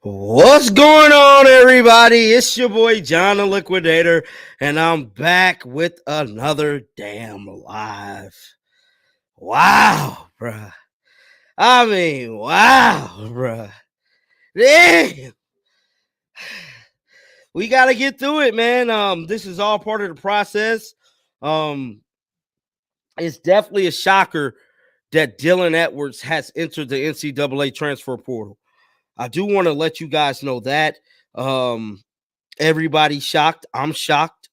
What's going on, everybody? It's your boy John the Liquidator, and I'm back with another damn live. Wow, bruh. Wow, bruh. Damn. We gotta get through it, man. This is all part of the process. Um, it's definitely a shocker that Dylan Edwards has entered the NCAA transfer portal. I do want to let you guys know that. Everybody's shocked. I'm shocked.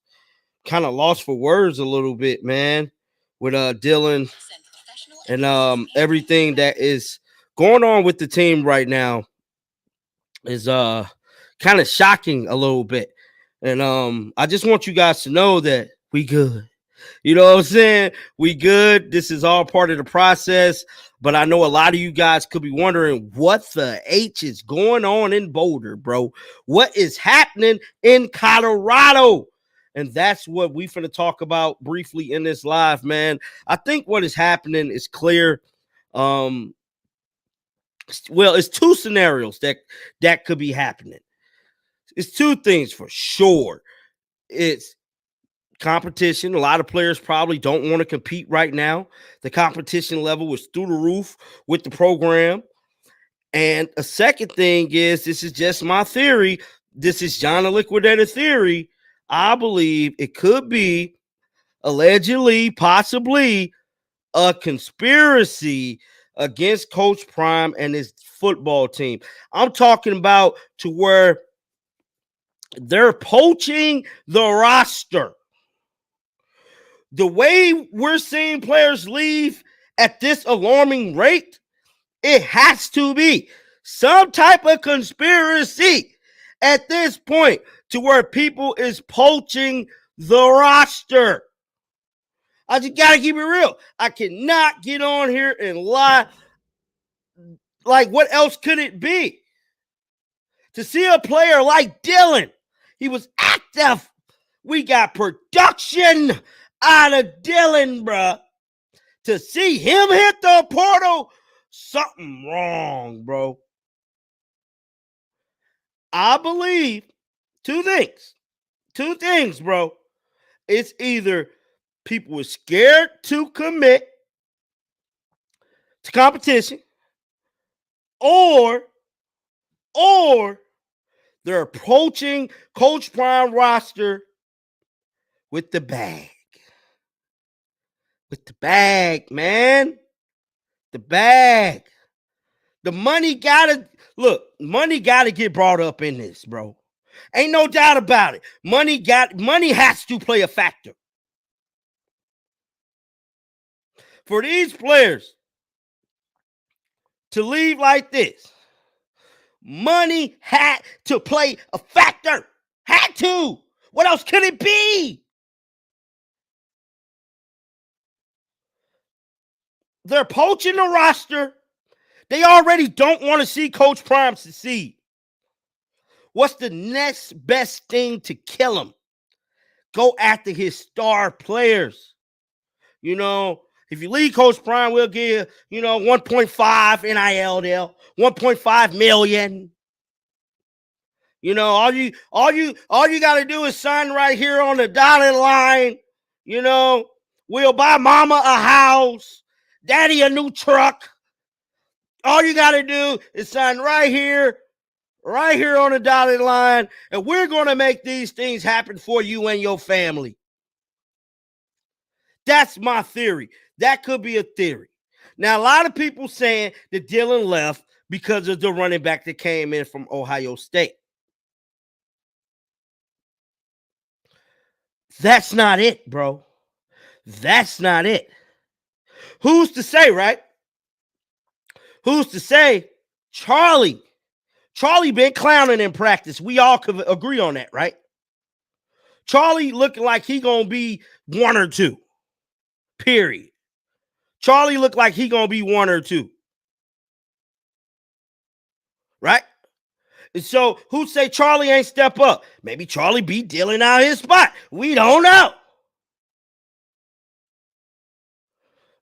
Kind of lost for words a little bit, man, with Dylan and everything that is going on with the team right now is kind of shocking a little bit. And I just want you guys to know that we good. You know what I'm saying? We good. This is all part of the process. But I know a lot of you guys could be wondering what the H is going on in Boulder, bro. What is happening in Colorado? And that's what we finna talk about briefly in this live, man. I think what is happening is clear. Well, it's two scenarios that could be happening. It's two things for sure. It's competition. A lot of players probably don't want to compete right now. The competition level is through the roof with the program. And a second thing is, this is just my theory. This is John the Liquidator theory. I believe it could be allegedly, possibly a conspiracy against Coach Prime and his football team. I'm talking about to where they're poaching the roster. The way we're seeing players leave at this alarming rate, it has to be some type of conspiracy at this point to where people is poaching the roster. I just got to keep it real. I cannot get on here and lie. Like, what else could it be? To see a player like Dylan, he was active. We got production out of Dylan, bruh. To see him hit the portal, something wrong, bro. I believe two things, bro. It's either people are scared to commit to competition, or they're approaching Coach Prime roster with the bag. With the bag, man. The bag. The money gotta get brought up in this, bro. Ain't no doubt about it. Money has to play a factor. For these players to leave like this, money had to play a factor. Had to. What else could it be? They're poaching the roster. They already don't want to see Coach Prime succeed. What's the next best thing to kill him? Go after his star players. You know, if you leave Coach Prime, we'll give, 1.5 NIL deal, 1.5 million. You know, all you got to do is sign right here on the dotted line. You know, we'll buy mama a house, daddy a new truck. All you got to do is sign right here on the dotted line, and we're going to make these things happen for you and your family. That's my theory. That could be a theory. Now, a lot of people saying that Dylan left because of the running back that came in from Ohio State. That's not it, bro. That's not it. Who's to say, right? Who's to say Charlie been clowning in practice? We all could agree on that, right? Charlie looking like he gonna be one or two. Period. Charlie looked like he gonna be one or two. Right? And so who say Charlie ain't step up? Maybe Charlie beat Dylan out his spot. We don't know.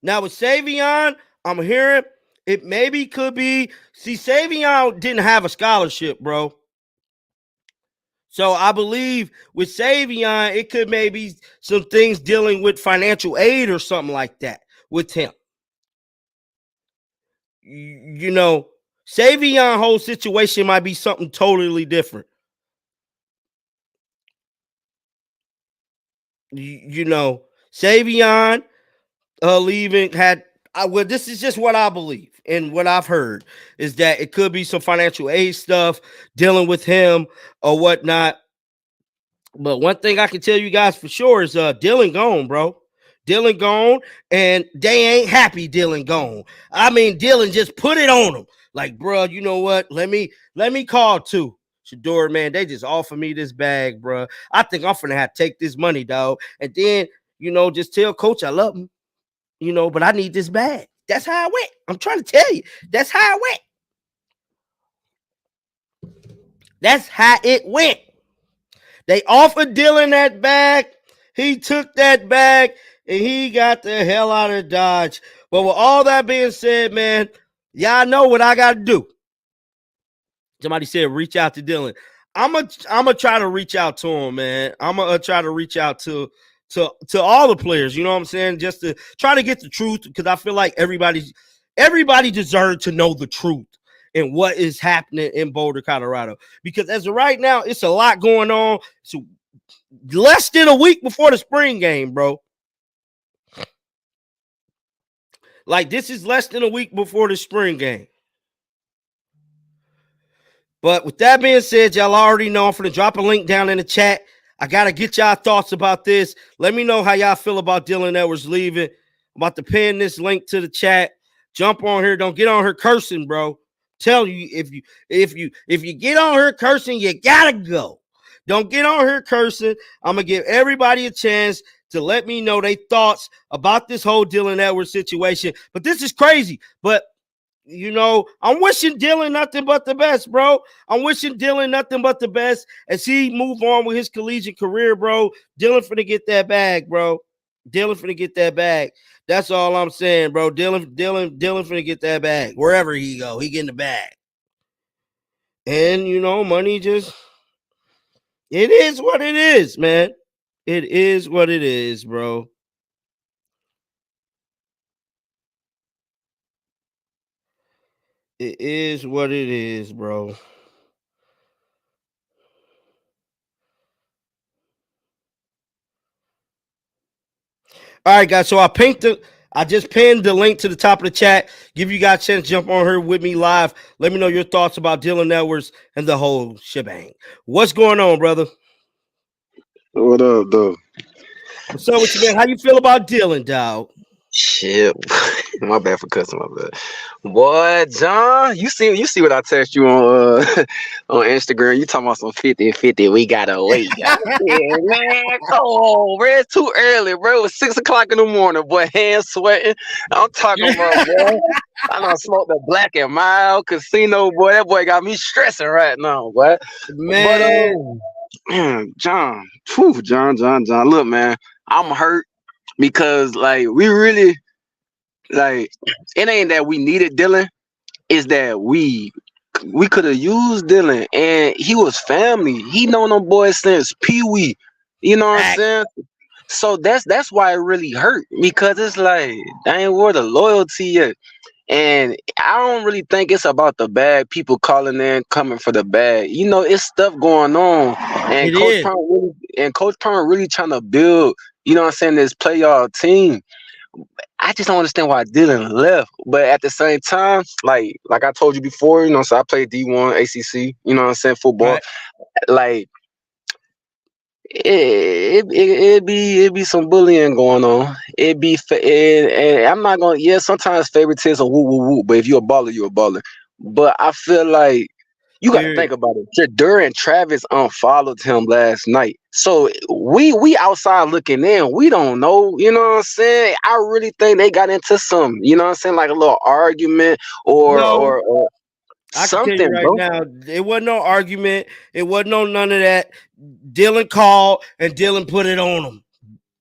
Now with Savion, I'm hearing It maybe could be. See, Savion didn't have a scholarship, bro. So I believe with Savion, it could maybe some things dealing with financial aid or something like that with him. You know, Savion whole situation might be something totally different. You know, Savion leaving had. Well, this is just what I believe and what I've heard is that it could be some financial aid stuff dealing with him or whatnot. But one thing I can tell you guys for sure is Dylan gone, bro. Dylan gone, and they ain't happy Dylan gone. I mean, Dylan just put it on them. Like, bro, you know what? Let me call too. Shador, man, they just offer me this bag, bro. I think I'm finna have to take this money, dog. And then, just tell coach I love him, but I need this bag. That's how I went. I'm trying to tell you. That's how I went. That's how it went. They offered Dylan that bag. He took that bag and he got the hell out of Dodge. But with all that being said, man, y'all know what I got to do. Somebody said reach out to Dylan. I'm gonna try to reach out to him, man. I'm gonna try to reach out to all the players. You know what I'm saying? Just to try to get the truth, because I feel like everybody deserves to know the truth and what is happening in Boulder, Colorado. Because as of right now, it's a lot going on. So less than a week before the spring game, bro. Like, this is less than a week before the spring game. But with that being said, y'all already know I'm going to drop a link down in the chat. I got to get y'all thoughts about this. Let me know how y'all feel about Dylan Edwards leaving. I'm about to pin this link to the chat. Jump on here. Don't get on here cursing, bro. Tell you, if you get on here cursing, you got to go. Don't get on here cursing. I'm going to give everybody a chance to let me know their thoughts about this whole Dylan Edwards situation. But this is crazy. But I'm wishing Dylan nothing but the best, bro. I'm wishing Dylan nothing but the best as he move on with his collegiate career, bro. Dylan finna get that bag, bro. Dylan finna get that bag. That's all I'm saying, bro. Dylan finna get that bag. Wherever he go, he getting the bag. And, money just, it is what it is, man. It is what it is, bro. It is what it is, bro. All right, guys. So I just pinned the link to the top of the chat. Give you guys a chance to jump on here with me live. Let me know your thoughts about Dylan Edwards and the whole shebang. What's going on, brother? What up, though? What's up with you, man? How you feel about Dylan, dog? Shit, my bad for cussing. My bad. Boy, John, you see what I text you on on Instagram? You talking about some 50-50? We gotta wait. I said, man, come on, bro. It's too early, bro. It was 6 o'clock in the morning, boy. Hands sweating. I'm talking about, boy. I done smoked the Black and Mild Casino, boy. That boy got me stressing right now, boy. But Man, John, whew, John. Look, man, I'm hurt because like we really like it ain't that we needed Dylan, it's that we could have used Dylan and he was family. He known them boys since Pee Wee. You know what I'm saying? So that's why it really hurt because it's like they ain't wore the loyalty yet. And I don't really think it's about the bag, people calling in, coming for the bag. It's stuff going on. And it is. Coach Perrin really trying to build, what I'm saying, this playoff team. I just don't understand why Dylan left. But at the same time, like I told you before, so I played D1, ACC, you know what I'm saying, football. Right. Like it be some bullying going on. And I'm not gonna. Yeah, sometimes favoritism, woo woo woo. But if you're a baller, you're a baller. But I feel like you got to Period. think about it. Shadur and Travis unfollowed him last night, so we outside looking in. We don't know. You know what I'm saying? I really think they got into some. You know what I'm saying? Like a little argument or No, or I can tell you something, right bro. now, it wasn't no argument. It wasn't no none of that. Dylan called and Dylan put it on him.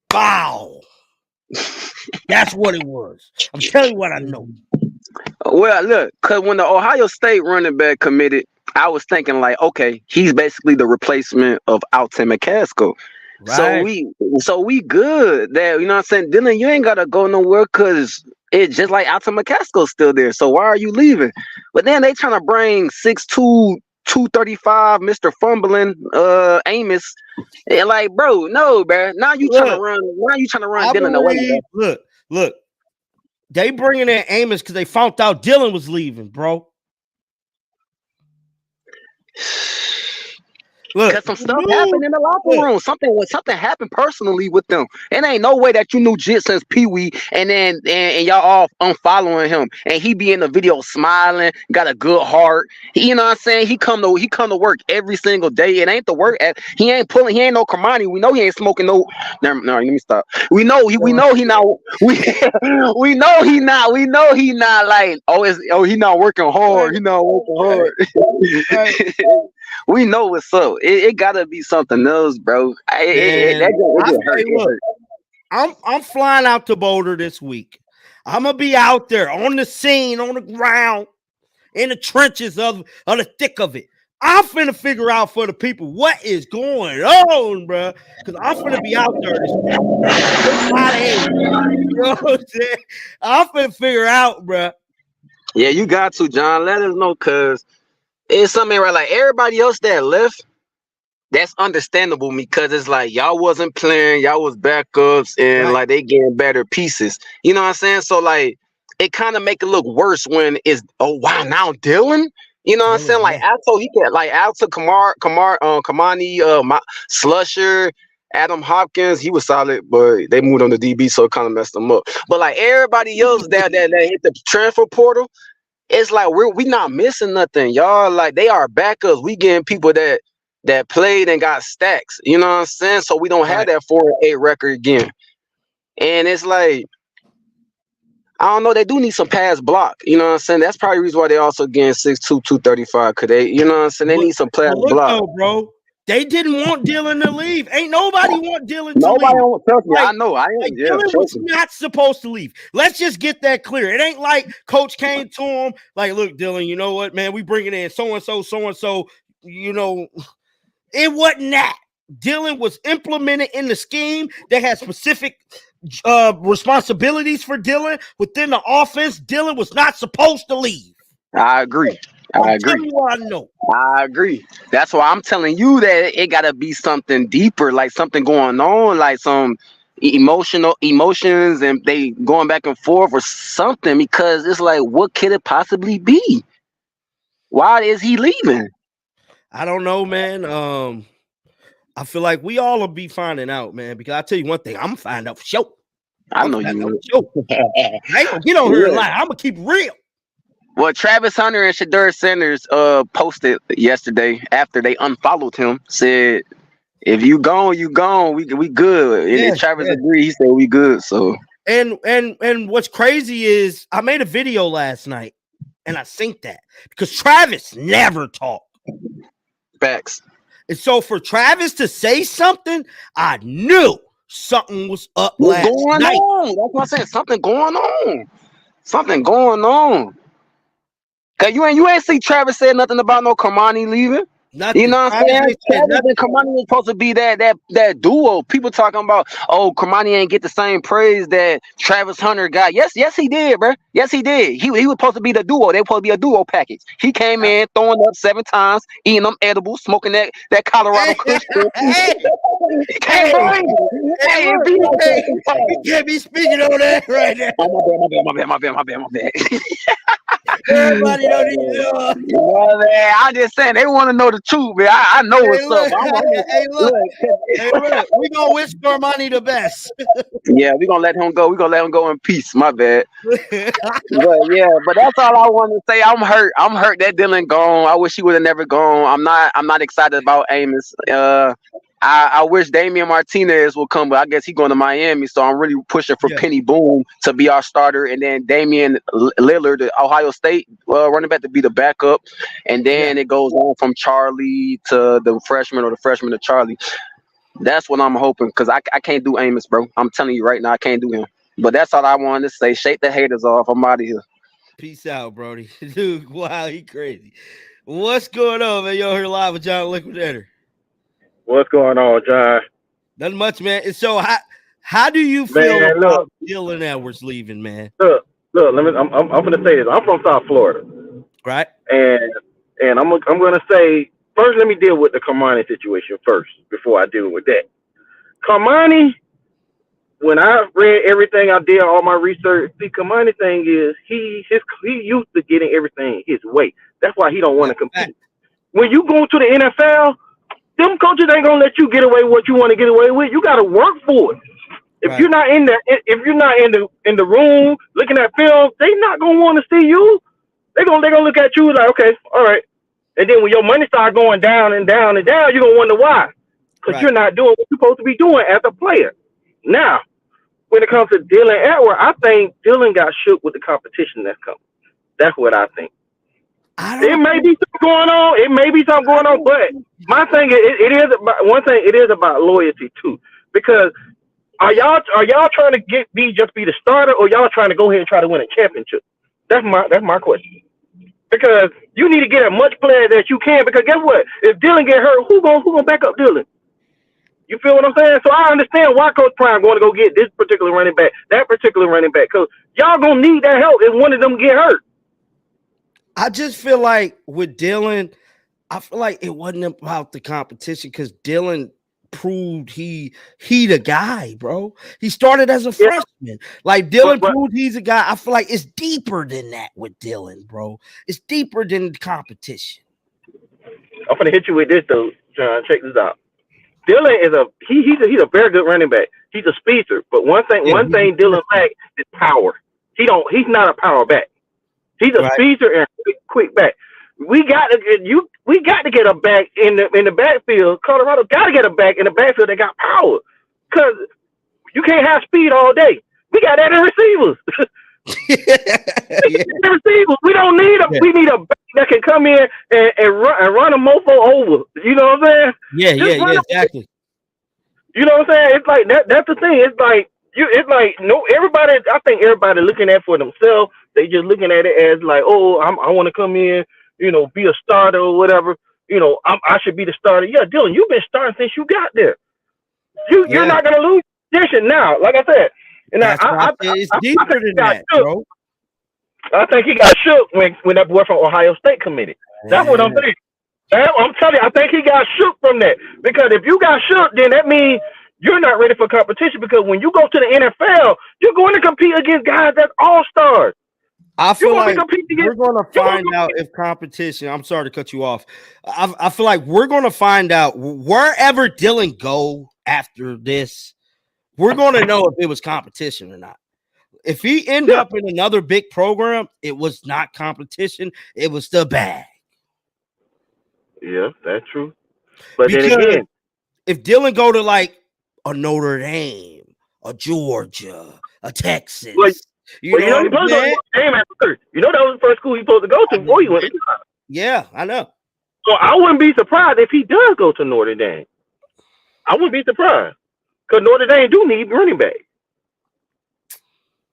Bow. That's what it was. I'm telling you what I know. Well, look, cause when the Ohio State running back committed, I was thinking like, okay, he's basically the replacement of Alton McCaskill. So Right. we, so we good there. You know what I'm saying, Dylan? You ain't gotta go nowhere because it's just like Alton McCaskill's still there. So why are you leaving? But then they trying to bring 6'2", 235, Mr. Fumbling, Amos. And like, bro, no, bro. Now you trying to Look, run? Why you trying to run I Dylan away, bro? believe. Look. They bringing in Amos because they found out Dylan was leaving, bro. Look, Cause some you stuff knew. happened in the locker Look, room. Something happened personally with them. It ain't no way that you knew Jit since Pee Wee, and then and y'all all unfollowing him, and he be in the video smiling, got a good heart. You know what I'm saying? He come to work every single day. It ain't the work. He ain't pulling. He ain't no Kamani. We know he ain't smoking no. No, let me stop. We know he not. We we know he not like he not working hard. right, He not working right, hard. right. We know what's up. It gotta be something else, bro. Man, It just hurt. hey, It look, hurt. I'm flying out to Boulder this week. I'm gonna be out there on the scene, on the ground, in the trenches of the thick of it. I'm finna figure out for the people what is going on, bro. Because I'm finna be out there this week. With my age. You know what I'm saying? I'm finna figure out, bro. Yeah, you got to, John. Let us know, cause it's something right. Like everybody else that left, that's understandable because it's like y'all wasn't playing, y'all was backups, and Right. like they getting better pieces. You know what I'm saying? So like it kind of make it look worse when it's wow now Dylan. You know what I'm Dylan, saying? Like yeah. Alto, he can like Alto Kamani, Slusher, Adam Hopkins, he was solid, but they moved on the DB, so it kind of messed them up. But like everybody else that hit the transfer portal, it's like we not missing nothing, y'all. Like they are backups. We getting people that played and got stacks. You know what I'm saying? So we don't have Right. that 4-8 record again. And it's like I don't know. They do need some pass block. You know what I'm saying? That's probably the reason why they also getting 6'2", 235. Cause they, you know what I'm saying? They But, need some pass but look block. though, bro. They didn't want Dylan to leave. Ain't nobody want Dylan to Nobody leave. don't trust me. I Like, know. I like am. Yeah, Dylan was trust me. not supposed to leave. Let's just get that clear. It ain't like Coach came to him like, "Look, Dylan, you know what, man? We bringing in so and so, so and so. You know, it wasn't that. Dylan was implemented in the scheme. They had specific responsibilities for Dylan within the offense. Dylan was not supposed to leave. I agree. I'm I telling agree. you what I know. I agree. That's why I'm telling you that it gotta be something deeper, like something going on, like some emotional emotions, and they going back and forth or something. Because it's like, what could it possibly be? Why is he leaving? I don't know, man. I feel like we all will be finding out, man. Because I tell you one thing, I'm gonna find out for sure. I I'm know gonna find out you for sure. would. I ain't gonna get on here and Yeah. lie. I'm gonna keep it real. Well, Travis Hunter and Shadur Sanders posted yesterday after they unfollowed him, said, "If you gone, you gone. We good." And Yeah, Travis yeah. agreed. He said, "We good." So And what's crazy is I made a video last night and I synced that because Travis never talked. facts. And so for Travis to say something, I knew something was up What's last going night. on? That's what I'm saying. Something going on. Something going on. Cause you ain't see Travis say nothing about no Kamani leaving. You Nothing. know what I'm Travis saying? ain't said Travis and nothing. Kamani was supposed to be that duo. People talking about, oh, Kamani ain't get the same praise that Travis Hunter got. Yes, he did, bro. Yes, he did. He was supposed to be the duo. They supposed to be a duo package. He came in throwing up 7 times, eating them edibles, smoking that Colorado Hey, Kush. hey, He can't hey, bring it. hey, Hey, it look, be like that we sometimes. can't be speaking on that right now. Oh, my bad. Everybody don't need to know. Well, man, I'm just saying they want to know the truth, man. I know Hey, what's up. look, I'm just, hey, look, hey, look. look. We gonna wish Armani the best. Yeah, we gonna let him go. We gonna let him go in peace. My bad. But yeah, but that's all I want to say. I'm hurt. I'm hurt that Dylan gone. I wish he would have never gone. I'm not excited about Amos. I wish Damian Martinez will come, but I guess he going to Miami. So I'm really pushing for Yeah, Penny Boom to be our starter, and then Damian Lillard, the Ohio State running back, to be the backup, and yeah. then it goes on from Charlie to the freshman or the freshman to Charlie. That's what I'm hoping, because I can't do Amos, bro. I'm telling you right now, I can't do him. But that's all I wanted to say. Shake the haters off. I'm out of here. Peace out, Brody. Dude, wow, he crazy. What's going on, man? You're here live with John Liquidator. What's going on, John? Nothing much, man. And so how do you feel Man, look, about Dylan Edwards leaving, man? look. Let me. I'm gonna say this. I'm from South Florida, Right? and I'm gonna say first. Let me deal with the Kamani situation first before I deal with that. Kamani, when I read everything, I did all my research. The Kamani thing is he used to getting everything his way. That's why he don't want to That's fact. compete. When you go to the NFL, them coaches ain't gonna let you get away with what you want to get away with. You got to work for it. If Right. you're not in the room looking at film, they not gonna want to see you. They gonna look at you like, okay, all right. And then when your money start going down and down and down, you're gonna wonder why. Because Right. you're not doing what you're supposed to be doing as a player. Now, when it comes to Dylan Edwards, I think Dylan got shook with the competition that's coming. That's what I think. I It don't may be something going on. It may be something going on, but my thing is, it is about one thing. It is about loyalty too, because are y'all trying to just be the starter, or y'all trying to go ahead and try to win a championship? That's my question. Because you need to get as much player as you can. Because guess what? If Dylan get hurt, who gonna back up Dylan? You feel what I'm saying? So I understand why Coach Prime going to go get this particular running back, that particular running back, because y'all gonna need that help if one of them get hurt. I just feel like with Dylan, I feel like it wasn't about the competition because Dylan proved he the guy, bro. He started as a Yeah, freshman. Like Dylan but proved he's a guy. I feel like it's deeper than that with Dylan, bro. It's deeper than the competition. I'm gonna hit you with this though, John. Check this out. Dylan is he's a very good running back. He's a speedster, but one thing Yeah, Dylan lacks is power. He's not a power back. He's a right, speedster and a quick back. We got to get a back in the backfield. Colorado got to get a back in the backfield that got power, because you can't have speed all day. We got that in receivers. yeah, Receivers. We don't need a. yeah, We need a back that can come in and run a mofo over. You know what I'm saying? Just run. exactly. You know what I'm saying? It's like that. That's the thing. It's like you. It's like no. Everybody. I think everybody looking at it for themselves. They just looking at it as like, oh, I want to come in. You know, be a starter or whatever. You know, I should be the starter. Yeah, Dylan, you've been starting since you got there. You're Yeah, not gonna lose position now. Like I said, and that's why I said it's deeper think he than got that, shook. bro. I think he got shook when that boy from Ohio State committed. That's what I'm Yeah. saying. I'm telling you, I think he got shook from that. Because if you got shook, then that means you're not ready for competition. Because when you go to the NFL, you're going to compete against guys that's all stars. I You're feel going to be like competing we're against. going to find out if competition. I'm sorry to cut you off. I feel like we're going to find out wherever Dylan go after this. We're going to know if it was competition or not. If he end Yeah, up in another big program, it was not competition. It was the bag. yeah, that's true. But then Because again, if Dylan go to like a Notre Dame, a Georgia, a well, Texas, you well, know you know, what he I'm supposed to go to saying? Notre Dame at first. You know, that was the first school he supposed to go to before he went to college. Yeah, I know. So I wouldn't be surprised if he does go to Notre Dame. I wouldn't be surprised. Because Notre Dame do need running back.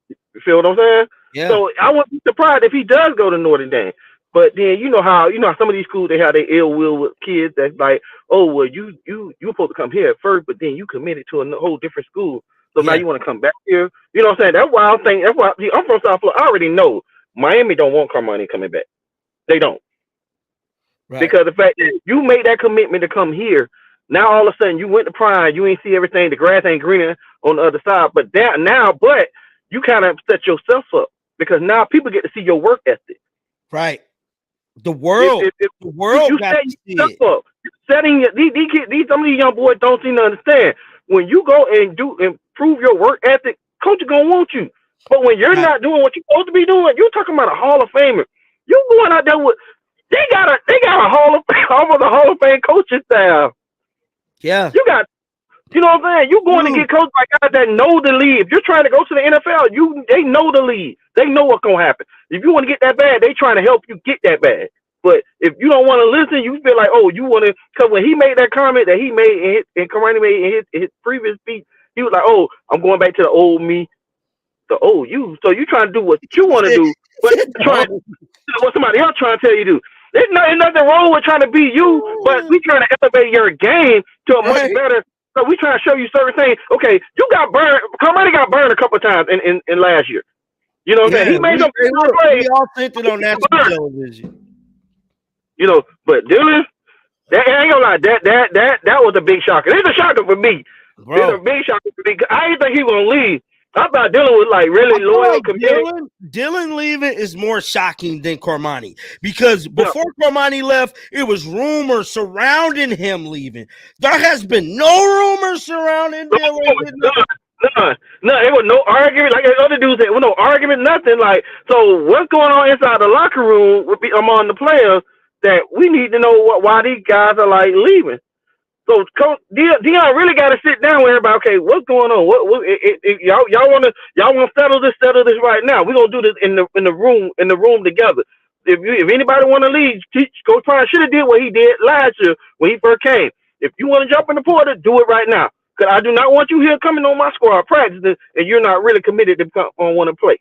You feel what I'm saying? Yeah, So I wouldn't be surprised if he does go to Notre Dame. But then you know how some of these schools, they have their ill will with kids that's like, oh well, you supposed to come here at first, but then you committed to a whole different school, so now yeah, you want to come back here. You know what I'm saying? That's why I'm thinking. That's why I'm from South Florida. I already know Miami don't want Carmani coming back. They don't, right. because the fact that you made that commitment to come here, now all of a sudden you went to Prime, you ain't see everything. The grass ain't greener on the other side, but you kind of set yourself up, because now people get to see your work ethic. Right. The If, world, if, if the you, world you got set to see yourself it. up, setting these kids, some of these young boys don't seem to understand. When you go and do and prove your work ethic, coach is gonna want you. But when you're Right. not doing what you're supposed to be doing, you're talking about a Hall of Famer. You going out there with they got a Hall of almost a Hall of Fame coaching staff. Yeah. You got, you know what I'm saying? You're going to Dude, get coached by guys that know the league. If you're trying to go to the NFL, they know the league. They know what's gonna happen. If you want to get that bad, they trying to help you get that bad. But if you don't want to listen, you feel like, oh, you want to. Because when he made that comment that he made and Karani made in his previous speech, he was like, oh, I'm going back to the old me. the OU. So you trying to do what you want to do, but trying what somebody else trying to tell you to do. There's nothing wrong with trying to be you, but we trying to elevate your game to a much Right. better. So we trying to show you certain things. Okay, you got burned. Carmody got burned a couple of times in last year. You know what I'm saying? Yeah, He made some hey, look, plays. we all sent it on national television. You know, but Dylan, that I ain't gonna lie, that was a big shocker. It's a shocker for me. It's a Bro, big shocker for me. I didn't think he was gonna leave. I thought Dylan was like I really feel loyal, like committed. Dylan leaving is more shocking than Cormani because Yeah. before Cormani left, it was rumors surrounding him leaving. There has been no rumors surrounding Dylan. None. There was no argument. Like the other dudes said, there was no argument, nothing. Like, so what's going on inside the locker room would be among the players that we need to know why these guys are like leaving. So Coach Dion really got to sit down with everybody. Okay, what's going on? Y'all want to settle this right now. We're gonna do this in the room together. If anybody want to leave, Coach Prime should have did what he did last year when he first came. If you want to jump in the portal, do it right now. Cause I do not want you here coming on my squad practicing and you're not really committed to want to play.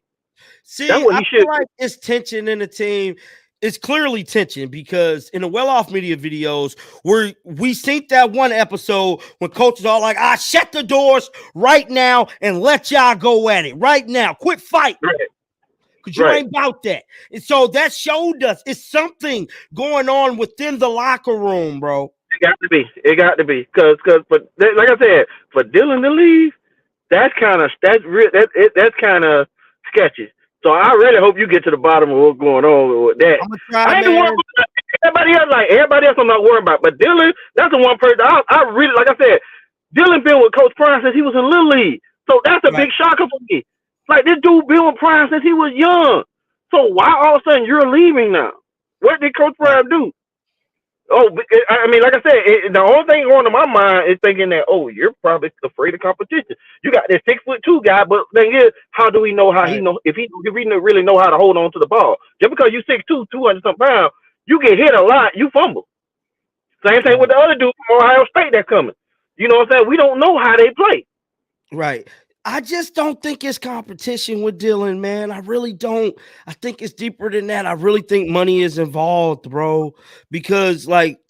See, That's what I he feel should. like it's tension in the team. It's clearly tension because in the well-off media videos, where we seen that one episode when coaches are like, shut the doors right now and let y'all go at it right now. Quit fighting. Right. Because you ain't about that. And so that showed us it's something going on within the locker room, bro. It got to be. Cause but like I said, for Dylan to leave, that's kind of sketchy. So I really hope you get to the bottom of what's going on with that. I'm gonna try, I ain't man. everybody else I'm not worried about. But Dylan, that's the one person I really, like I said, Dylan been with Coach Prime since he was in Little League. So that's a big shocker for me. Like this dude been with Prime since he was young. So why all of a sudden you're leaving now? What did Coach Prime do? Oh, I mean, like I said, the only thing going to my mind is thinking that, you're probably afraid of competition. You got this 6'2" guy, but the thing is, how do we know how he know if he really know how to hold on to the ball? Just because you 6'2", 200-something pounds, you get hit a lot, you fumble. Same thing with the other dude from Ohio State that's coming. You know what I'm saying? We don't know how they play. Right. I just don't think it's competition with Dylan, man. I really don't. I think it's deeper than that. I really think money is involved, bro. Because like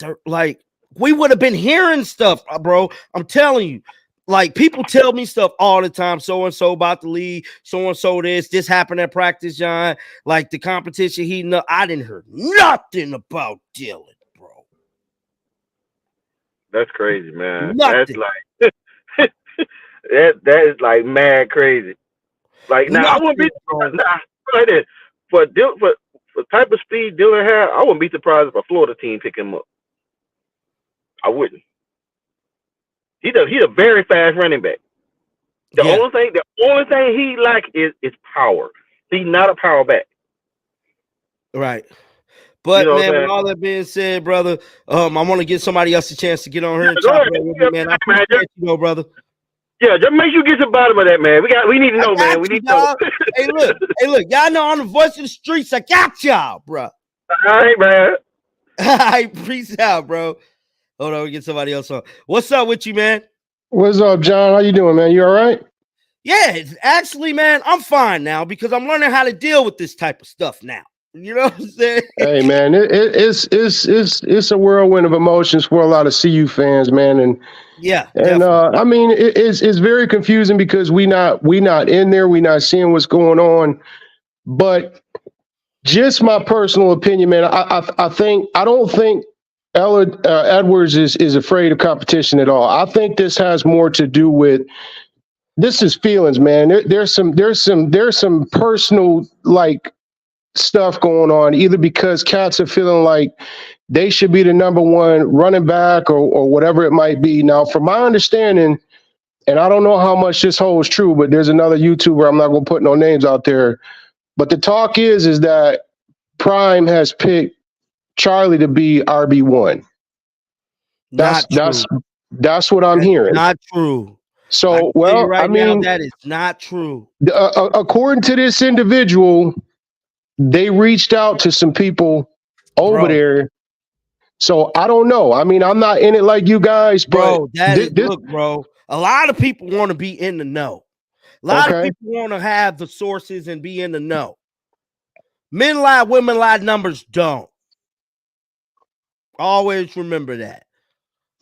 we would have been hearing stuff, bro. I'm telling you. Like people tell me stuff all the time. So and so about the league. So and so this happened at practice, John. Like the competition heating up. I didn't hear nothing about Dylan, bro. That's crazy, man. Nothing. That's like that is like mad crazy. Like now, I wouldn't be like this for type of speed Dylan had. I wouldn't be surprised if a Florida team pick him up. I wouldn't. He's a very fast running back. The only thing he lacks is power. He's not a power back. Right. But You know man, with all that being said, brother, I want to give somebody else a chance to get on here and chop it up with me, man. I appreciate you, brother. Yeah, just make sure you get to the bottom of that, man. We need to know, man. We need to know. Hey, look, y'all know I'm the voice of the streets. I got y'all, bro. All right, man. All right, peace out, bro. Hold on, we get somebody else on. What's up with you, man? What's up, John? How you doing, man? You all right? Yeah, actually, man, I'm fine now because I'm learning how to deal with this type of stuff now. You know what I'm saying? Hey, man, it's a whirlwind of emotions for a lot of CU fans, man, and I mean, it's very confusing because we not in there, we not seeing what's going on. But just my personal opinion, man, I don't think Edwards is afraid of competition at all. I think this has more to do with this is feelings, man. There's some personal like stuff going on, either because cats are feeling like they should be the number one running back or whatever it might be. Now, from my understanding, and I don't know how much this holds true, but there's another YouTuber, I'm not going to put no names out there, but the talk is that Prime has picked Charlie to be RB1. That's what I'm hearing. Not true. So, well, right I mean, now, that is not true. According to this individual, they reached out to some people over there. So I don't know. I mean, I'm not in it like you guys, but look, bro. A lot of people want to be in the know. A lot of people want to have the sources and be in the know. Men lie, women lie, numbers don't. Always remember that.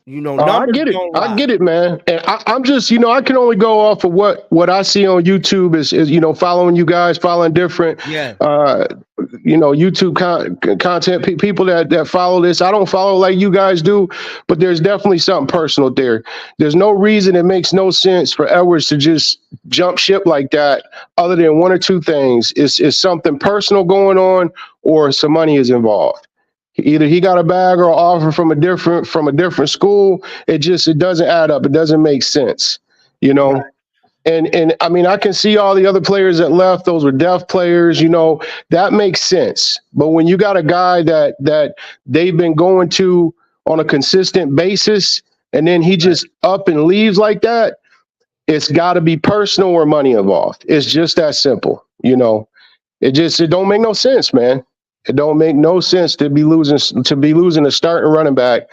You know, I get it. I get it, man. And I'm just, I can only go off of what I see on YouTube is following you guys, following different, YouTube content, people that follow this. I don't follow like you guys do, but there's definitely something personal there. There's no reason, it makes no sense for Edwards to just jump ship like that, other than one or two things. Is something personal going on, or some money is involved. Either he got a bag or an offer from a different school. It doesn't add up. It doesn't make sense, Right. And I mean, I can see all the other players that left. Those were deaf players, that makes sense. But when you got a guy that they've been going to on a consistent basis, and then he just up and leaves like that, it's got to be personal or money involved. It's just that simple, It don't make no sense, man. It don't make no sense to be losing a starting running back.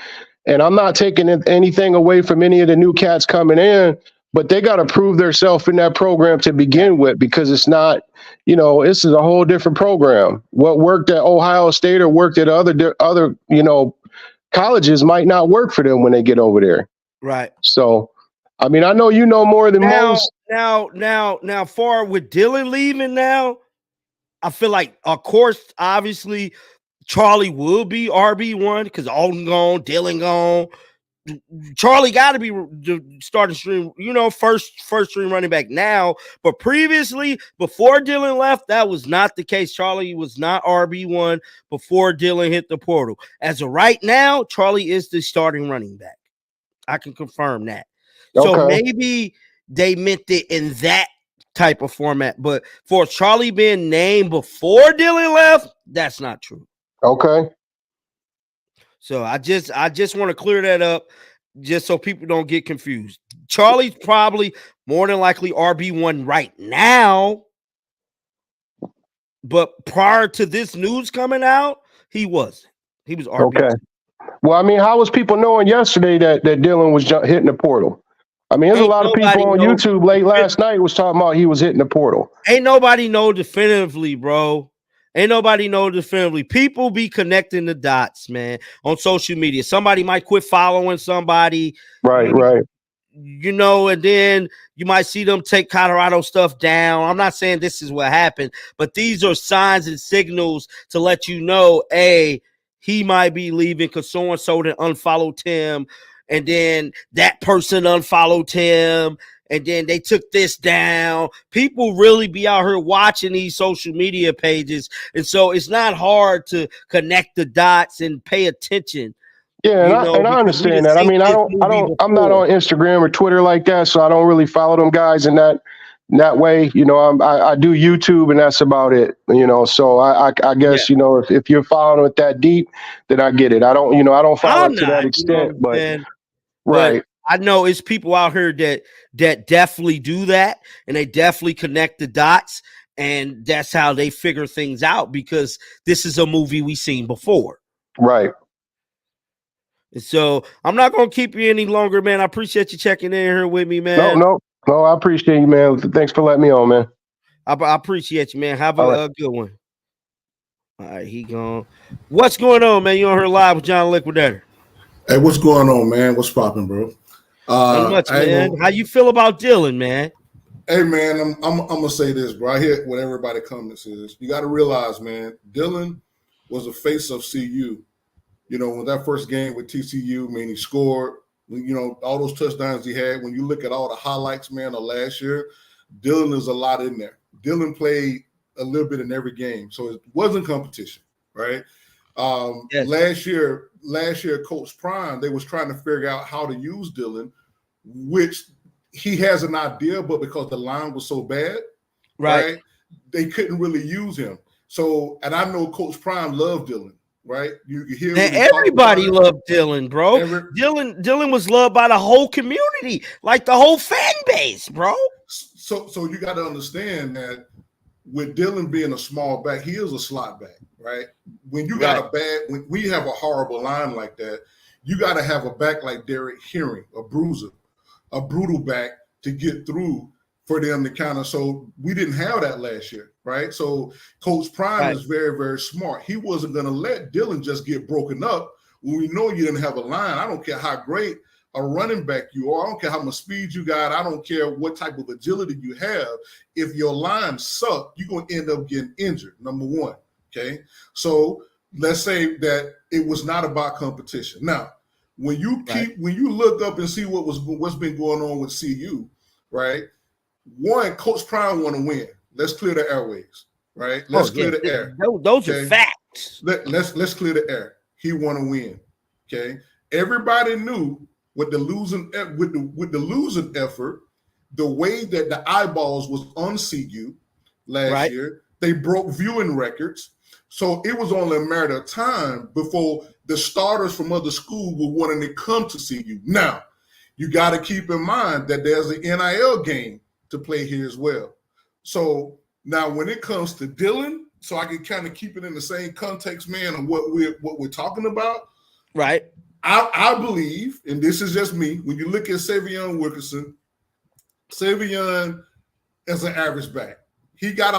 And I'm not taking anything away from any of the new cats coming in, but they got to prove themselves in that program to begin with, because it's not, this is a whole different program. What worked at Ohio State or worked at other colleges might not work for them when they get over there. Right. So, I mean, I know you know more than most. Now, far with Dylan leaving now, I feel like, of course, obviously, Charlie will be RB1 because Alden gone, Dylan gone. Charlie got to be the starting stream, first stream running back now. But previously, before Dylan left, that was not the case. Charlie was not RB1 before Dylan hit the portal. As of right now, Charlie is the starting running back. I can confirm that. Okay. So maybe they meant it in that type of format, but for Charlie being named before Dylan left, that's not true. Okay. So I just want to clear that up, just so people don't get confused. Charlie's probably more than likely RB1 right now, but prior to this news coming out, he wasn't. He was RB1. Okay. Well, I mean, how was people knowing yesterday that Dylan was hitting the portal? I mean, there's a lot of people on YouTube late last night was talking about he was hitting the portal. Ain't nobody know definitively, bro. Ain't nobody know definitively. People be connecting the dots, man, on social media. Somebody might quit following somebody. Right. And then you might see them take Colorado stuff down. I'm not saying this is what happened, but these are signs and signals to let you know, hey, he might be leaving because so-and-so then unfollowed him. And then that person unfollowed him, and then they took this down. People really be out here watching these social media pages, and so it's not hard to connect the dots and pay attention. Yeah, and I understand that. I mean, I'm not on Instagram or Twitter like that, so I don't really follow them guys in that way. I do YouTube, and that's about it. So I guess if you're following it that deep, then I get it. I don't follow it to that extent, but. Right. But I know it's people out here that definitely do that, and they definitely connect the dots, and that's how they figure things out, because this is a movie we've seen before. Right. And so I'm not going to keep you any longer, man. I appreciate you checking in here with me, man. No, I appreciate you, man. Thanks for letting me on, man. I appreciate you, man. Have a good one. All right, he gone. What's going on, man? You on here live with John Liquidator? Hey, what's going on, man? What's popping, bro? Not much, man. How you feel about Dylan, man? Hey, man, I'm gonna say this, bro. I hear what everybody comments is. You got to realize, man, Dylan was the face of CU. When that first game with TCU, man, he scored. All those touchdowns he had. When you look at all the highlights, man, of last year, Dylan is a lot in there. Dylan played a little bit in every game, so it wasn't competition, right? Yes. Last year, Coach Prime, they was trying to figure out how to use Dylan, which he has an idea, but because the line was so bad, right, they couldn't really use him. So, and I know Coach Prime loved Dylan, right? You hear everybody loved Dylan, bro. Dylan was loved by the whole community, like the whole fan base, bro. So you got to understand that with Dylan being a small back, he is a slot back, right? When you got when we have a horrible line like that, you got to have a back like Derek Herring, a bruiser, a brutal back to get through for them to kind of, so we didn't have that last year, right? So Coach Prime is very, very smart. He wasn't going to let Dillon just get broken up when we know you didn't have a line. I don't care how great a running back you are. I don't care how much speed you got. I don't care what type of agility you have. If your line sucks, you're going to end up getting injured, number one, okay? So let's say that it was not about competition. Now, when you when you look up and see what's been going on with CU, right? One, Coach Prime want to win. Let's clear the airways, right? Let's clear the air. Those are facts. Let's clear the air. He want to win. Okay. Everybody knew with the losing effort, the way that the eyeballs was on CU last year, they broke viewing records. So it was only a matter of time before the starters from other schools were wanting to come to CU. Now, you got to keep in mind that there's an NIL game to play here as well. So now when it comes to Dillon, so I can kind of keep it in the same context, man, of what we're talking about. Right. I believe, and this is just me, when you look at Savion Wilkerson, Savion is an average back. He got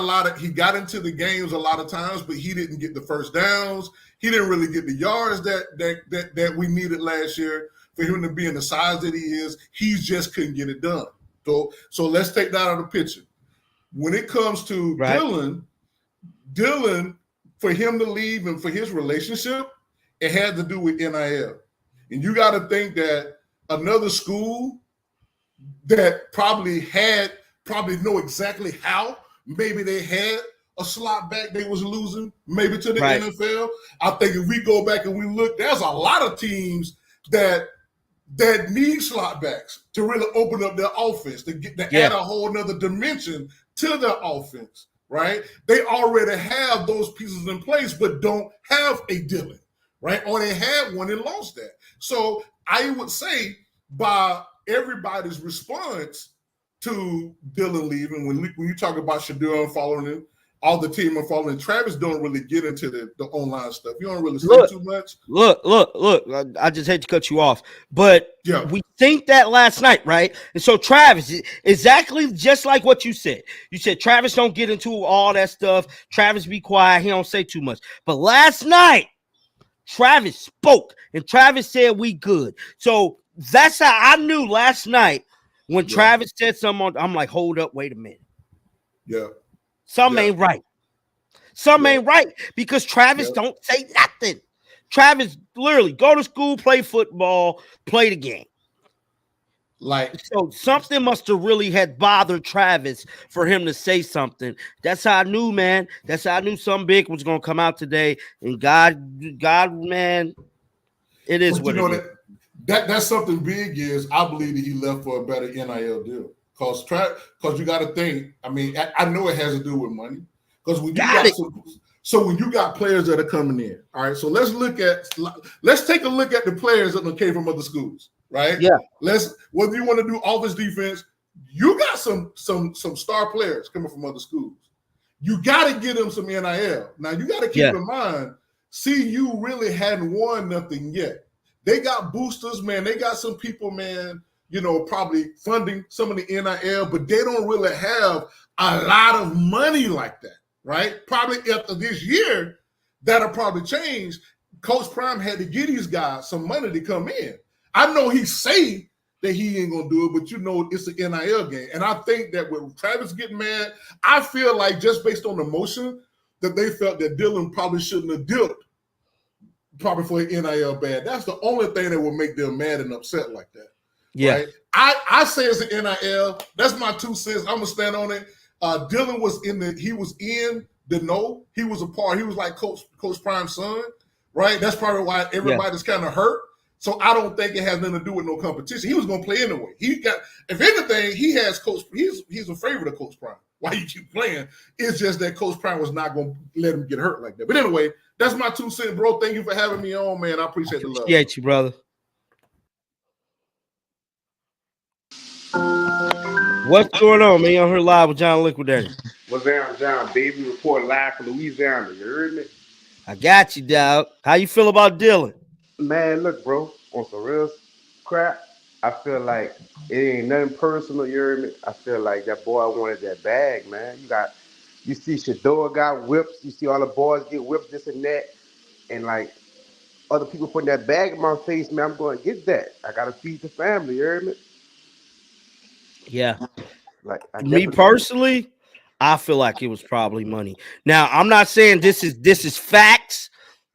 into the games a lot of times, but he didn't get the first downs. He didn't really get the yards that we needed last year for him to be in the size that he is. He just couldn't get it done. So let's take that out of the picture. When it comes to Dillon, for him to leave and for his relationship, it had to do with NIL. And you got to think that another school that probably know exactly how, maybe they had a slot back they was losing, maybe to the NFL. I think if we go back and we look, there's a lot of teams that need slot backs to really open up their offense, to add a whole nother dimension to their offense, right? They already have those pieces in place, but don't have a Dillon, right? Or they had one and lost that. So I would say by everybody's response to Dillon leaving, when you talk about Shadeur following him, all the team are following. Travis don't really get into the online stuff. You don't really say too much. Look. I just hate to cut you off, but we think that last night, right? And so Travis, exactly just like what you said. You said Travis don't get into all that stuff. Travis be quiet. He don't say too much. But last night, Travis spoke, and Travis said we good. So that's how I knew last night when Travis said something. I'm like, hold up, wait a minute. Yeah. Something ain't right. Something ain't right because Travis don't say nothing. Travis literally go to school, play football, play the game. So something must have really had bothered Travis for him to say something. That's how I knew, man. That's how I knew something big was gonna come out today. And God, man, it is what it is. That's something big is I believe that he left for a better NIL deal. Because you got to think. I mean, I know it has to do with money. Because when you got players that are coming in, all right. So let's take a look at the players that came from other schools, right? Yeah. Whether you want to do offense, defense, you got some star players coming from other schools. You got to get them some NIL. Now you got to keep in mind, CU really hadn't won nothing yet. They got boosters, man. They got some people, man, probably funding some of the NIL, but they don't really have a lot of money like that, right? Probably after this year, that'll probably change. Coach Prime had to give these guys some money to come in. I know he say that he ain't gonna do it, but it's an NIL game. And I think that with Travis getting mad, I feel like just based on the motion that they felt that Dillon probably shouldn't have dealt probably for an NIL ban. That's the only thing that would make them mad and upset like that. Yeah. Right? I say it's an NIL. That's my 2 cents. I'm gonna stand on it. Dillon was in the know. He was a part. He was like Coach Prime's son, right? That's probably why everybody's kind of hurt. So I don't think it has nothing to do with no competition. He was gonna play anyway. If anything, he has Coach. He's a favorite of Coach Prime. Why you keep playing? It's just that Coach Prime was not gonna let him get hurt like that. But anyway, that's my 2 cents, bro. Thank you for having me on, man. I appreciate the love. Appreciate you, brother. What's going on, man? I'm here live with John Liquidator. What's down, John? Baby report live from Louisiana. You heard me? I got you, dog. How you feel about Dillon? Man, look, bro, on some real crap. I feel like it ain't nothing personal. You hear me? I feel like that boy wanted that bag, man. You see Shador got whips. You see all the boys get whips, this and that, and like other people putting that bag in my face, man. I'm going to get that. I gotta feed the family. You hear me? Yeah. Like I Me definitely, personally, I feel like it was probably money. Now, I'm not saying this is facts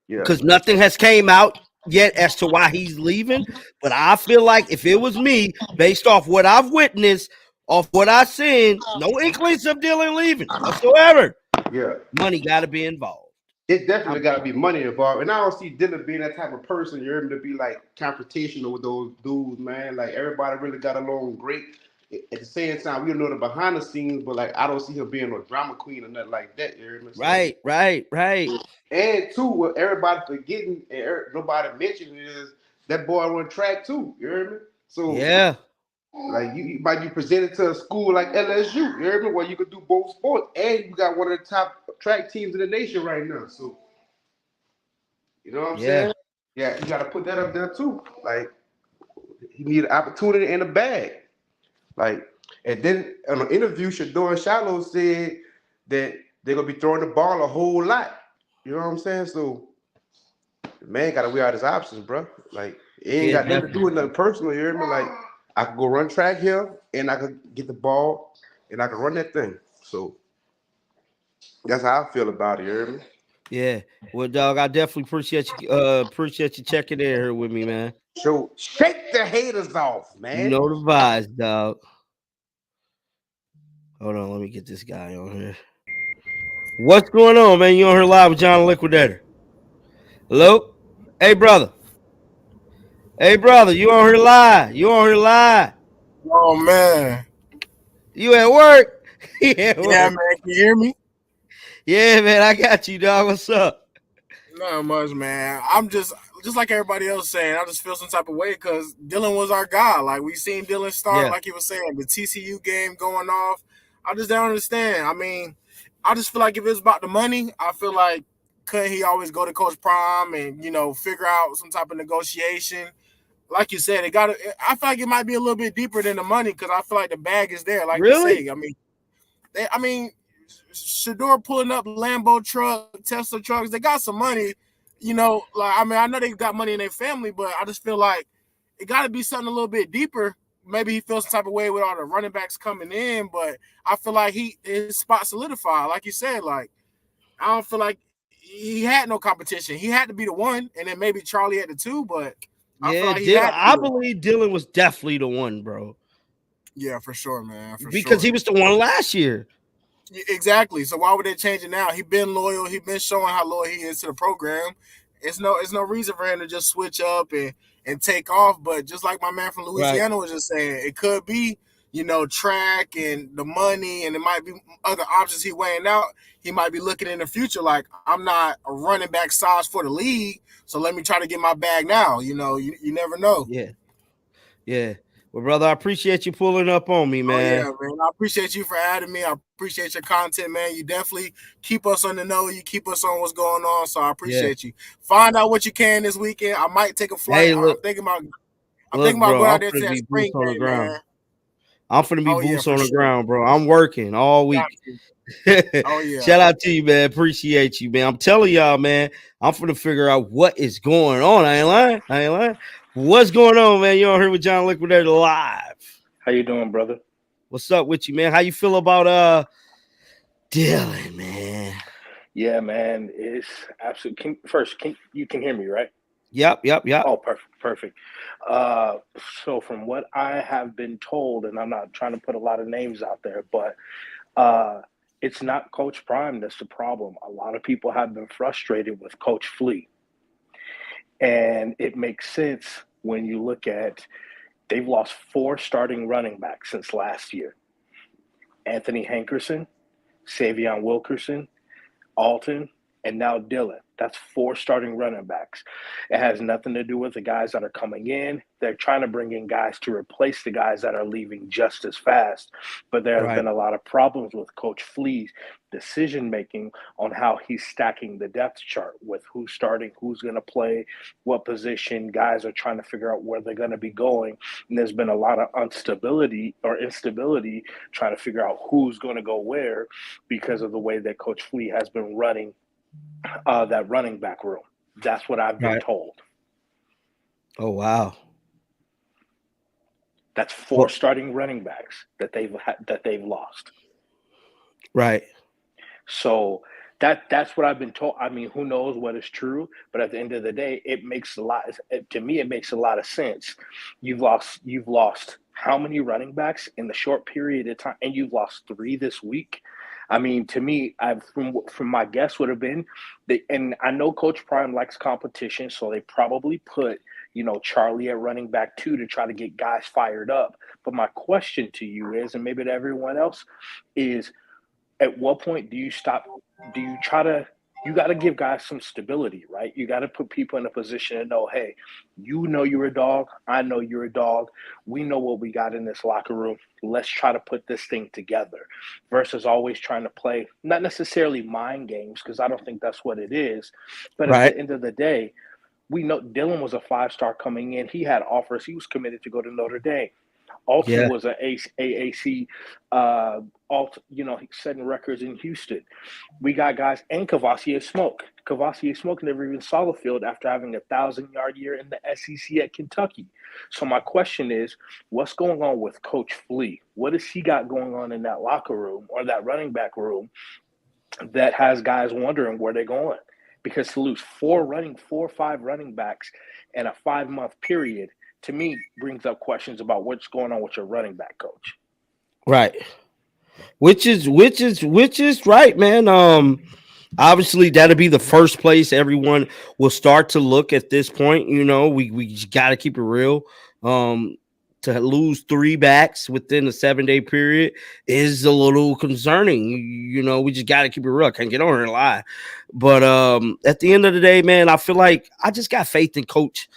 yeah, because nothing has came out yet as to why he's leaving, but I feel like if it was me, based off what I've witnessed, off what I've seen, no inklings of Dylan leaving whatsoever. yeah. Money got to be involved. It definitely I'm, got to be money involved, and I don't see Dylan being that type of person. You're able to be like confrontational with those dudes, man. Like everybody really got along great. At the same time, we don't know the behind the scenes, but like I don't see him being no drama queen or nothing like that. You hear me? So, right. and two, what everybody forgetting and nobody mentioning is that boy run track too. You hear me? So Yeah, like you might be presented to a school like LSU. You hear me? Where you could do both sports, and you got one of the top track teams in the nation right now. So you know what I'm yeah, saying? Yeah, you got to put that up there too. Like he need an opportunity and a bag. Like, and then on an interview, Shador and Shallow said that they're gonna be throwing the ball a whole lot. You know what I'm saying? So the man got to weigh out his options, bro. Like it ain't yeah, got nothing to do definitely. with nothing personal. You hear me? Like I could go run track here, and I could get the ball, and I could run that thing. So that's how I feel about it. You hear me? Yeah. Well, dog, I definitely appreciate you checking in here with me, man. So shake the haters off, You man. know the vibes, dog. Hold on, let me get this guy on here. What's going on, man? You on here live with John Liquidator? Hello? Hey, brother. Hey, brother, you on here live? You on here live? Oh man. You at work? You at Yeah, work? man. Can you hear me? Yeah, man, I got you, dog. What's up? Not much, man. I'm just like everybody else saying. I just feel some type of way because Dylan was our guy. Like we seen Dylan start, Yeah, like he was saying, the TCU game going off. I just don't understand. I mean, I just feel like if it's about the money, I feel like couldn't he always go to Coach Prime and figure out some type of negotiation? Like you said, it got. I feel like it might be a little bit deeper than the money because I feel like the bag is there. Like you really? say, I mean, Shador pulling up Lambo truck, Tesla trucks. They got some money, Like I know they got money in their family, but I just feel like it got to be something a little bit deeper. Maybe he feels some type of way with all the running backs coming in, but I feel like his spot solidified. Like you said, like I don't feel like he had no competition. He had to be the one, and then maybe Charlie at the two, but I feel Yeah, like he Dylan. had to be I the one. believe Dylan was definitely the one, bro, Yeah, for sure, man, for because he sure. was the one last year. Exactly. So why would they change it now? He been loyal. He been showing how loyal he is to the program. It's no reason for him to just switch up and take off. But just like my man from Right. Louisiana was just saying, it could be track and the money, and it might be other options he weighing out. He might be looking in the future like I'm not a running back size for the league, so let me try to get my bag now. You never know. Yeah, yeah. Well, brother, I appreciate you pulling up on me, Oh man. yeah, man. I appreciate you for adding me. I appreciate your content, man. You definitely keep us on the know. You keep us on what's going on. So I Yeah. appreciate you. Find out what you can this weekend. I might take a flight. Hey, look, I'm thinking about bro. going I'm out there to finna that be boots spring on the game, ground. man. I'm finna be Oh yeah, boots for on the sure. ground, bro. I'm working all Got week. to. Oh yeah. Shout out to you, man. Appreciate you, man. I'm telling y'all, man. I'm finna figure out what is going on. I ain't lying. I ain't lying. What's going on, man? You on here with John Liquidator live? How you doing, brother? What's up with you, man? How you feel about Dylan, man? Yeah, man. It's absolutely. You can hear me, right? Yep. Oh, perfect. Uh, so from what I have been told, and I'm not trying to put a lot of names out there, but uh, it's not Coach Prime that's the problem. A lot of people have been frustrated with Coach Flea, and it makes sense when you look at they've lost four starting running backs since last year: Anthony Hankerson, Savion Wilkerson, Alton, and now Dylan. That's 4 starting running backs. It has nothing to do with the guys that are coming in. They're trying to bring in guys to replace the guys that are leaving just as fast. But there has Right. been a lot of problems with Coach Flea's decision making on how he's stacking the depth chart with who's starting, who's going to play, what position. Guys are trying to figure out where they're going to be going. And there's been a lot of instability trying to figure out who's going to go where because of the way that Coach Flea has been running that running back room. That's what I've been told. Oh, wow. That's 4 starting running backs that they've lost. Right. So that's what I've been told. I mean, who knows what is true? But at the end of the day, it makes a lot. To me, it makes a lot of sense. You've lost how many running backs in the short period of time, and you've lost 3 this week. I mean, to me, from my guess would have been, and I know Coach Prime likes competition, so they probably put Charlie at running back 2 to try to get guys fired up. But my question to you is, and maybe to everyone else, is at what point do you stop? Do you try to? You got to give guys some stability, right? You got to put people in a position to know, hey, you're a dog. I know you're a dog. We know what we got in this locker room. Let's try to put this thing together versus always trying to play, not necessarily mind games, because I don't think that's what it is. But at the end of the day, we know Dylan was a 5-star coming in. He had offers. He was committed to go to Notre Dame. Alton was an AAC setting records in Houston. We got guys, and Kavasier Smoke. Kavasier Smoke never even saw the field after having a 1,000-yard year in the SEC at Kentucky. So my question is, what's going on with Coach Flea? What has he got going on in that locker room or that running back room that has guys wondering where they're going? Because to lose 4 or 5 running backs in a 5-month period, to me, brings up questions about what's going on with your running back coach. Right. Which is right, man. Obviously that'll be the first place everyone will start to look at this point. We got to keep it real. To lose 3 backs within a 7-day period is a little concerning. We just got to keep it real. I can't get on here and lie. But at the end of the day, man, I feel like I just got faith in Coach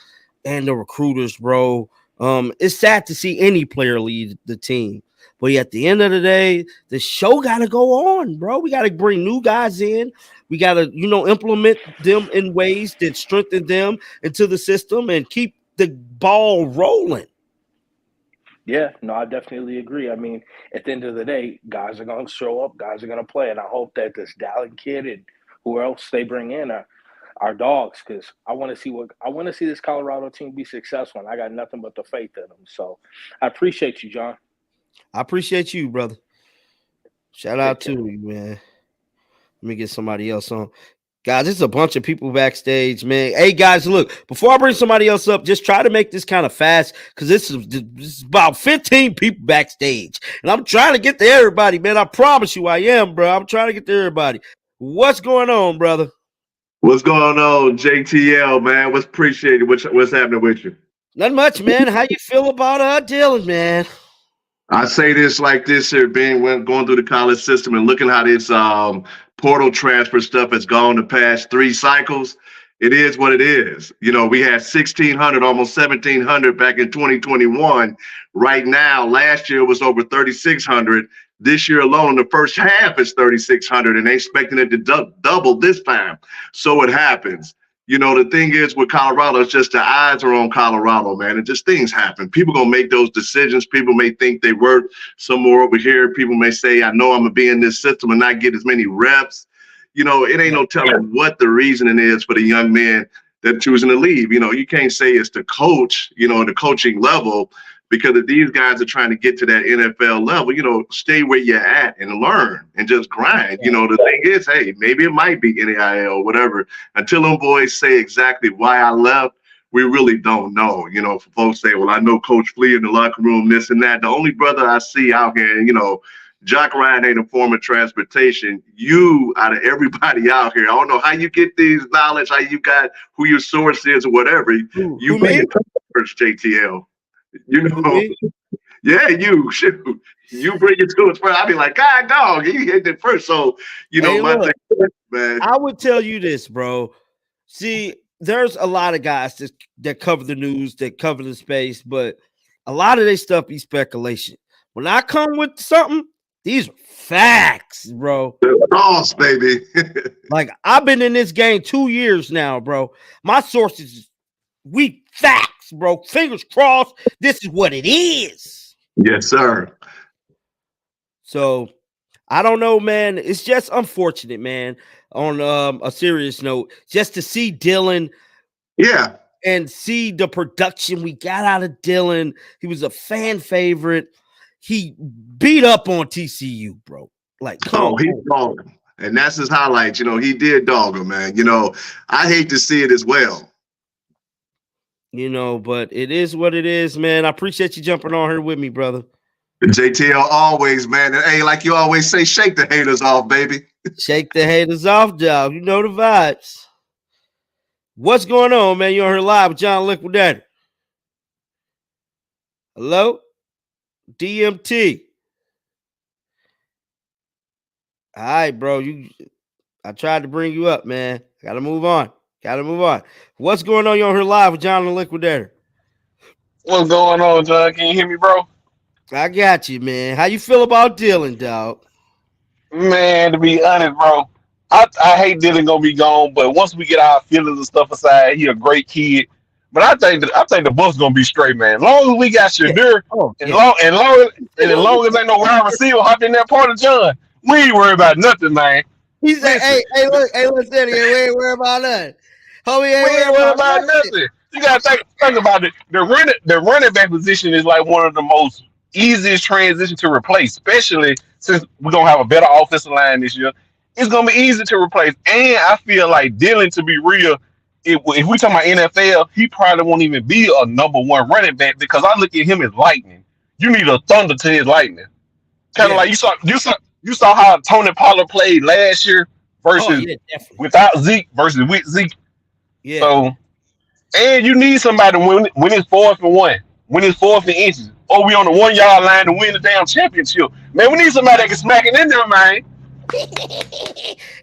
and the recruiters, bro. It's sad to see any player leave the team. But at the end of the day, the show got to go on, bro. We got to bring new guys in. We got to, implement them in ways that strengthen them into the system and keep the ball rolling. Yeah, no, I definitely agree. I mean, at the end of the day, guys are going to show up, guys are going to play. And I hope that this Dallin kid and who else they bring in are dogs, because I want to see this Colorado team be successful. And I got nothing but the faith in them. So I appreciate you, John. I appreciate you, brother. Shout out to you, man. Let me get somebody else on. Guys, there's a bunch of people backstage, man. Hey, guys, look, before I bring somebody else up, just try to make this kind of fast, because this is about 15 people backstage. And I'm trying to get to everybody, man. I promise you I am, bro. I'm trying to get to everybody. What's going on, brother? What's going on, JTL, man? What's appreciated? What's happening with you? Not much, man. How you feel about Dylan, man? I say this like this here, going through the college system and looking how this portal transfer stuff has gone the past 3 cycles. It is what it is. We had 1,600, almost 1,700 back in 2021. Right now, last year was over 3,600. This year alone, the first half is 3,600, and they expecting it to double this time. So it happens. The thing is with Colorado, it's just the eyes are on Colorado, man. And just things happen. People going to make those decisions. People may think they work somewhere over here. People may say, I know I'm going to be in this system and not get as many reps. It ain't no telling what the reasoning is for the young men that are choosing to leave. You can't say it's the coach, the coaching level, because if these guys are trying to get to that NFL level, stay where you're at and learn and just grind. The thing is, hey, maybe it might be NAIL or whatever. Until them boys say exactly why I left, we really don't know. Folks say, well, I know Coach Flea in the locker room, this and that. The only brother I see out here, Jock Ryan ain't a form of transportation. You, out of everybody out here, I don't know how you get these knowledge, how you got who your source is or whatever. You bring it first, JTL. Yeah, you bring it to us first. I'll be like, God, dog, you hit it first. So, hey, my look, thing, man. I would tell you this, bro. See, there's a lot of guys that cover the news, that cover the space, but a lot of their stuff be speculation. When I come with something, these are facts, bro. Boss, baby. Like, I've been in this game 2 years now, bro. My sources, we facts, bro. Fingers crossed. This is what it is. Yes, sir. So I don't know, man. It's just unfortunate, man. On a serious note, just to see Dylan, Yeah, and see the production we got out of Dylan. He was a fan favorite. He beat up on TCU, bro. Like, come oh, he on. dogged him. And that's his highlight. He did dog him, man. I hate to see it as well. But it is what it is, man. I appreciate you jumping on here with me, brother. JTL always, man. And hey, like you always say, shake the haters off, baby. Shake the haters off, dog. You know the vibes. What's going on, man? You're on here live with John Liquidator. Hello? DMT. All right, bro. I tried to bring you up, man. Gotta move on. What's going on? You're on here live with John the Liquidator. What's going on, John? Can you hear me, bro? I got you, man. How you feel about Dylan, dog? Man, to be honest, bro, I hate Dylan gonna be gone, but once we get our feelings and stuff aside, he a great kid. But I think the bus gonna be straight, man. As long as we got Shadur, as long as ain't no wide receiver hop in that part of John, we ain't worried about nothing, man. He said, hey, look, Daddy, we ain't worried about nothing. Homie, we ain't worried about nothing. You gotta think about it. The running back position is like one of the most easiest transition to replace, especially since we're gonna have a better offensive line this year. It's gonna be easy to replace. And I feel like Dylan, to be real, if we talking about NFL, he probably won't even be a number one running back because I look at him as lightning. You need a thunder to his lightning. Kind of like you saw how Tony Pollard played last year versus without Zeke versus with Zeke. Yeah. So, and you need somebody when it's 4th and 1, when it's 4th and inches, or we on the 1 yard line to win the damn championship. Man, we need somebody that can smack it in there, man.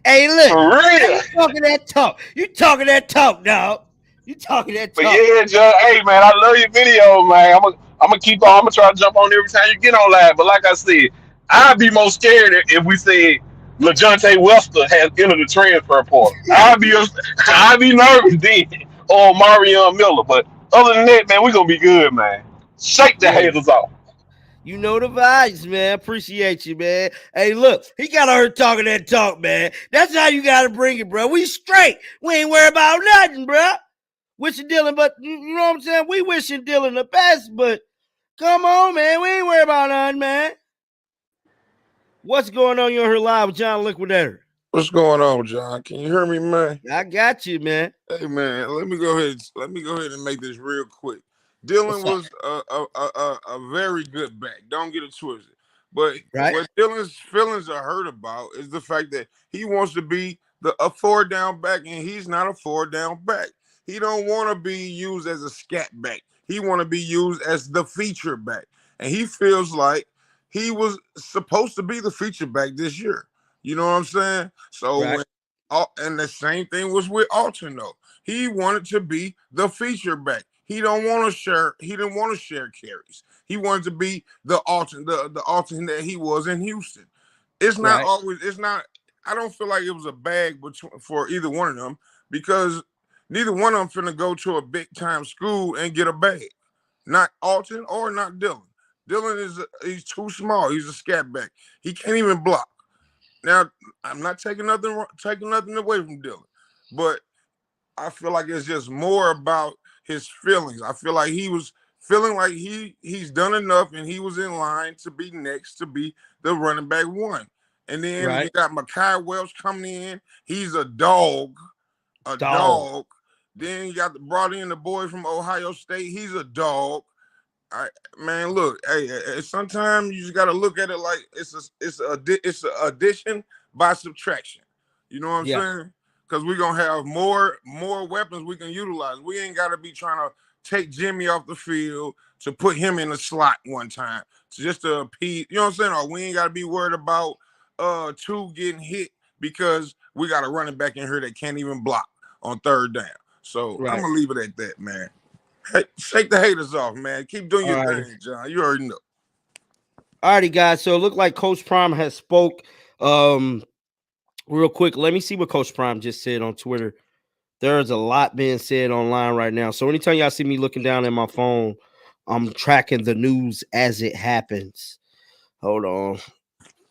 Hey, look, for real. You talking that talk, dog. You talking that talk. But yeah, John, hey man, I love your video, man. I'm gonna keep on. I'm gonna try to jump on every time you get on live. But like I said, I'd be most scared if we said LaJohntay Webster has entered the transfer portal. I'd be nervous then, or Marion Miller. But other than that, man, we're gonna be good, man. Shake the haters off. You know the vibes, man. Appreciate you, man. Hey, look, he got her talking that talk, man. That's how you gotta bring it, bro. We straight. We ain't worried about nothing, bro. Wishing Dylan, but you know what I'm saying? We wishing Dylan the best, but come on, man. We ain't worried about nothing, man. What's going on? You're here live with John Liquidator. What's going on, John? Can you hear me, man? I got you, man. Hey, man, let me go ahead and make this real quick. Dylan was a very good back. Don't get it twisted. But what Dylan's feelings are hurt about is the fact that he wants to be a 4-down back, and he's not a 4-down back. He don't want to be used as a scat back. He want to be used as the feature back. And he feels like he was supposed to be the feature back this year. You know what I'm saying? So and the same thing was with Alton, though. He wanted to be the feature back. He didn't want to share carries. He wanted to be the Alton, the Alton that he was in Houston. It's not I don't feel like it was a bag for either one of them because neither one of them finna go to a big time school and get a bag. Not Alton or not Dylan. Dylan he's too small. He's a scat back. He can't even block. Now, I'm not taking nothing away from Dylan, but I feel like it's just more about his feelings. I feel like he was feeling like he's done enough and he was in line to be next to be the running back one. And then you got Mekhi Welch coming in. He's a dog. Then you got brought in the boy from Ohio State. He's a dog. Man, look, hey, sometimes you just got to look at it like it's an addition by subtraction. You know what I'm saying? Because we're gonna have more weapons we can utilize. We ain't got to be trying to take Jimmy off the field to put him in the slot one time just to appease. You know what I'm saying? Or we ain't got to be worried about two getting hit because we got a running back in here that can't even block. on third down. So Right. I'm gonna leave it at that, man. Hey, shake the haters off, man. Keep doing your Alrighty. thing, John. You already know. Alrighty, guys. So it looked like Coach Prime has spoke. Real quick, let me see what Coach Prime just said on Twitter. There's a lot being said online right now. So anytime y'all see me looking down at my phone, I'm tracking the news as it happens. Hold on.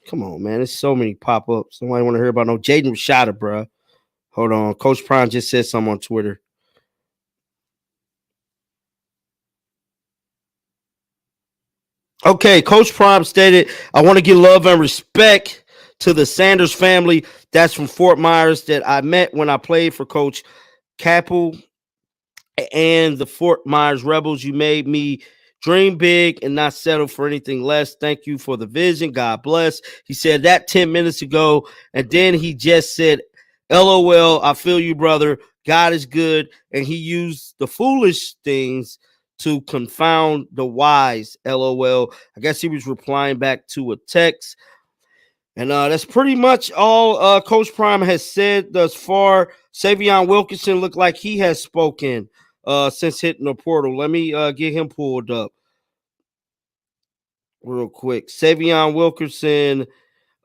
Come on, man. There's so many pop-ups. Somebody want to hear about no Jaden Rashada, bro. Hold on. Coach Prime just said something on Twitter. Okay, Coach Prime stated, I want to give love and respect to the Sanders family. That's from Fort Myers that I met when I played for Coach Capel and the Fort Myers Rebels. You made me dream big and not settle for anything less. Thank you for the vision. God bless. He said that 10 minutes ago. And then he just said, LOL, I feel you, brother. God is good. And he used the foolish things to confound the wise. LOL. I guess he was replying back to a text. And that's pretty much all Coach Prime has said thus far. Savion Wilkinson looked like he has spoken since hitting the portal. Let me get him pulled up real quick. Savion Wilkinson.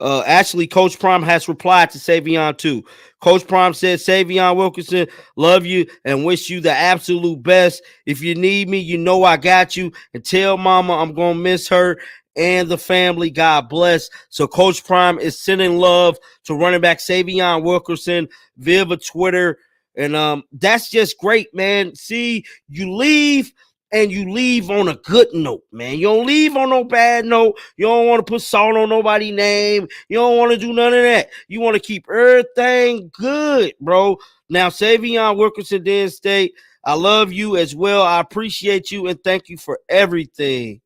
Actually, Coach Prime has replied to Savion too. Coach Prime said, Savion Wilkinson, love you and wish you the absolute best. If you need me, you know I got you. And tell mama I'm going to miss her and the family. God bless. So Coach Prime is sending love to running back Savion Wilkinson via Twitter. And that's just great, man. See, you leave and you leave on a good note, man. You don't leave on no bad note. You don't want to put salt on nobody's name. You don't want to do none of that. You want to keep everything good, bro. Now, Savion Wilkinson did state, I love you as well. I appreciate you and thank you for everything.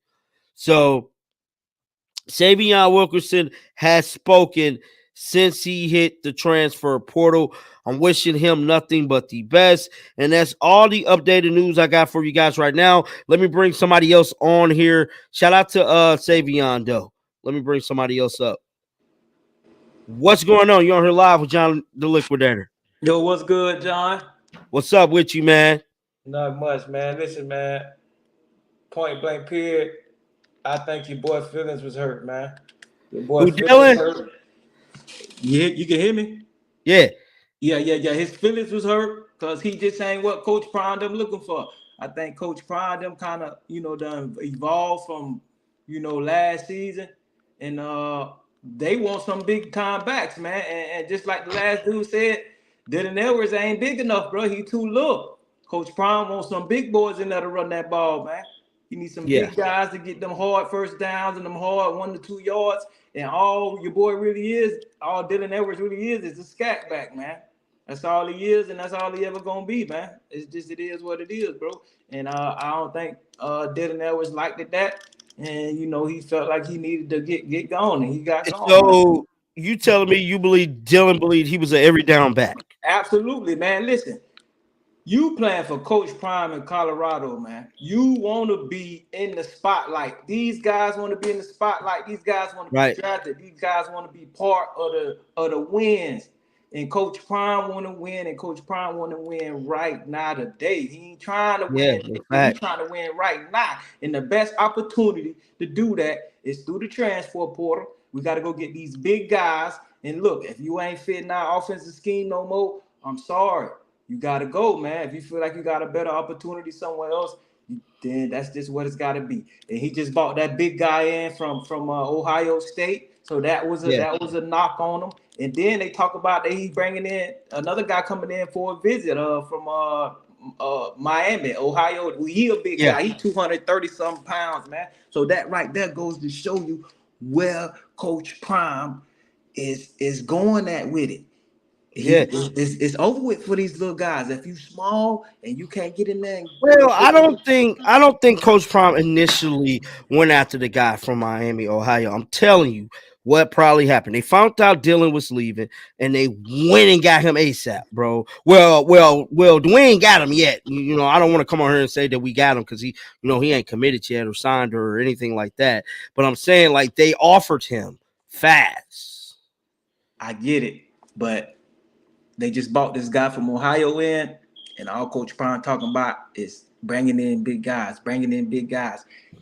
So, Savion Wilkinson has spoken since he hit the transfer portal. I'm wishing him nothing but the best. And that's all the updated news I got for you guys right now. Let me bring somebody else on here. Shout out to Savion, though. Let me bring somebody else up. What's going on? You're on here live with John the Liquidator. Yo, what's good, John? What's up with you, man? Not much, man. Listen, man. Point blank period. I think your boy's feelings was hurt, man. Your boy's Who, feelings Dylan? hurt. You can hear me? Yeah. Yeah. His feelings was hurt because he just ain't what Coach Prime them looking for. I think Coach Prime them kind of, done evolved from, last season. And they want some big time backs, man. And just like the last dude said, Dylan Edwards ain't big enough, bro. He too little. Coach Prime wants some big boys in there to run that ball, man. You need some big guys to get them hard first downs and them hard 1 to 2 yards. And all your boy really is, all Dylan Edwards really is a scat back, man. That's all he is, and that's all he ever gonna be, man. It's just, it is what it is, bro. And I don't think Dylan Edwards liked it that. And he felt like he needed to get going, and he got going. So man. you telling me you believe Dylan believed he was an every down back? Absolutely, man. Listen, you playing for Coach Prime in Colorado, man. You want to be in the spotlight. These guys want to be in the spotlight. These guys want to be drafted. These guys want to be part of the wins. And Coach Prime want to win, and Coach Prime want to win right now today. He ain't trying to win. He's trying to win right now. And the best opportunity to do that is through the transfer portal. We got to go get these big guys. And look, if you ain't fitting our offensive scheme no more, I'm sorry. You got to go, man. If you feel like you got a better opportunity somewhere else, then that's just what it's got to be. And he just bought that big guy in from Ohio State, so that was a knock on him. And then they talk about that he's bringing in another guy coming in for a visit from Miami, Ohio. He a big guy. He 230 some pounds, man. So that right there goes to show you where Coach Prime is going at with it. It's over with for these little guys. If you small and you can't get in there. Well, I don't think Coach Prime initially went after the guy from Miami, Ohio. I'm telling you what probably happened. They found out Dylan was leaving and they went and got him ASAP, bro. Well, we ain't got him yet. I don't want to come on here and say that we got him because he ain't committed yet or signed or anything like that. But I'm saying like they offered him fast. I get it, but they just bought this guy from Ohio in, and all Coach Prime talking about is bringing in big guys,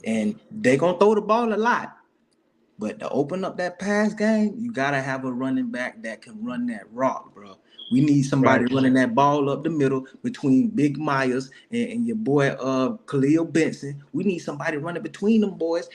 and they gonna throw the ball a lot. But to open up that pass game, you gotta have a running back that can run that rock, bro. We need somebody running that ball up the middle between Big Myers and your boy Khalil Benson. We need somebody running between them boys,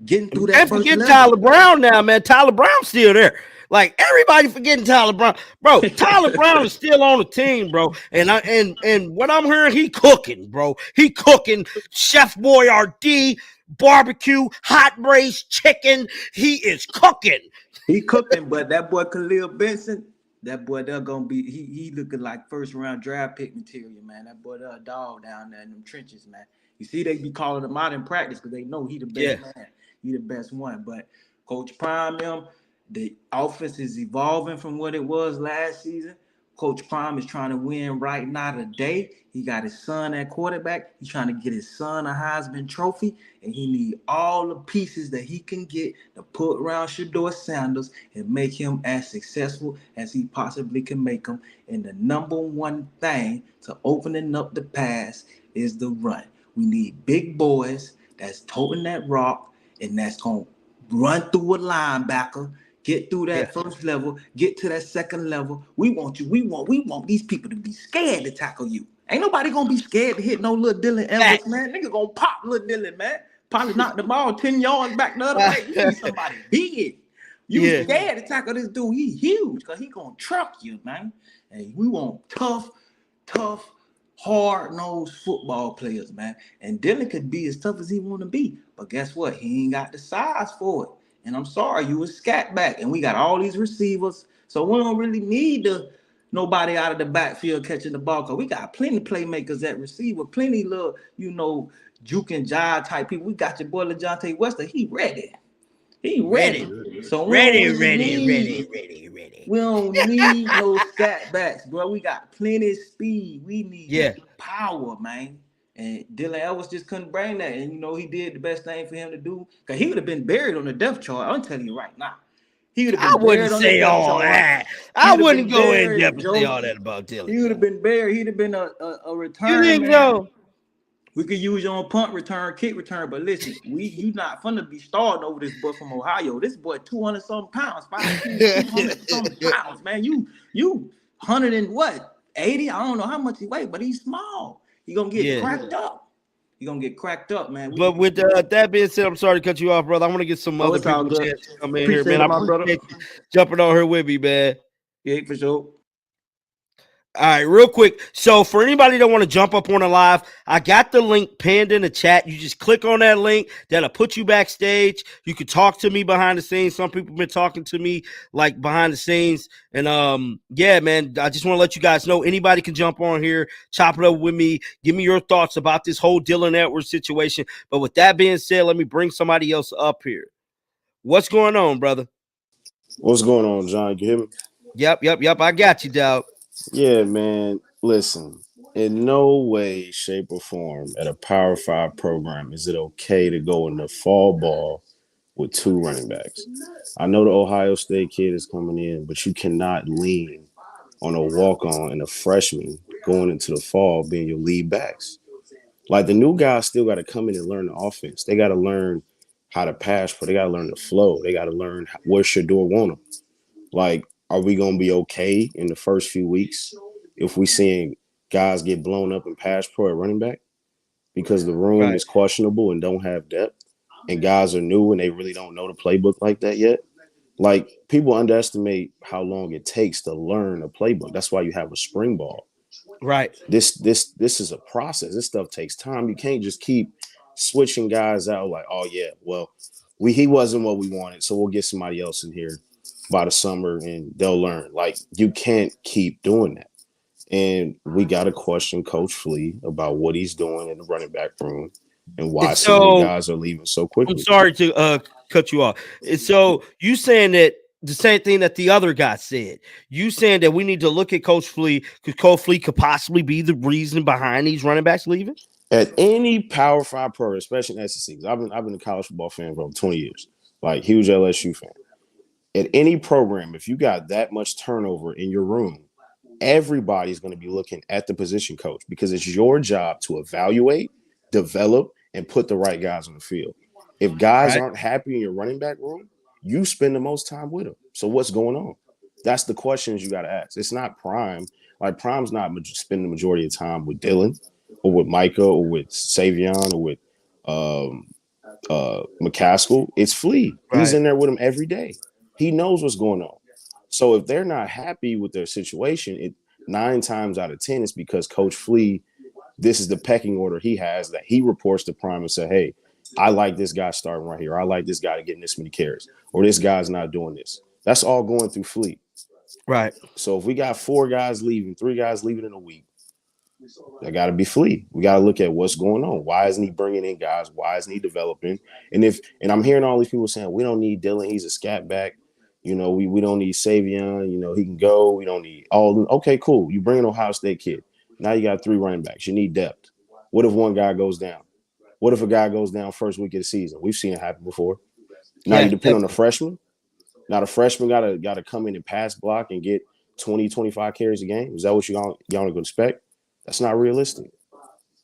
getting through that And first forget level. Tyler Brown now, man. Tyler Brown's still there. Like everybody forgetting Tyler Brown, bro. Tyler Brown is still on the team, bro. And what I'm hearing, he cooking, bro. He cooking Chef Boyardee, barbecue, hot braised chicken. He is cooking. He cooking, but that boy Khalil Benson, that boy they're gonna be he looking like first round draft pick material, man. That boy they're a dog down there in them trenches, man. You see, they be calling him out in practice because they know he the best man. He the best one. But Coach Prime them, the offense is evolving from what it was last season. Coach Prime is trying to win right now today. He got his son at quarterback. He's trying to get his son a Heisman Trophy, and he need all the pieces that he can get to put around Shedeur Sanders and make him as successful as he possibly can make him. And the number one thing to opening up the pass is the run. We need big boys that's toting that rock and that's going to run through a linebacker, get through that first level, get to that second level. We want these people to be scared to tackle you. Ain't nobody gonna be scared to hit no little Dylan Evans, man. Nigga gonna pop little Dylan, man. Probably knock the ball 10 yards back the other way. You need somebody big. You scared to tackle this dude. He huge because he gonna truck you, man. And we want tough, hard-nosed football players, man. And Dylan could be as tough as he want to be. But guess what? He ain't got the size for it. And I'm sorry, you a scat back. And we got all these receivers. So we don't really need nobody out of the backfield catching the ball. Because we got plenty of playmakers at receiver. Plenty little, juke and jive type people. We got your boy LeJontay Wester. He ready. He ready. So we don't need no scat backs, bro. We got plenty of speed. We need power, man. And Dylan Ellis just couldn't bring that. And he did the best thing for him to do. Because he would have been buried on the depth chart. I'm telling you right now. He would have been buried on the depth chart. I wouldn't say all that. I wouldn't go in depth and say all that about Dylan. He would have been buried. He'd have been a return. You think so? We could use you on punt return, kick return, but listen, you not finna be starting over this boy from Ohio. This boy 200-something pounds, 200-something pounds, man. You 100 and what? 80? I don't know how much he weigh, but he's small. He gonna get cracked up. He gonna get cracked up, man. But with that being said, I'm sorry to cut you off, brother. I want to get some other people a chance to come in here, man. I appreciate you jumping on here with me, man. Yeah, for sure. All right, real quick. So for anybody that want to jump up on a live, I got the link pinned in the chat. You just click on that link. That'll put you backstage. You can talk to me behind the scenes. Some people have been talking to me like behind the scenes. And yeah, man, I just want to let you guys know anybody can jump on here, chop it up with me, give me your thoughts about this whole Dylan Edwards situation. But with that being said, let me bring somebody else up here. What's going on, brother? What's going on, John? You hear me? Yep. I got you, dog. Yeah, man. Listen, in no way, shape, or form at a Power 5 program is it okay to go in the fall ball with 2 running backs. I know the Ohio State kid is coming in, but you cannot lean on a walk-on and a freshman going into the fall being your lead backs. Like, the new guys still got to come in and learn the offense. They got to learn how to pass, but they got to learn the flow. They got to learn where Shedeur want them. Like, are we going to be okay in the first few weeks if we seeing guys get blown up in pass pro at running back because the room is questionable and don't have depth and guys are new and they really don't know the playbook like that yet? Like, people underestimate how long it takes to learn a playbook. That's why you have a spring ball. Right. This is a process. This stuff takes time. You can't just keep switching guys out like, oh yeah, well, he wasn't what we wanted, so we'll get somebody else in here by the summer and they'll learn. Like, you can't keep doing that. And we got to question Coach Flea about what he's doing in the running back room and why so many guys are leaving so quickly. I'm sorry to cut you off. So you saying that the same thing that the other guy said. You saying that we need to look at Coach Flea because Coach Flea could possibly be the reason behind these running backs leaving? At any Power 5 program, especially in SEC, I've been a college football fan for over 20 years, like huge LSU fan. At any program, if you got that much turnover in your room, everybody's going to be looking at the position coach because it's your job to evaluate, develop, and put the right guys on the field. If guys aren't happy in your running back room, you spend the most time with them. So what's going on? That's the questions you got to ask. It's not Prime. Like Prime's not spending the majority of time with Dylan or with Micah or with Savion or with McCaskill. It's Flea. He's in there with him every day. He knows what's going on. So if they're not happy with their situation, 9 times out of 10 is because Coach Flea, this is the pecking order he has that he reports to Prime and say, hey, I like this guy starting right here. I like this guy getting this many carries, or this guy's not doing this. That's all going through Flea. Right. So if we got 4 guys leaving, 3 guys leaving in a week, that got to be Flea. We got to look at what's going on. Why isn't he bringing in guys? Why isn't he developing? And I'm hearing all these people saying we don't need Dylan. He's a scat back. You know, we don't need Savion. You know, he can go. We don't need all. Okay, cool. You bring an Ohio State kid. Now you got 3 running backs. You need depth. What if one guy goes down? What if a guy goes down first week of the season? We've seen it happen before. Now you depend on the freshman. Now the freshman got to come in and pass block and get 20, 25 carries a game. Is that what y'all going to expect? That's not realistic.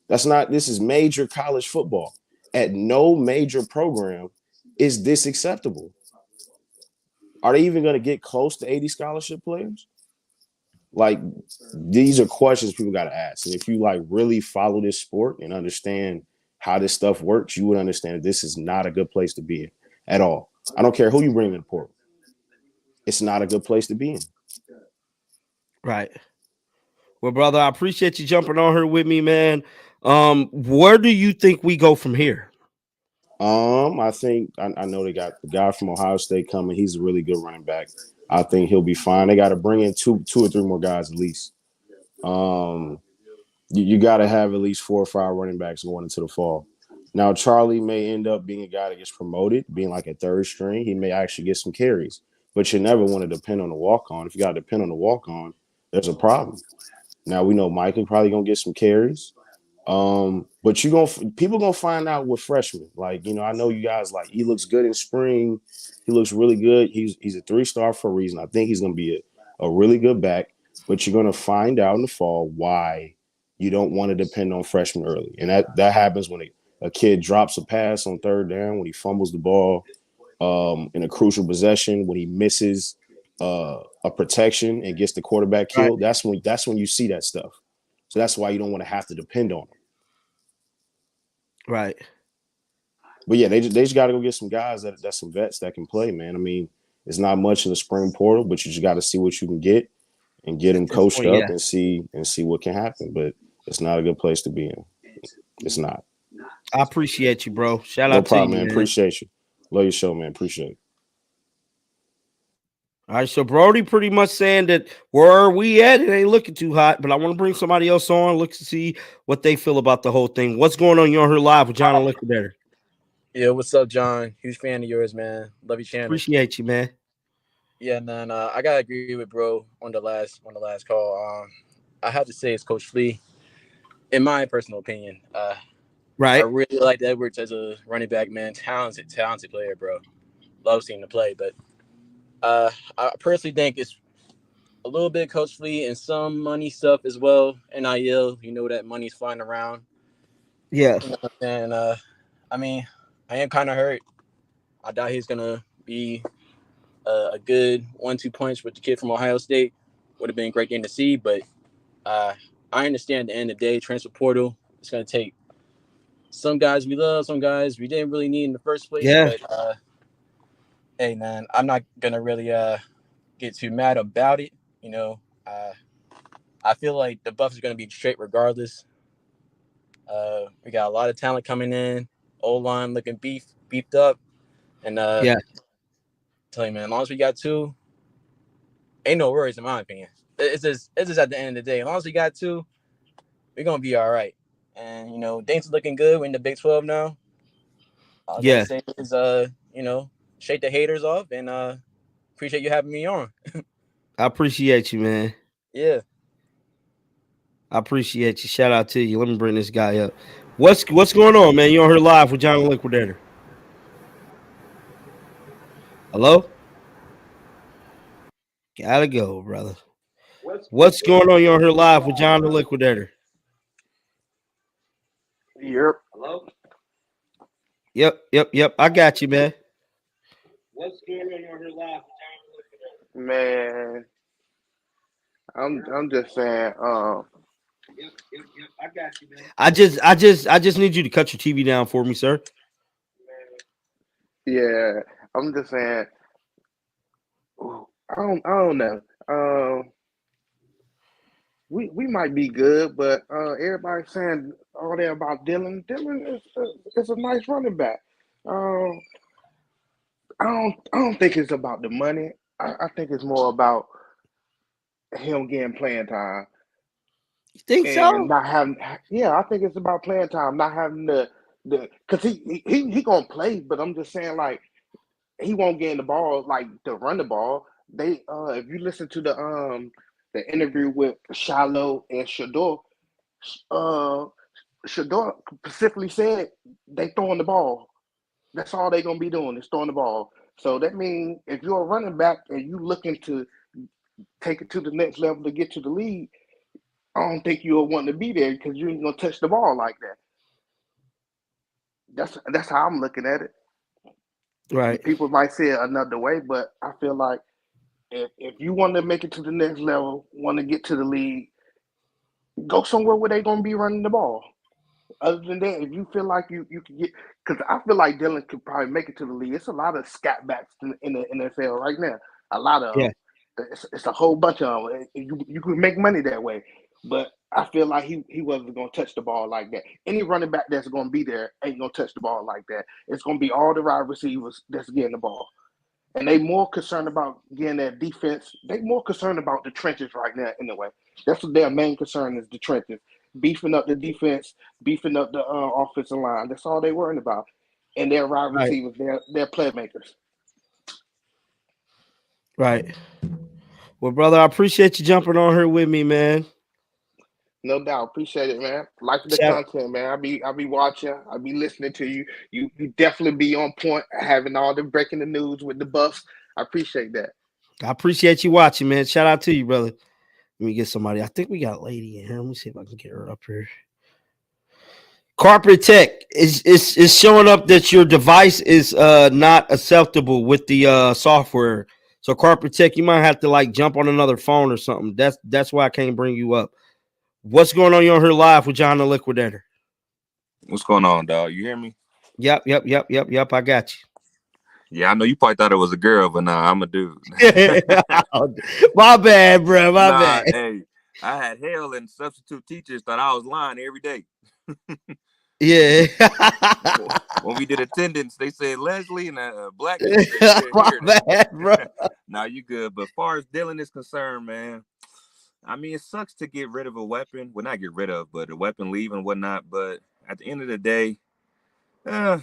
This is major college football. At no major program is this acceptable. Are they even going to get close to 80 scholarship players? Like, these are questions people got to ask. And if you like really follow this sport and understand how this stuff works, you would understand that this is not a good place to be in at all. I don't care who you bring in the portal. It's not a good place to be in. Right. Well, brother, I appreciate you jumping on here with me, man. Where do you think we go from here? I think I know they got the guy from Ohio State coming. He's a really good running back. I think he'll be fine. They got to bring in two or three more guys at least. You got to have at least 4 or 5 running backs going into the fall. Now, Charlie may end up being a guy that gets promoted, being like a 3rd string. He may actually get some carries, but you never want to depend on the walk-on. If you got to depend on the walk-on, there's a problem. Now we know Michael probably gonna get some carries. But people gonna find out with freshmen. Like, you know, I know you guys like he looks good in spring. He looks really good. He's a 3-star for a reason. I think he's gonna be a really good back, but you're gonna find out in the fall why you don't want to depend on freshmen early. And that happens when a kid drops a pass on 3rd down, when he fumbles the ball in a crucial possession, when he misses a protection and gets the quarterback killed. Right. That's when you see that stuff. So that's why you don't want to have to depend on them. Right. But yeah, they just got to go get some guys that's some vets that can play, man. I mean, it's not much in the spring portal, but you just got to see what you can get and get them coached up and see what can happen. But it's not a good place to be in. It's not. I appreciate you, bro. Shout out to you, man. Appreciate you. Love your show, man. Appreciate it. All right, so Brody pretty much saying that where are we at? It ain't looking too hot, but I want to bring somebody else on, look to see what they feel about the whole thing. What's going on? You're on here live with John and Liquidator. Yeah, what's up, John? Huge fan of yours, man. Love your channel. Appreciate you, man. Yeah, man. I gotta agree with bro on the last call. I have to say it's Coach Flea, in my personal opinion. Right. I really liked Edwards as a running back, man. Talented player, bro. Love seeing him play, but I personally think it's a little bit Coach Flea and some money stuff as well. NIL, you know that money's flying around. Yeah. You know, and I mean, I am kind of hurt. I doubt he's gonna be a good 1-2 punch with the kid from Ohio State. Would have been a great game to see, but I understand at the end of the day, transfer portal, it's gonna take some guys we love, some guys we didn't really need in the first place. Yeah. But hey, man, I'm not gonna really get too mad about it. You know, I feel like the Buffs are gonna be straight regardless. We got a lot of talent coming in, O-line looking beefed up, and yeah. Tell you, man, as long as we got 2, ain't no worries in my opinion. It's just at the end of the day, as long as we got 2, we're gonna be all right. And you know, things are looking good. We're in the Big 12 now. All I gotta say is you know, shake the haters off and appreciate you having me on. I appreciate you, man. Yeah. I appreciate you. Shout out to you. Let me bring this guy up. What's going on, man? You're on here live with John Liquidator. Hello? Gotta go, brother. What's going on? You're on here live with John the Liquidator. Yep. Hello? Yep. I got you, man. What's going on? You're on here live with John the Liquidator. Man, I'm just saying, Yep. I got you, man. I just need you to cut your TV down for me, sir. yeah, I'm just saying, I don't know. We might be good, but everybody's saying all that about Dylan. Dylan is a nice running back. Um, I don't think it's about the money. I think it's more about him getting playing time You think and so? not having. Yeah, I think it's about playing time, not having the because he gonna play, but I'm just saying like he won't get in the ball like to run the ball. They if you listen to the interview with Shiloh and Shador, uh Shador specifically said they throwing the ball. That's all they gonna be doing is throwing the ball. So that means if you're a running back and you looking to take it to the next level to get to the league, I don't think you'll want to be there because you ain't gonna touch the ball like that. That's how I'm looking at it. Right. People might say it another way, but I feel like if you want to make it to the next level, want to get to the league, go somewhere where they're gonna be running the ball. Other than that, if you feel like you can get, because I feel like Dylan could probably make it to the league. It's a lot of scat backs in the NFL right now. A lot of Yeah. them. It's a whole bunch of them. You can make money that way, but I feel like he wasn't gonna touch the ball like that. Any running back that's gonna be there ain't gonna touch the ball like that. It's gonna be all the wide receivers that's getting the ball. And they more concerned about getting that defense. They more concerned about the trenches right now anyway. That's what their main concern is, the trenches. Beefing up the defense, beefing up the offensive line. That's all they worrying about. And their wide Right. receivers, they're playmakers. Right. Well, brother, I appreciate you jumping on here with me, man. No doubt. Appreciate it, man. Like the Shout content, man. I be watching. I be listening to you. You definitely be on point, having all the breaking the news with the buffs. I appreciate that. I appreciate you watching, man. Shout out to you, brother. Let me get somebody. I think we got a lady in here. Let me see if I can get her up here. Corporate Tech is showing up that your device is not acceptable with the software. So Corporate Tech, you might have to like jump on another phone or something. That's why I can't bring you up. What's going on? You're on here live with John the Liquidator. What's going on, dog? You hear me? Yep. I got you. Yeah, I know you probably thought it was a girl, but nah, I'm a dude. My bad, bro. My Nah, bad. hey, I had hell and substitute teachers thought I was lying every day. Yeah. When we did attendance, they said Leslie, and a black dude said, "Yeah, My here." bad, bro. Now you good, but as far as Dylan is concerned, man, I mean, it sucks to get rid of a weapon. Well, not get rid of, but a weapon leave and whatnot. But at the end of the day, uh,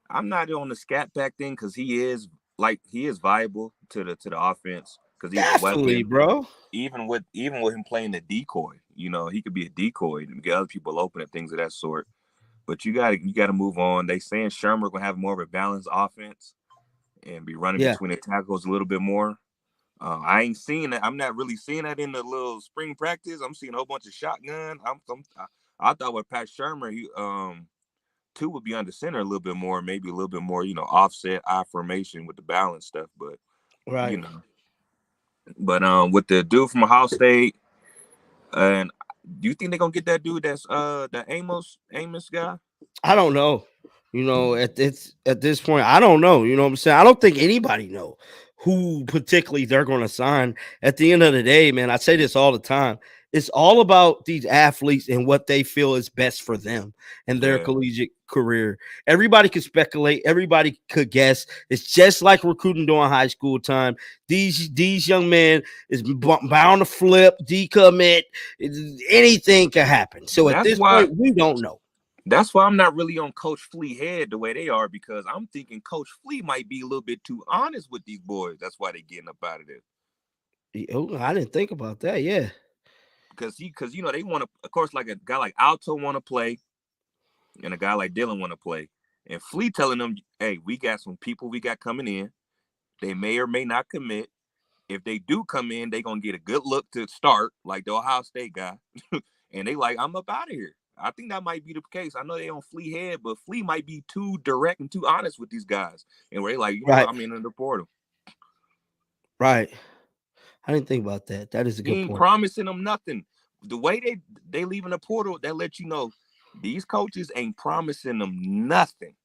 I'm not on the scat pack thing because he is viable to the offense because he's a Definitely, weapon. bro. Even with him playing the decoy, he could be a decoy and get other people open and things of that sort. But you gotta move on. They saying Shermer gonna have more of a balanced offense and be running Yeah. between the tackles a little bit more. I ain't seeing that. I'm not really seeing that in the little spring practice. I'm seeing a whole bunch of shotgun. I thought with Pat Shermer, he two would be under center a little bit more, maybe a little bit more, offset I formation with the balance stuff. But you Right. know, with the dude from Ohio State, and do you think they're gonna get that dude that's the Amos guy? I don't know. At this point, I don't know. You know what I'm saying? I don't think anybody know who particularly they're going to sign. At the end of the day, man, I say this all the time. It's all about these athletes and what they feel is best for them and their Yeah. collegiate career. Everybody could speculate. Everybody could guess. It's just like recruiting during high school time. These young men is bound to flip, decommit. Anything can happen. So at That's this why. point, we don't know. That's why I'm not really on Coach Flea head the way they are because I'm thinking Coach Flea might be a little bit too honest with these boys. That's why they're getting up out of there. Oh, I didn't think about that. Yeah. Because they want to, of course, like a guy like Alto want to play, and a guy like Dylan want to play, and Flea telling them, "Hey, we got some people we got coming in. They may or may not commit. If they do come in, they gonna get a good look to start, like the Ohio State guy, and they like, I'm up out of here. I think that might be the case. I know they don't Flea head, but Flea might be too direct and too honest with these guys, and where they like, what, I'm in the portal. Right. I didn't think about that. That is a good He ain't point. promising them nothing. The way they leave in the portal, that let you know these coaches ain't promising them nothing.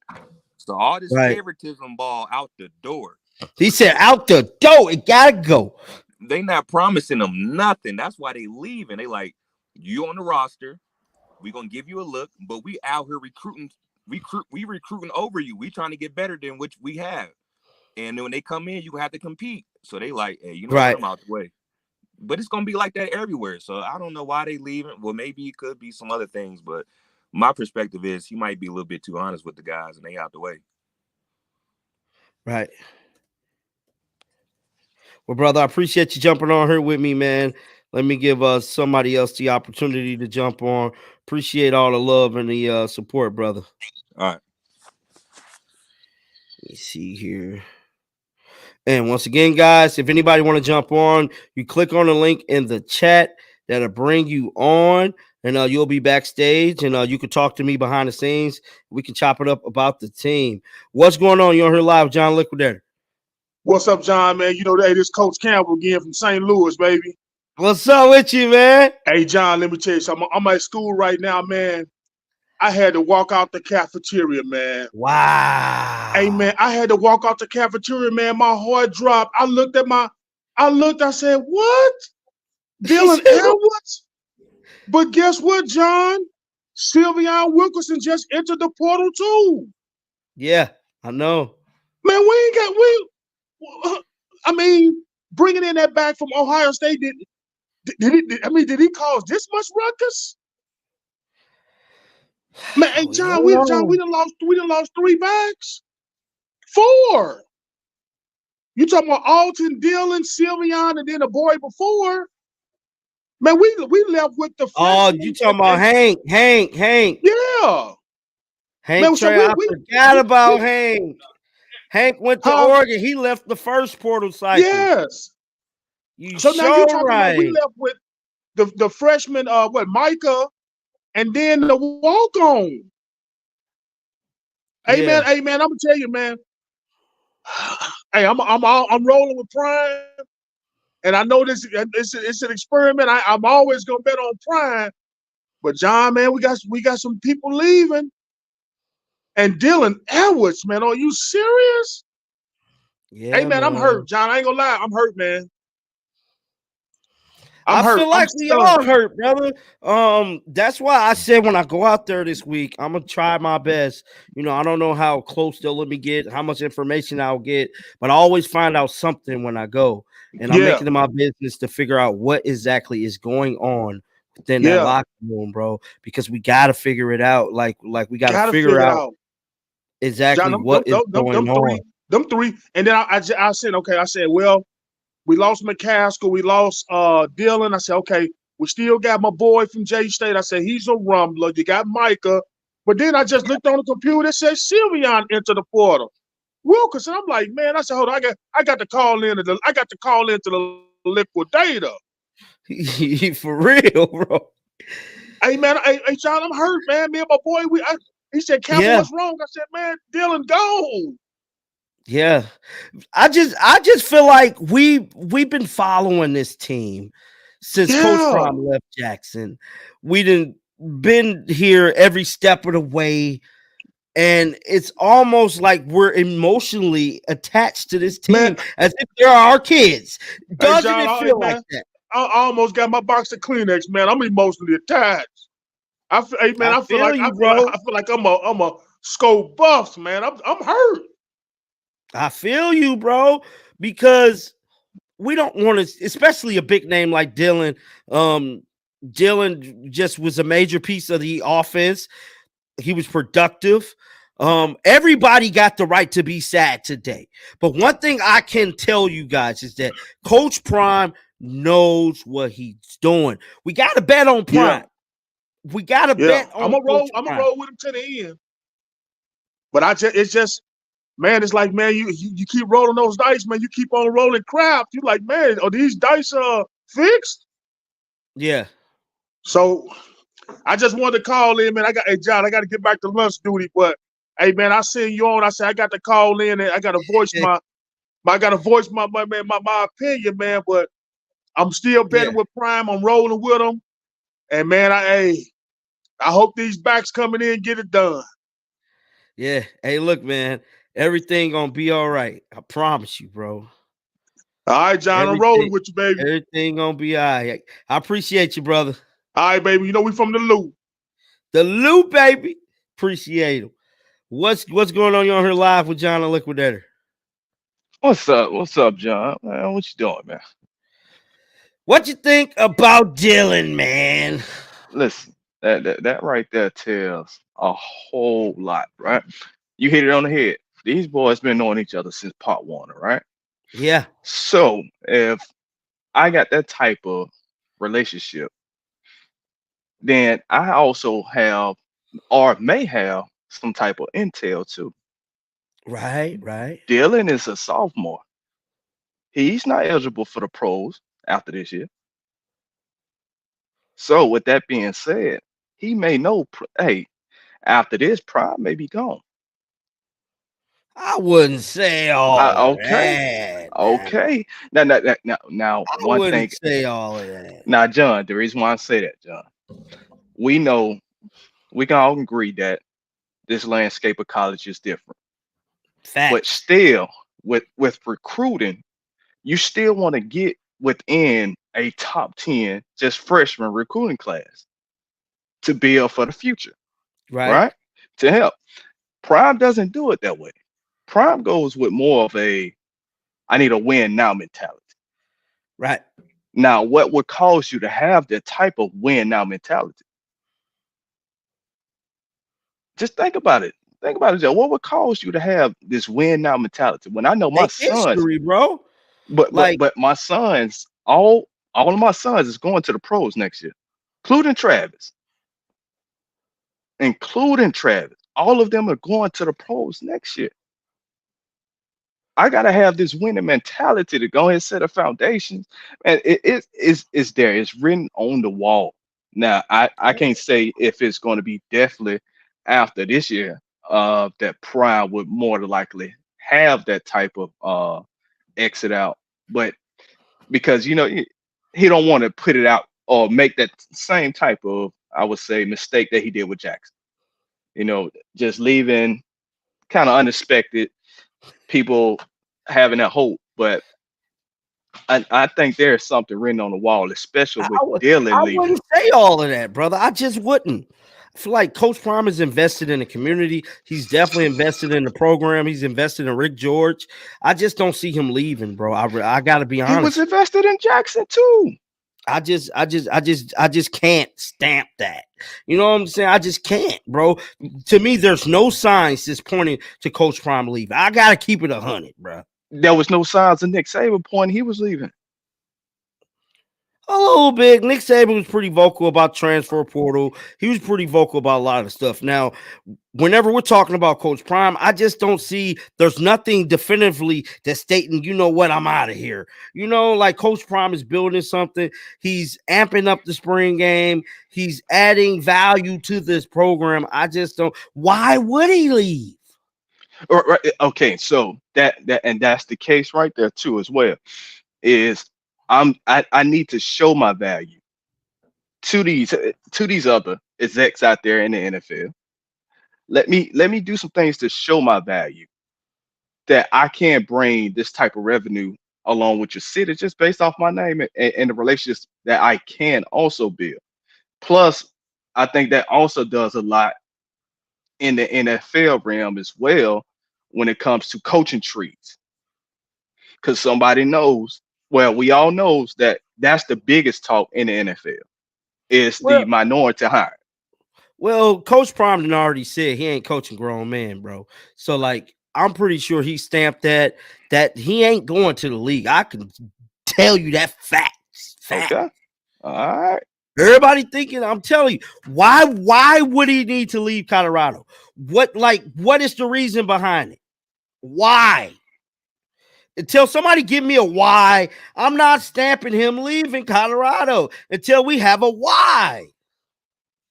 So all this favoritism ball out the door. He said out the door, it gotta go. They not promising them nothing. That's why they leaving. They like, you on the roster, we gonna give you a look, but we out here recruiting over you. We trying to get better than which we have. And then when they come in, you have to compete. So they like, hey, you know what, I'm out the way. But it's gonna be like that everywhere. So I don't know why they leaving. Well, maybe it could be some other things, but my perspective is he might be a little bit too honest with the guys, and they out the way. Right. Well, brother, I appreciate you jumping on here with me, man. Let me give somebody else the opportunity to jump on. Appreciate all the love and the support, brother. All right. Let me see here. And once again, guys, if anybody want to jump on, you click on the link in the chat. That'll bring you on, and you'll be backstage, and you can talk to me behind the scenes. We can chop it up about the team. What's going on? You're on here live, John Liquidator. What's up, John, man? You know, hey, this Coach Campbell again from St. Louis, baby. What's up with you, man? Hey, John, let me tell you something. I'm at school right now, man. I had to walk out the cafeteria, man. Wow. Hey, man, I had to walk out the cafeteria, man. My heart dropped. I said, what? Dylan Edwards? But guess what, John? Sylvian Wilkerson just entered the portal, too. Yeah, I know. Man, bringing in that back from Ohio State, did he cause this much ruckus? Man, hey, John, we done lost 3 backs. 4. You talking about Alton, Dylan, Sylvian, and then the boy before? Man, we left with the freshman. Oh, you talking about Hank? Yeah. Hank Man, Trey, I forgot about Hank. Hank went to Oregon. He left the first portal cycle. Yes. So now you're talking about we left with the freshman, Micah, and then the walk-on. Hey, man, I'm gonna tell you, man. Hey, I'm rolling with Prime, and I know it's an experiment. I'm always gonna bet on Prime, but John, man, we got some people leaving, and Dylan Edwards, man, are you serious? Yeah, hey, man, I'm hurt, John. I ain't gonna lie, I'm hurt, man. I feel like we all hurt, brother. That's why I said when I go out there this week, I'm gonna try my best. You know, I don't know how close they'll let me get, how much information I'll get, but I always find out something when I go, and I'm making it my business to figure out what exactly is going on within that locker room, bro. Because we got to figure it out. Like we got to figure out exactly what is going on. Them 3, and then I said, okay. I said, well. We lost McCaskill. We lost Dylan. I said, okay, we still got my boy from J-State. I said, he's a rumbler. You got Micah. But then I just looked on the computer. It said Sylvian entered the portal. Wilkerson. I'm like, man, I said, hold on. I got to call into the liquidator. For real, bro. Hey, man. Hey, John, I'm hurt, man. Me and my boy, he said, Campbell, what's wrong? I said, man, Dylan, go. Yeah, I just feel like we've been following this team since Coach Prime left Jackson. We done been here every step of the way, and it's almost like we're emotionally attached to this team as if they're our kids. Doesn't it feel like that? I almost got my box of Kleenex, man. I'm emotionally attached. I feel like I'm a Scope Buffs, man. I'm hurt. I feel you, bro, because we don't want to, especially a big name like Dylan. Dylan just was a major piece of the offense. He was productive. Everybody got the right to be sad today. But one thing I can tell you guys is that Coach Prime knows what he's doing. We got to bet on Prime. We got to bet on I'm gonna roll with him to the end. But it's just man, it's like, man, you keep rolling those dice, man. You keep on rolling crap. You like, man, are these dice fixed? Yeah. So I just wanted to call in, man. Hey John, I got to get back to lunch duty, but hey, man, I seen you on. I said I got to call in and I got to voice my opinion, man. But I'm still betting with Prime. I'm rolling with them, and man, I hope these backs coming in get it done. Yeah. Hey, look, man, everything gonna be all right. I promise you, bro. All right, John, I'm rolling with you, baby. Everything gonna be all right. I appreciate you, brother. All right, baby. You know we from the loop. The loop, baby. Appreciate him. What's going on? You on here live with John the Liquidator? What's up? What's up, John? Man, what you doing, man? What you think about Dylan, man? Listen, that right there tells a whole lot, right? You hit it on the head. These boys been knowing each other since Part One, right? Yeah. So if I got that type of relationship, then I also have or may have some type of intel too. Right. Dylan is a sophomore. He's not eligible for the pros after this year. So with that being said, he may know, hey, after this, Prime may be gone. I wouldn't say all Okay, that. okay. Now, I one thing. wouldn't say all of that. Now, John, the reason why I say that, John, we know we can all agree that this landscape of college is different. Fact. But still, with recruiting, you still want to get within a top 10 just freshman recruiting class to build for the future, right? To help. Prime doesn't do it that way. Prime goes with more of a I need a win now mentality. Right. Now, what would cause you to have that type of win now mentality? Just think about it. Think about it, Joe. What would cause you to have this win now mentality? When I know my sons, history, bro. But my sons, all of my sons is going to the pros next year, including Travis. All of them are going to the pros next year. I gotta have this winning mentality to go ahead and set a foundation. And it's there. It's written on the wall. Now I can't say if it's going to be definitely after this year that Prime would more than likely have that type of exit out. But because he don't want to put it out or make that same type of, I would say, mistake that he did with Jackson. Just leaving kind of unexpected, people having that hope. But I think there's something written on the wall, especially with Dylan leaving. I wouldn't say all of that, brother. I just wouldn't. I feel like Coach Prime is invested in the community. He's definitely invested in the program. He's invested in Rick George. I just don't see him leaving, bro. I got to be honest. He was invested in Jackson too. I just can't stamp that. You know what I'm saying? I just can't, bro. To me, there's no signs just pointing to Coach Prime leaving. I got to keep it 100, bro. There was no signs of Nick Saban pointing he was leaving. A little bit. Nick Saban was pretty vocal about transfer portal. He was pretty vocal about a lot of stuff. Now, whenever we're talking about Coach Prime, I just don't see there's nothing definitively that's stating, you know what, I'm out of here. Like Coach Prime is building something. He's amping up the spring game. He's adding value to this program. I just don't. Why would he leave? Right. Okay, so that's the case right there too as well. Is I need to show my value to these other execs out there in the NFL. Let me do some things to show my value that I can bring this type of revenue along with your city just based off my name and the relationships that I can also build. Plus, I think that also does a lot in the NFL realm as well when it comes to coaching trees. Because somebody knows, well, we all knows that's the biggest talk in the NFL is the minority hire. Well, Coach Prime done already said he ain't coaching grown men, bro. So like I'm pretty sure he stamped that he ain't going to the league. I can tell you that fact. Okay. All right. Everybody thinking, I'm telling you, why would he need to leave Colorado? What is the reason behind it? Why? Until somebody give me a why, I'm not stamping him leaving Colorado until we have a why.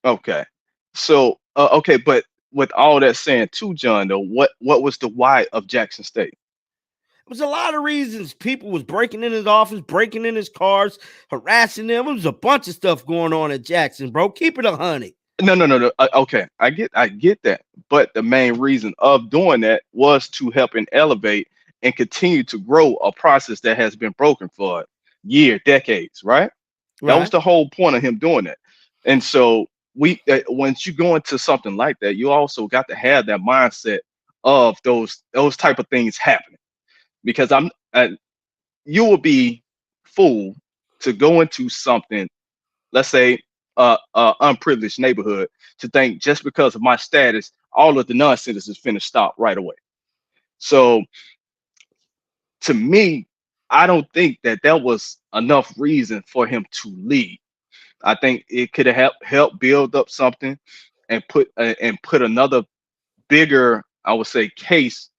Okay. So, okay, but with all that saying too, John, though, what was the why of Jackson State? It was a lot of reasons. People was breaking in his office, breaking in his cars, harassing them. There was a bunch of stuff going on at Jackson, bro. Keep it 100. No. Okay, I get that, but the main reason of doing that was to help and elevate and continue to grow a process that has been broken for years, decades, right? That was Right. the whole point of him doing that. And so once you go into something like that, you also got to have that mindset of those type of things happening. Because you will be fooled to go into something, let's say, unprivileged neighborhood, to think just because of my status, all of the nonsense is finna stop right away. So to me, I don't think that that was enough reason for him to leave. I think it could have helped build up something and put another bigger, I would say, case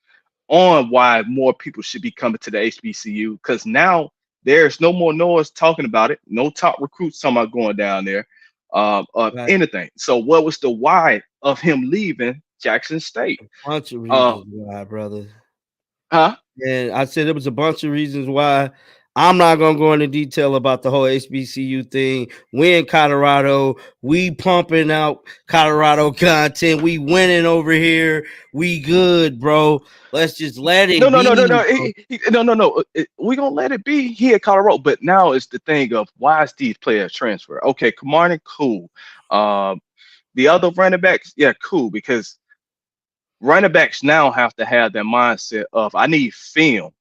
on why more people should be coming to the HBCU, because now there's no more noise talking about it. No top recruits talking about going down there, of Right. anything. So what was the why of him leaving Jackson State? Bunch of Uh, reasons why, brother. huh? And I said there was a bunch of reasons why. I'm not gonna go into detail about the whole HBCU thing. We in Colorado, we pumping out Colorado content. We winning over here. We good, bro. Let's just let No, it no, no, no, be. no, no. We gonna let it be here in Colorado, but now it's the thing of why is these players transfer? Okay, Kamani, cool. The other running backs, yeah, cool, because running backs now have to have that mindset of I need film.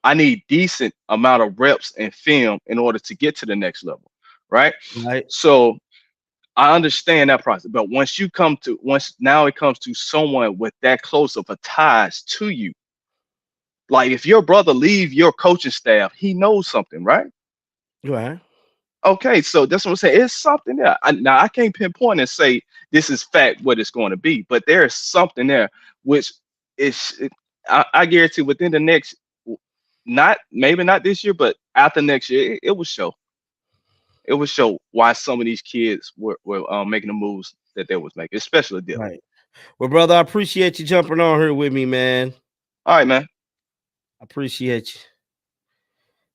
I need decent amount of reps and film in order to get to the next level, right? Right. So I understand that process, but once now it comes to someone with that close of a ties to you, like if your brother leave your coaching staff, he knows something, right? Right. Okay, so that's what I'm saying. It's something there. Now I can't pinpoint and say this is fact what it's going to be, but there is something there which I guarantee within the next, not maybe not this year, but after next year, it will show. It will show why some of these kids were making the moves that they was making, especially Dylan. Right. Well, brother, I appreciate you jumping on here with me, man. All right, man. I appreciate you.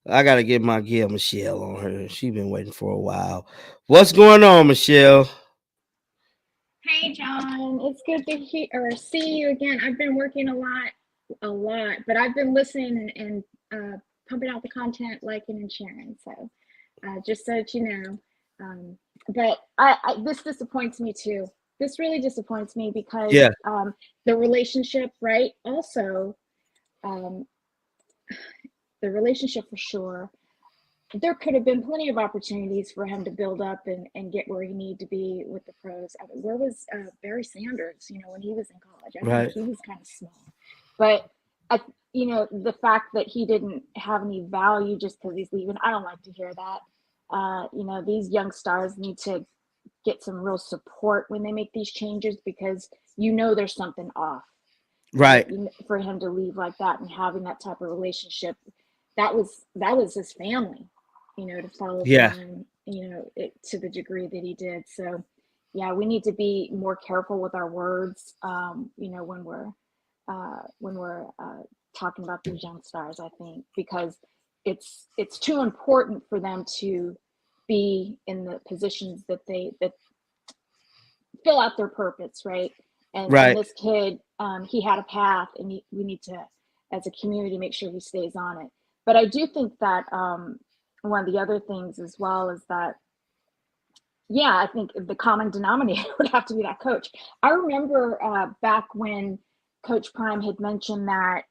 I gotta get my girl Michelle on her. She been waiting for a while. What's going on, Michelle? Hey, John. It's good to hear or see you again. I've been working a lot, but I've been listening and pumping out the content, liking and sharing. So, just so that you know, but this disappoints me too. This really disappoints me because Yeah. The relationship, right? Also, um, the relationship for sure. There could have been plenty of opportunities for him to build up and get where he needed to be with the pros. I mean, where was Barry Sanders, when he was in college? I mean, Right. he was kind of small. But, the fact that he didn't have any value just because he's leaving, I don't like to hear that. These young stars need to get some real support when they make these changes because there's something off. Right. For him to leave like that and having that type of relationship, that was his family, to follow Yeah. him, to the degree that he did. So, yeah, we need to be more careful with our words, when we're talking about these young stars. I think because it's too important for them to be in the positions that fill out their purpose, right? And Right. this kid, he had a path, and we need to, as a community, make sure he stays on it. But I do think that one of the other things as well is that, yeah, I think the common denominator would have to be that coach. I remember back when Coach Prime had mentioned that,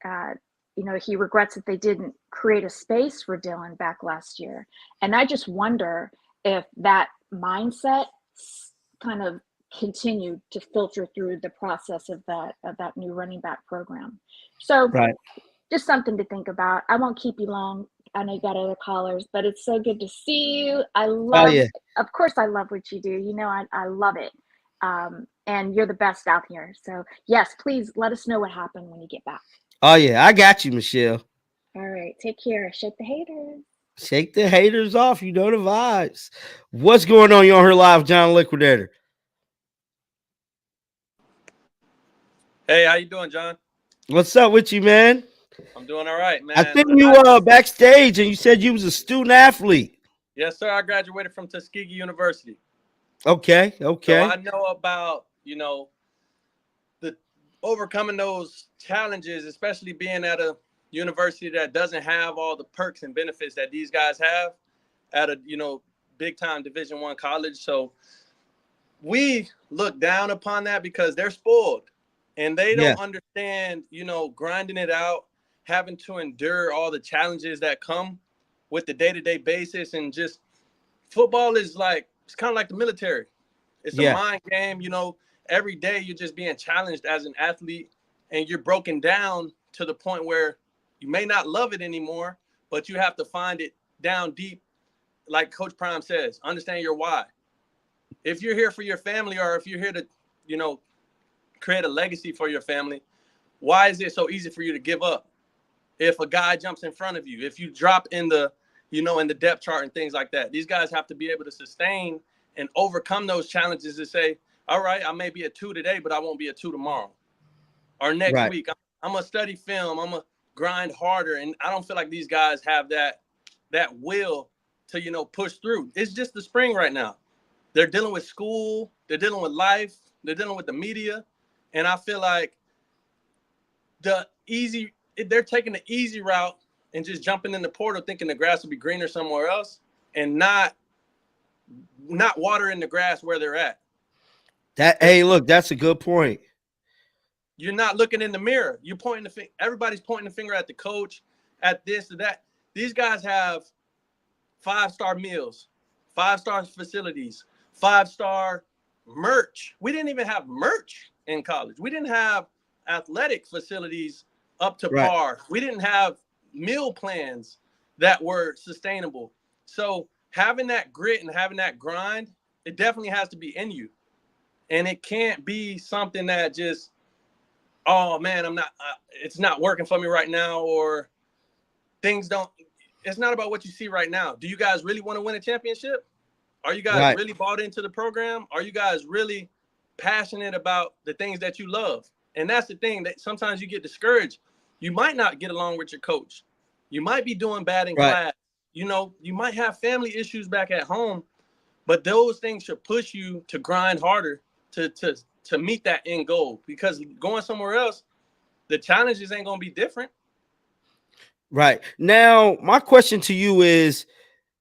he regrets that they didn't create a space for Dylan back last year. And I just wonder if that mindset kind of continued to filter through the process of that new running back program. So Right. just something to think about. I won't keep you long. I know you got other callers, but it's so good to see you. Oh yeah. Of course, I love what you do. I love it. And you're the best out here. So yes, please let us know what happened when you get back. Oh yeah, I got you, Michelle. All right, take care. Shake the haters. Shake the haters off. You know the vibes. What's going on? You on her live, John Liquidator? Hey, how you doing, John? What's up with you, man? I'm doing all right, I man. think you backstage and you said you was a student athlete. Yes, sir. I graduated from Tuskegee University. Okay. So I know about, the overcoming those challenges, especially being at a university that doesn't have all the perks and benefits that these guys have at a, big time Division I college. So we look down upon that because they're spoiled and they don't understand, grinding it out, having to endure all the challenges that come with the day-to-day basis. And just football is it's kind of like the military. It's a mind game. Every day you're just being challenged as an athlete and you're broken down to the point where you may not love it anymore, but you have to find it down deep. Like Coach Prime says, understand your why. If you're here for your family, or if you're here to, create a legacy for your family, why is it so easy for you to give up? If a guy jumps in front of you, if you drop in the, in the depth chart and things like that, these guys have to be able to sustain and overcome those challenges to say, all right, I may be a 2 today, but I won't be a 2 tomorrow. Or next week, I'm going to study film. I'm going to grind harder. And I don't feel like these guys have that will to, push through. It's just the spring right now. They're dealing with school. They're dealing with life. They're dealing with the media. And I feel like they're taking the easy route and just jumping in the portal thinking the grass will be greener somewhere else and not watering the grass where they're at. Hey, look, that's a good point. You're not looking in the mirror. You're pointing the finger. Everybody's pointing the finger at the coach, at this or that. These guys have 5-star meals, 5-star facilities, 5-star merch. We didn't even have merch in college. We didn't have athletic facilities up to par. We didn't have meal plans that were sustainable. So having that grit and having that grind, it definitely has to be in you. And it can't be something that just, oh man, it's not working for me right now, or things don't, it's not about what you see right now. Do you guys really want to win a championship? Are you guys really bought into the program? Are you guys really passionate about the things that you love? And that's the thing, that sometimes you get discouraged. You might not get along with your coach. You might be doing bad in class. You might have family issues back at home, but those things should push you to grind harder to meet that end goal, because going somewhere else, the challenges ain't going to be different. Right. Now, my question to you is,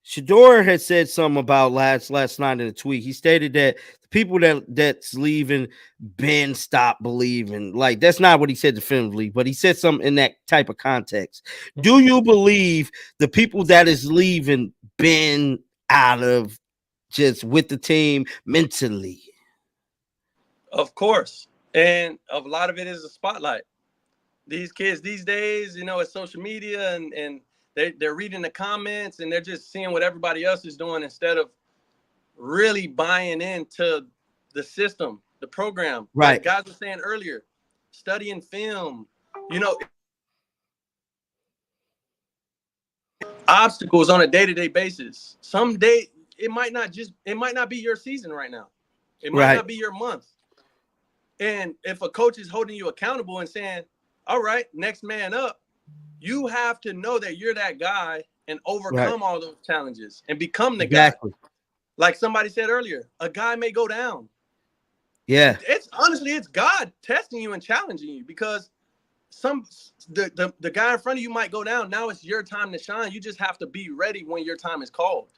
Shedeur had said something about last night in a tweet. He stated that the people that's leaving, Ben stopped believing. Like, that's not what he said definitively, but he said something in that type of context. Do you believe the people that is leaving Ben out of just with the team mentally? Of course. And a lot of it is a spotlight. These kids these days, it's social media and they're reading the comments and they're just seeing what everybody else is doing instead of really buying into the system, the program. Right. Like guys were saying earlier, studying film, obstacles on a day-to-day basis. Some day it might not be your season right now. It might not be your month. And if a coach is holding you accountable and saying, all right, next man up, you have to know that you're that guy and overcome all those challenges and become the guy. Like somebody said earlier, a guy may go down. Yeah. It's God testing you and challenging you, because the guy in front of you might go down. Now it's your time to shine. You just have to be ready when your time is called.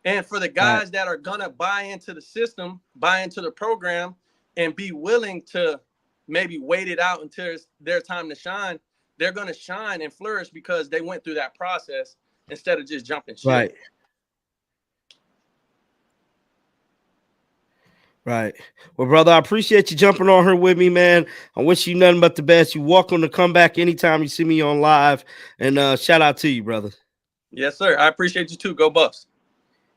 And for the guys that are going to buy into the system, buy into the program, and be willing to maybe wait it out until it's their time to shine, they're going to shine and flourish because they went through that process instead of just jumping ship. Right. Well, brother, I appreciate you jumping on here with me, man. I wish you nothing but the best. You're welcome to come back anytime you see me on live. And shout out to you, brother. Yes, sir. I appreciate you too. Go Buffs.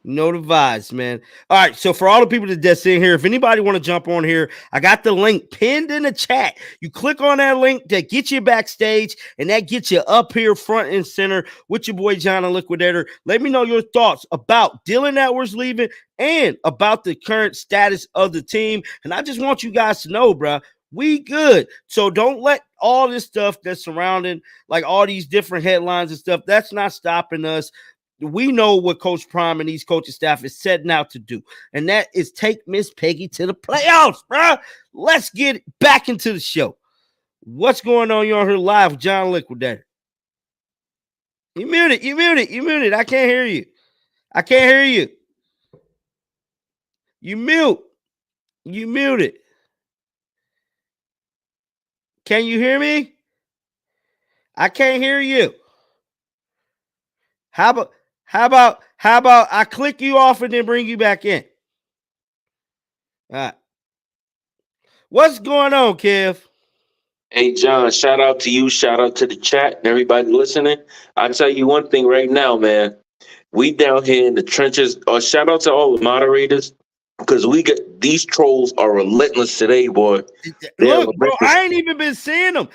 Know the vibes, man. All right, so for all the people that just in here, if anybody want to jump on here, I got the link pinned in the chat. You click on that link, that gets you backstage, and that gets you up here front and center with your boy John the Liquidator. Let me know your thoughts about Dylan Edwards leaving and about the current status of the team. And I just want you guys to know, bro, we good. So don't let all this stuff that's surrounding, like all these different headlines and stuff, that's not stopping us. We know what Coach Prime and these coaching staff is setting out to do, and that is take Miss Peggy to the playoffs, bro. Let's get back into the show. What's going on? You're on here live with John Liquidator. You muted. You muted. You muted. I can't hear you. I can't hear you. You mute. You muted. Can you hear me? I can't hear you. How about I click you off and then bring you back in? All right. What's going on, Kev? Hey, John, shout out to you. Shout out to the chat and everybody listening. I'll tell you one thing right now, man. We down here in the trenches. Shout out to all the moderators because we get these trolls are relentless today, boy. Look, bro, I ain't even been seeing them.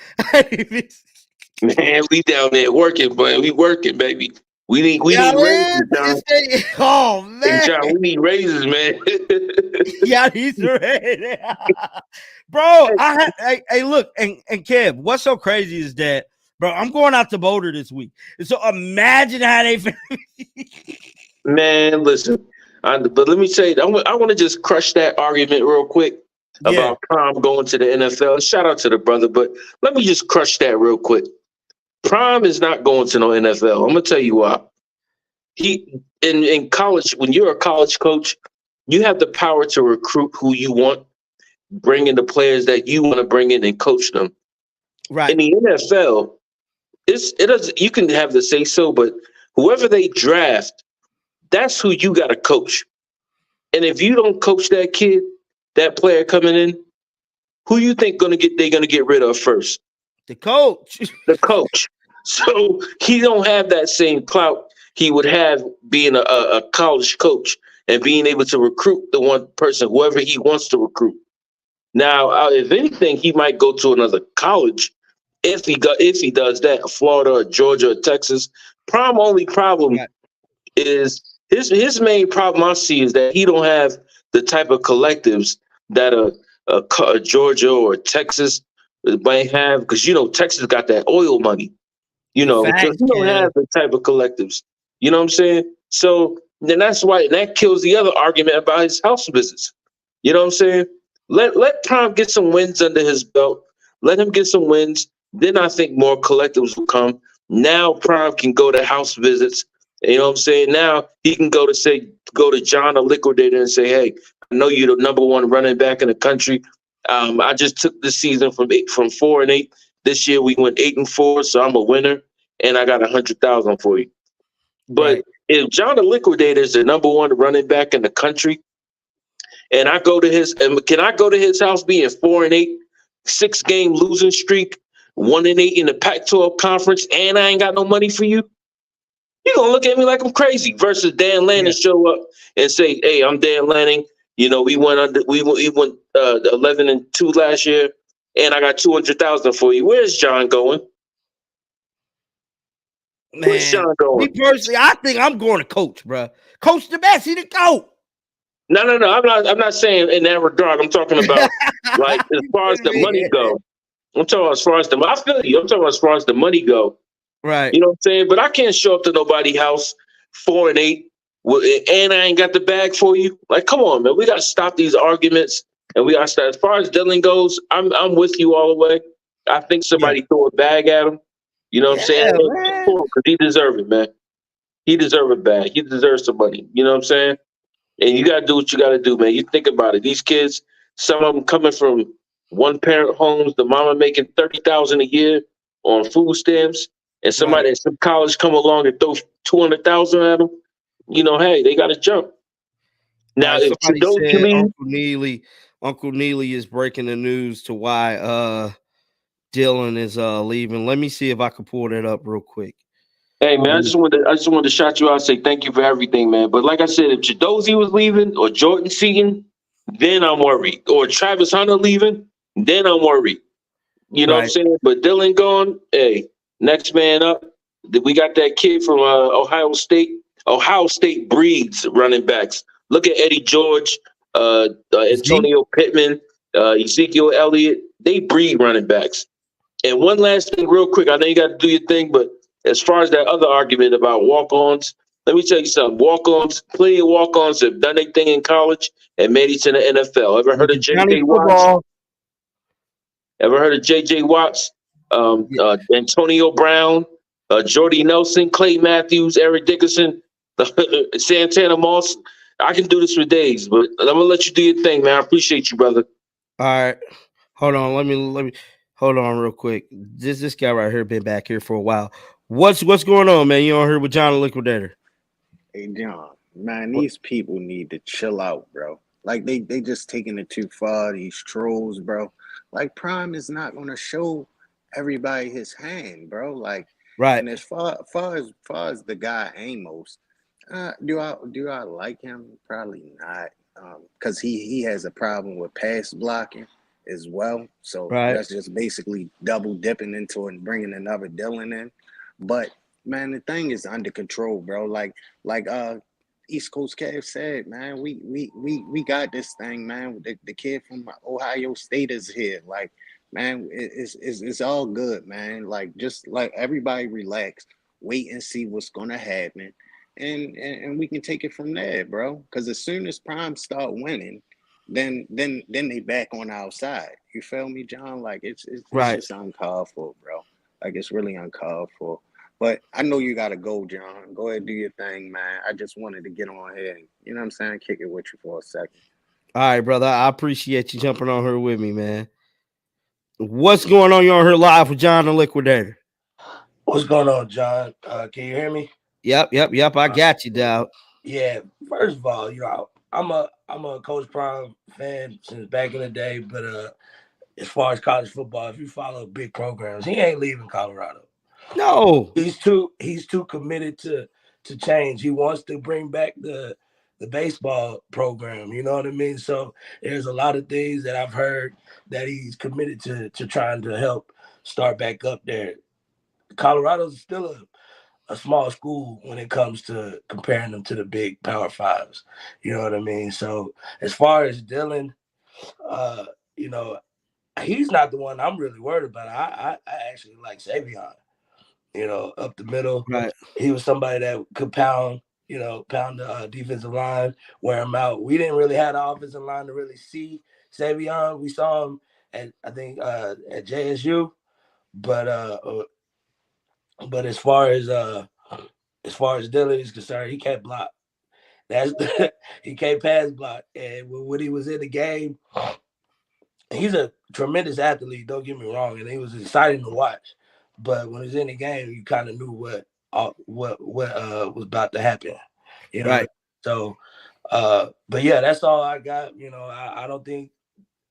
Man, we down there working, but we working, baby. We need raises, John. Oh man, hey, John, we need raises, man. Yeah, he's ready, bro. Hey, look, and Kev, what's so crazy is that, bro, I'm going out to Boulder this week, and so imagine how they. Man, listen, but let me say, I want to just crush that argument real quick about Prime going to the NFL. Shout out to the brother, but let me just crush that real quick. Prime is not going to no NFL. I'm gonna tell you why. He in college, when you're a college coach, you have the power to recruit who you want, bring in the players that you want to bring in and coach them. Right. In the NFL, it does. You can have the say so, but whoever they draft, that's who you got to coach. And if you don't coach that kid, that player coming in, who you think they're gonna get rid of first? The coach. The coach. So he don't have that same clout he would have being a college coach and being able to recruit the one person, whoever he wants to recruit. Now, if anything, he might go to another college if he does that, Florida or Georgia or Texas. Prime only problem is his main problem I see is that he don't have the type of collectives that a Georgia or Texas might have, because Texas got that oil money. So he don't have the type of collectives. You know what I'm saying? So then that's why that kills the other argument about his house visits. You know what I'm saying? Let Prime get some wins under his belt. Let him get some wins. Then I think more collectives will come. Now Prime can go to house visits. You know what I'm saying? Now he can go to John the Liquidator and say, hey, I know you're the number one running back in the country. I just took this season from 4-8. This year we went 8-4, so I'm a winner, and I got 100,000 for you. But if John the Liquidator is the number one running back in the country, and can I go to his house being 4-8, 6-game losing streak, 1-8 in the Pac-12 conference, and I ain't got no money for you? You're gonna look at me like I'm crazy. Versus Dan Lanning show up and say, "Hey, I'm Dan Lanning. We went 11-2 last year, and I got 200,000 for you. Where's John going? Man, where's John going? Me personally, I think I'm going to coach, bro. Coach the best. He the GOAT. No. I'm not saying in that regard. I'm talking about like as far as the money go. I'm talking about as far as I feel you. I'm talking about as far as the money go. Right. You know what I'm saying? But I can't show up to nobody's house 4-8 and I ain't got the bag for you. Like, come on, man. We got to stop these arguments. And we got to start. As far as Dylan goes, I'm with you all the way. I think somebody throw a bag at him. You know what I'm saying? Because he deserves it, man. He deserves a bag. He deserves some money. You know what I'm saying? And you got to do what you got to do, man. You think about it. These kids, some of them coming from one-parent homes, the mama making $30,000 a year on food stamps, and somebody at some college come along and throw 200,000 at them. Hey, they got to jump. Now, if somebody don't said leave, Uncle Neely is breaking the news to why Dylan is leaving. Let me see if I can pull that up real quick. Hey man, I just wanted to shout you out and say thank you for everything, man. But like I said, if Jadozi was leaving or Jordan Seaton, then I'm worried. Or Travis Hunter leaving, then I'm worried. You know what I'm saying? But Dylan gone, hey, next man up. We got that kid from Ohio State. Ohio State breeds running backs. Look at Eddie George, Antonio Pittman, Ezekiel Elliott. They breed running backs. And one last thing, real quick. I know you got to do your thing, but as far as that other argument about walk-ons, let me tell you something. Walk-ons, plenty of walk-ons have done their thing in college and made it to the NFL. Ever heard of J.J. Watts? Ever heard of J.J. Watts? Antonio Brown, Jordy Nelson, Clay Matthews, Eric Dickerson, Santana Moss. I can do this for days, but I'm gonna let you do your thing, man. I appreciate you, brother. All right. Hold on. Let me hold on real quick. This guy right here been back here for a while. What's going on, man? You on here with John the Liquidator? Hey John, man, these people need to chill out, bro. Like they just taking it too far, these trolls, bro. Like Prime is not gonna show everybody his hand, bro. Like and as far as the guy Amos, do I like him? Probably not. Because he has a problem with pass blocking as well. So that's just basically double dipping into and bringing another Dylan in. But man, the thing is under control, bro. Like East Coast Cav said, man, we got this thing, man. The kid from Ohio State is here. Like, man, it's all good, man. Like, just like everybody relax, wait and see what's gonna happen. And we can take it from there, bro. Because as soon as Prime start winning, then they back on our side. You feel me, John? Like it's just uncalled for, bro. Like it's really uncalled for. But I know you gotta go, John. Go ahead, do your thing, man. I just wanted to get on here and, you know what I'm saying, kick it with you for a second. All right, brother. I appreciate you jumping on here with me, man. What's going on? You're on here live with John the Liquidator. What's going on, John? Can you hear me? Yep. I got you, Dowd. Yeah. First of all, I'm a Coach Prime fan since back in the day, but as far as college football, if you follow big programs, he ain't leaving Colorado. No, he's too committed to change. He wants to bring back the baseball program. You know what I mean? So there's a lot of things that I've heard that he's committed to trying to help start back up there. Colorado's still a small school when it comes to comparing them to the big Power Fives. You know what I mean? So as far as Dylan, he's not the one I'm really worried about. I actually like Savion. Up the middle. Right. He was somebody that could pound the defensive line, wear him out. We didn't really have the offensive line to really see Savion. We saw him at JSU, but as far as Dylan is concerned, he can't block. He can't pass block. And when he was in the game, he's a tremendous athlete. Don't get me wrong, and he was exciting to watch. But when he was in the game, you kind of knew what was about to happen. Right. So, but yeah, that's all I got. I don't think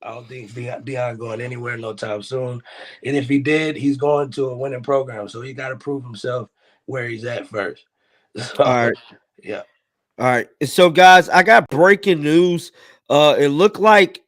Deion going anywhere no time soon. And if he did, he's going to a winning program. So he got to prove himself where he's at first. So, all right. Yeah. All right. So guys, I got breaking news. It looked like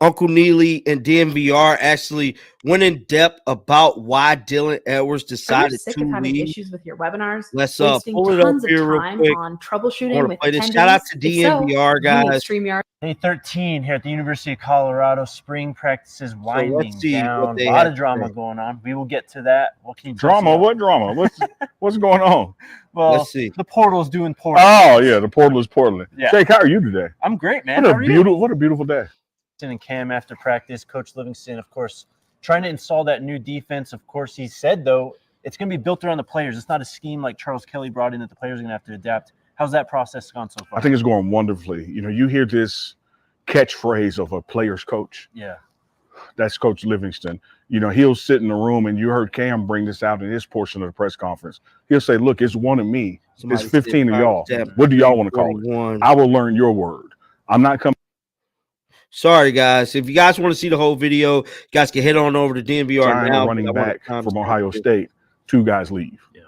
Uncle Neely and DNVR actually went in depth about why Dylan Edwards decided Are you sick to of having leave. issues with your webinars? Let's wasting pull it up tons here of real time quick. on I troubleshooting want to with play this. attendings? Shout out to If so, DNVR you need guys. StreamYard. Day 13 here at the University of Colorado. Spring practices winding down. A lot of drama going on. We will get to that. What can you drama? What drama? What's going on? Well, let's see. The portal's doing Portland. Oh yeah, the portal is Portland. Yeah. Jake, how are you today? I'm great, man. What a beautiful day. And Cam after practice, Coach Livingston, of course, trying to install that new defense. Of course, he said though it's going to be built around the players. It's not a scheme like Charles Kelly brought in that the players are going to have to adapt. How's that process gone so far? I think it's going wonderfully. You hear this catchphrase of a player's coach. Yeah. That's Coach Livingston. He'll sit in the room, and you heard Cam bring this out in his portion of the press conference. He'll say, look, it's one of me. It's 15 of y'all. What do y'all want to call it? I will learn your word. I'm not coming. Sorry, guys. If you guys want to see the whole video, you guys can head on over to DNVR now. Running back from Ohio State. 2 guys leave. Yeah.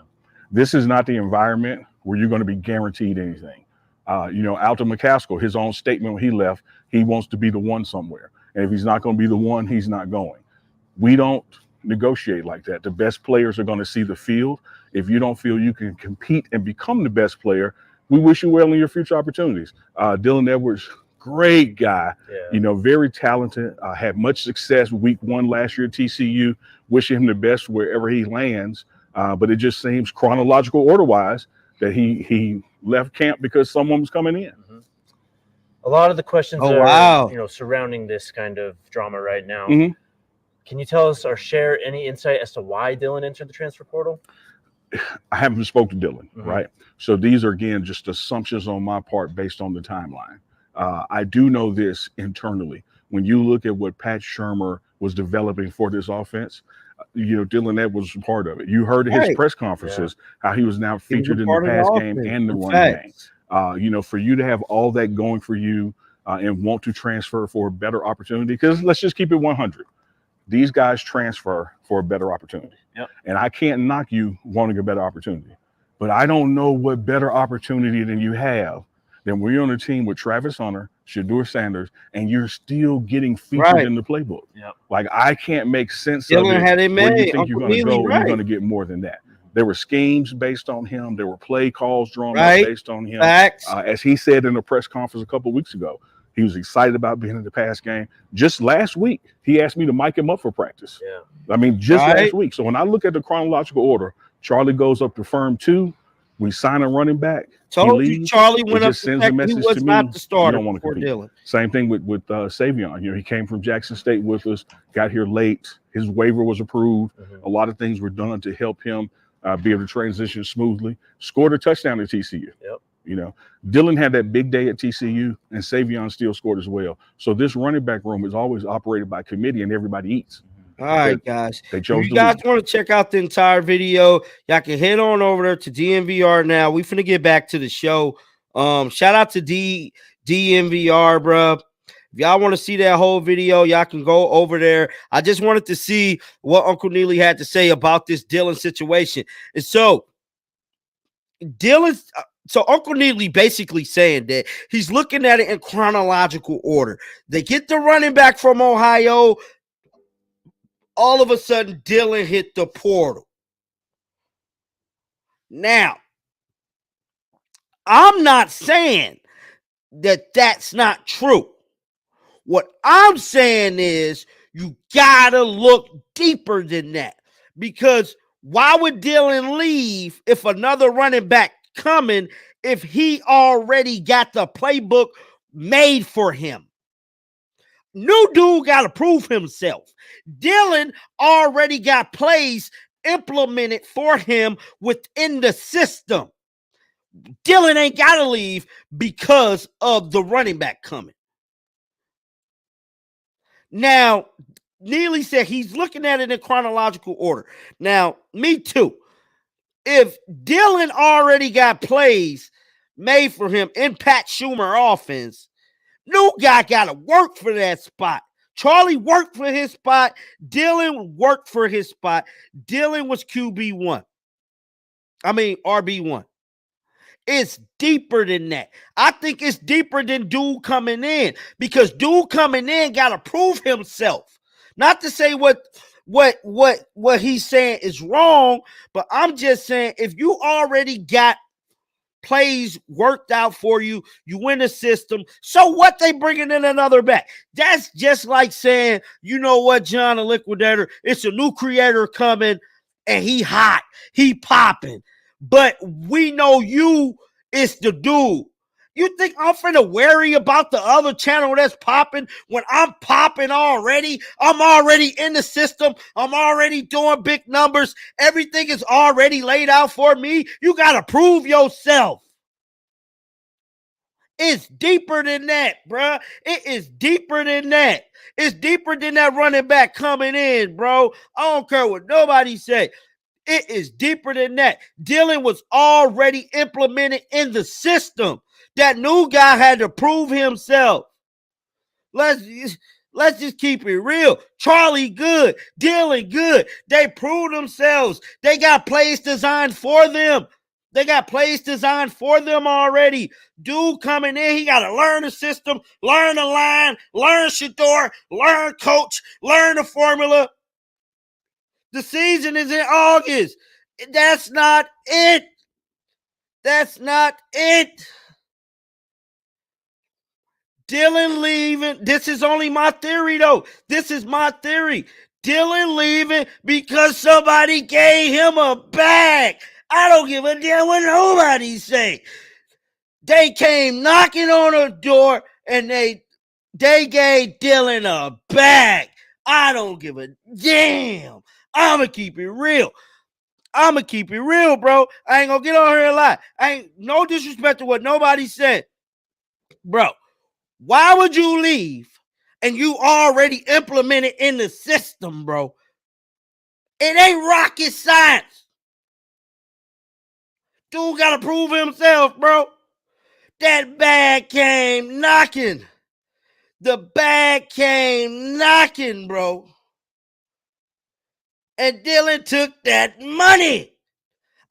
This is not the environment where you're going to be guaranteed anything. Alton McCaskill, his own statement when he left, he wants to be the one somewhere. And if he's not going to be the one, he's not going. We don't negotiate like that. The best players are going to see the field. If you don't feel you can compete and become the best player, we wish you well in your future opportunities. Dylan Edwards, great guy, very talented, had much success week 1 last year at TCU. Wishing him the best wherever he lands. But it just seems chronological order-wise that he left camp because someone was coming in. Mm-hmm. A lot of the questions are surrounding this kind of drama right now. Mm-hmm. Can you tell us or share any insight as to why Dylan entered the transfer portal? I haven't spoken to Dylan, right? So these are, again, just assumptions on my part based on the timeline. I do know this internally. When you look at what Pat Shurmur was developing for this offense, Dylan Edwards was part of it. You heard his press conferences, how he was now featured in the pass game and the run game. For you to have all that going for you and want to transfer for a better opportunity, because let's just keep it 100. These guys transfer for a better opportunity. Yep. And I can't knock you wanting a better opportunity. But I don't know what better opportunity than you have than when you're on a team with Travis Hunter, Shedeur Sanders, and you're still getting featured in the playbook. Yep. Like, I can't make sense of it had it where made. you think you're going to go and you're going to get more than that. There were schemes based on him. There were play calls drawn up based on him. As he said in a press conference a couple of weeks ago, he was excited about being in the pass game. Just last week, he asked me to mic him up for practice. Yeah. I mean, just last week. So when I look at the chronological order, Charlie goes up to firm 2. We sign a running back. Told you Charlie went up to sends a message he was to me. not the starter. You don't want to compete. Dylan. Same thing with Savion. He came from Jackson State with us, got here late. His waiver was approved. A lot of things were done to help him be able to transition smoothly. Scored a touchdown at TCU. Yep. Dylan had that big day at TCU, and Savion still scored as well. So this running back room is always operated by committee, and everybody eats. All right, guys. They chose if you guys want to check out the entire video, y'all can head on over there to DNVR now. We finna get back to the show. Shout out to DNVR, bro. If y'all want to see that whole video, y'all can go over there. I just wanted to see what Uncle Neely had to say about this Dylan situation. And so Uncle Neely basically saying that he's looking at it in chronological order. They get the running back from Ohio. All of a sudden, Dylan hit the portal. Now, I'm not saying that that's not true. What I'm saying is you got to look deeper than that. Because why would Dylan leave if another running back coming if he already got the playbook made for him? New dude got to prove himself. Dylan already got plays implemented for him within the system. Dylan ain't got to leave because of the running back coming. Now, Neely said he's looking at it in chronological order. Now, me too. If Dylan already got plays made for him in Pat Shurmur offense, new guy got to work for that spot. Charlie worked for his spot. Dylan worked for his spot. Dylan was RB1. It's deeper than that. I think it's deeper than dude coming in because dude coming in got to prove himself. Not to say what he's saying is wrong, but I'm just saying if you already got plays worked out for you, you win the system. So what, they bringing in another back? That's just like saying, you know what, John the Liquidator, it's a new creator coming and he hot, he popping. But we know you is the dude. You think I'm finna worry about the other channel that's popping when I'm popping already? I'm already in the system. I'm already doing big numbers. Everything is already laid out for me. You got to prove yourself. It's deeper than that, bruh. It is deeper than that. It's deeper than that running back coming in, bro. I don't care what nobody say. It is deeper than that. Dylan was already implemented in the system. That new guy had to prove himself. Let's Let's just keep it real. Charlie good, Dylan good. They proved themselves. They got plays designed for them. They got plays designed for them already. Dude coming in, he got to learn the system, learn the line, learn Shador, learn coach, learn the formula. The season is in August. That's not it. That's not it. Dylan leaving. This is only my theory, though. This is my theory. Dylan leaving because somebody gave him a bag. I don't give a damn what nobody say. They came knocking on the door and they gave Dylan a bag. I don't give a damn. I'ma keep it real. I'ma keep it real, bro. I ain't gonna get on here and lie. I ain't no disrespect to what nobody said. Bro, why would you leave and you already implemented in the system, bro? It ain't rocket science. Dude gotta prove himself, bro. That bag came knocking. The bag came knocking, bro. And Dylan took that money.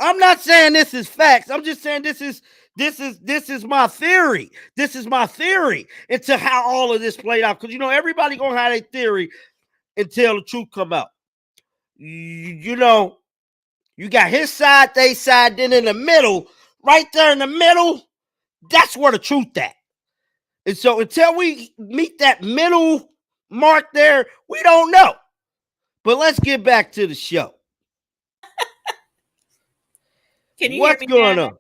I'm not saying this is facts. I'm just saying this is my theory. This is my theory into how all of this played out. Because everybody gonna have a theory until the truth come out. You got his side, they side, then in the middle, right there in the middle, that's where the truth at. And so until we meet that middle mark there, we don't know. But let's get back to the show. Can you What's hear me going now? on?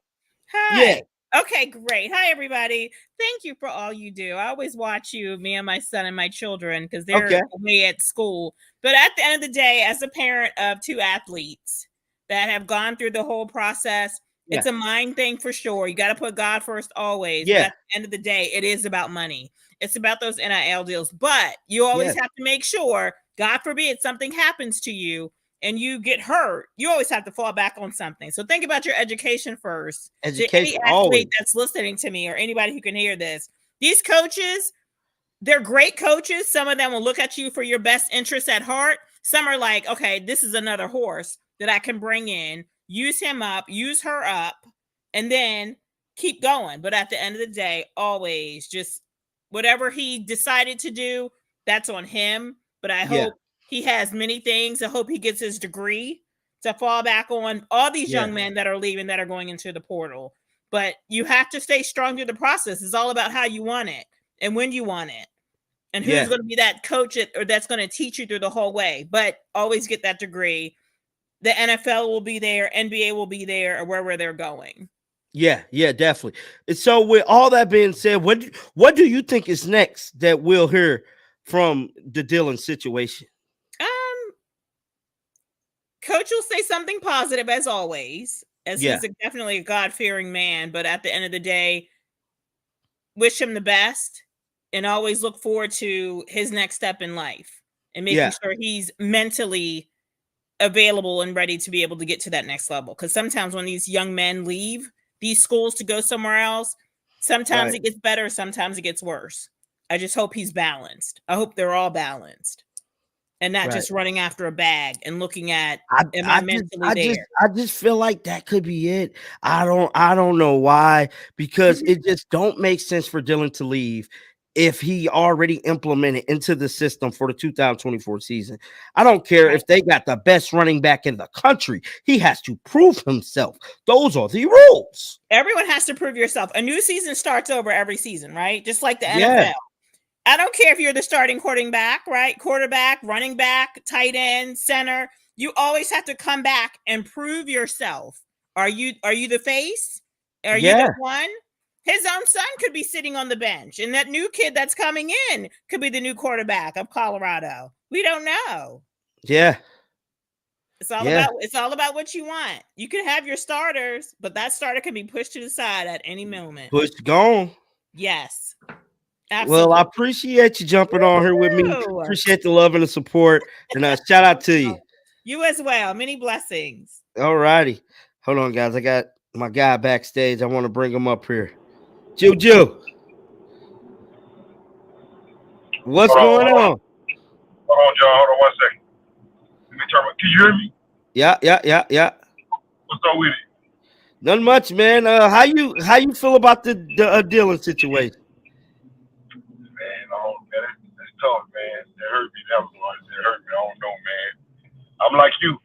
Hi. Yeah. Okay, great. Hi, everybody. Thank you for all you do. I always watch you, me and my son and my children, because they're away at school. But at the end of the day, as a parent of two athletes that have gone through the whole process, it's a mind thing for sure. You got to put God first always. But at the end of the day, it is about money. It's about those NIL deals. But you always have to make sure, God forbid, something happens to you and you get hurt, you always have to fall back on something. So think about your education first. Education, any athlete that's listening to me or anybody who can hear this, these coaches, they're great coaches. Some of them will look at you for your best interests at heart. Some are like, okay, this is another horse that I can bring in, use him up, use her up, and then keep going. But at the end of the day, always just whatever he decided to do, that's on him. But I hope he has many things. I hope he gets his degree to fall back on. All these young men that are leaving, that are going into the portal. But you have to stay strong through the process. It's all about how you want it and when you want it. And who's going to be that coach or that's going to teach you through the whole way. But always get that degree. The NFL will be there. NBA will be there, or wherever they're going. Yeah, definitely. And so with all that being said, what do you think is next that we'll hear from the Dylan situation? Coach will say something positive as always, as he's definitely a God-fearing man. But at the end of the day, wish him the best and always look forward to his next step in life and making sure he's mentally available and ready to be able to get to that next level. Because sometimes when these young men leave these schools to go somewhere else, sometimes it gets better, sometimes it gets worse. I just hope he's balanced. I hope they're all balanced and not just running after a bag and looking at am I mentally there? I just feel like that could be it. I don't know why, because it just don't make sense for Dylan to leave if he already implemented into the system for the 2024 season. I don't care if they got the best running back in the country. He has to prove himself. Those are the rules. Everyone has to prove yourself. A new season starts over every season, right? Just like the NFL. I don't care if you're the starting quarterback, right? Quarterback, running back, tight end, center. You always have to come back and prove yourself. Are you the face? Are you the one? His own son could be sitting on the bench, and that new kid that's coming in could be the new quarterback of Colorado. We don't know. Yeah. It's all about what you want. You can have your starters, but that starter can be pushed to the side at any moment. Pushed gone. Yes. Absolutely. Well, I appreciate you jumping on here with me. Appreciate the love and the support. And shout out to you. You as well. Many blessings. All righty. Hold on, guys. I got my guy backstage. I want to bring him up here. Juju. What's Hold on, going hold on, on? hold on, John. Hold on 1 second. Let me turn. Can you hear me? Yeah. What's up with it? Nothing much, man. How you feel about the Dylan situation? Man, that's tough, man. It hurt me. That one. It hurt me. I don't know, man. I'm like you.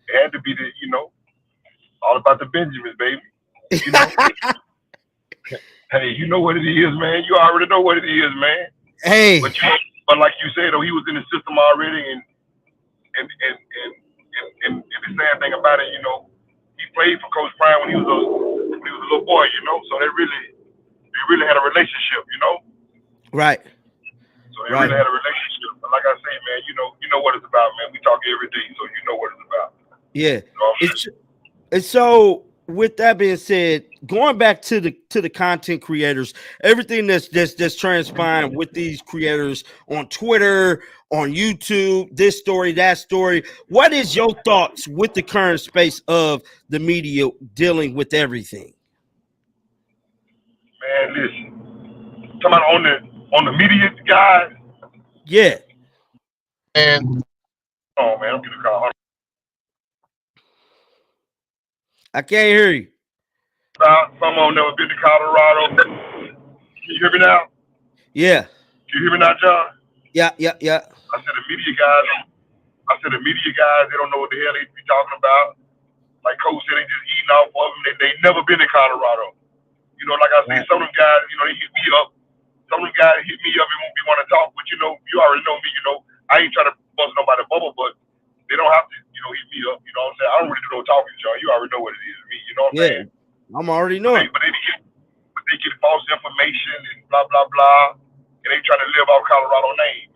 It had to be all about the Benjamins, baby. You know. Hey, you know what it is, man. You already know what it is, man. Hey, But like you said, though, he was in the system already, and the sad thing about it, he played for Coach Prime when he was a little boy, So they really had a relationship, right. So they really had a relationship. But like I say, man, you know what it's about, man. We talk every day, so you know what it's about. Yeah. You know what I'm saying? And so with that being said, going back to the content creators, everything that's transpiring with these creators on Twitter, on YouTube, this story, that story. What is your thoughts with the current space of the media dealing with everything? Man, listen. Talking about on the media guys. Yeah. And oh man, I'm getting a call. I can't hear you. Someone never been to Colorado. Can you hear me now? Yeah. Can you hear me now, John? Yeah. I said the media guys, they don't know what the hell they be talking about. Like Coach said, they just eating off of them. They never been to Colorado. Like I said, some of them guys, they hit me up. Some of them guys hit me up and won't be want to talk, but you already know me. I ain't trying to bust nobody's bubble, but they don't have to, hit me up. You know what I'm saying? I don't really do no talking, John. You already know what it is, me. You know what I'm saying? I'm already knowing. But they get false information and blah blah blah, and they try to live off Colorado name.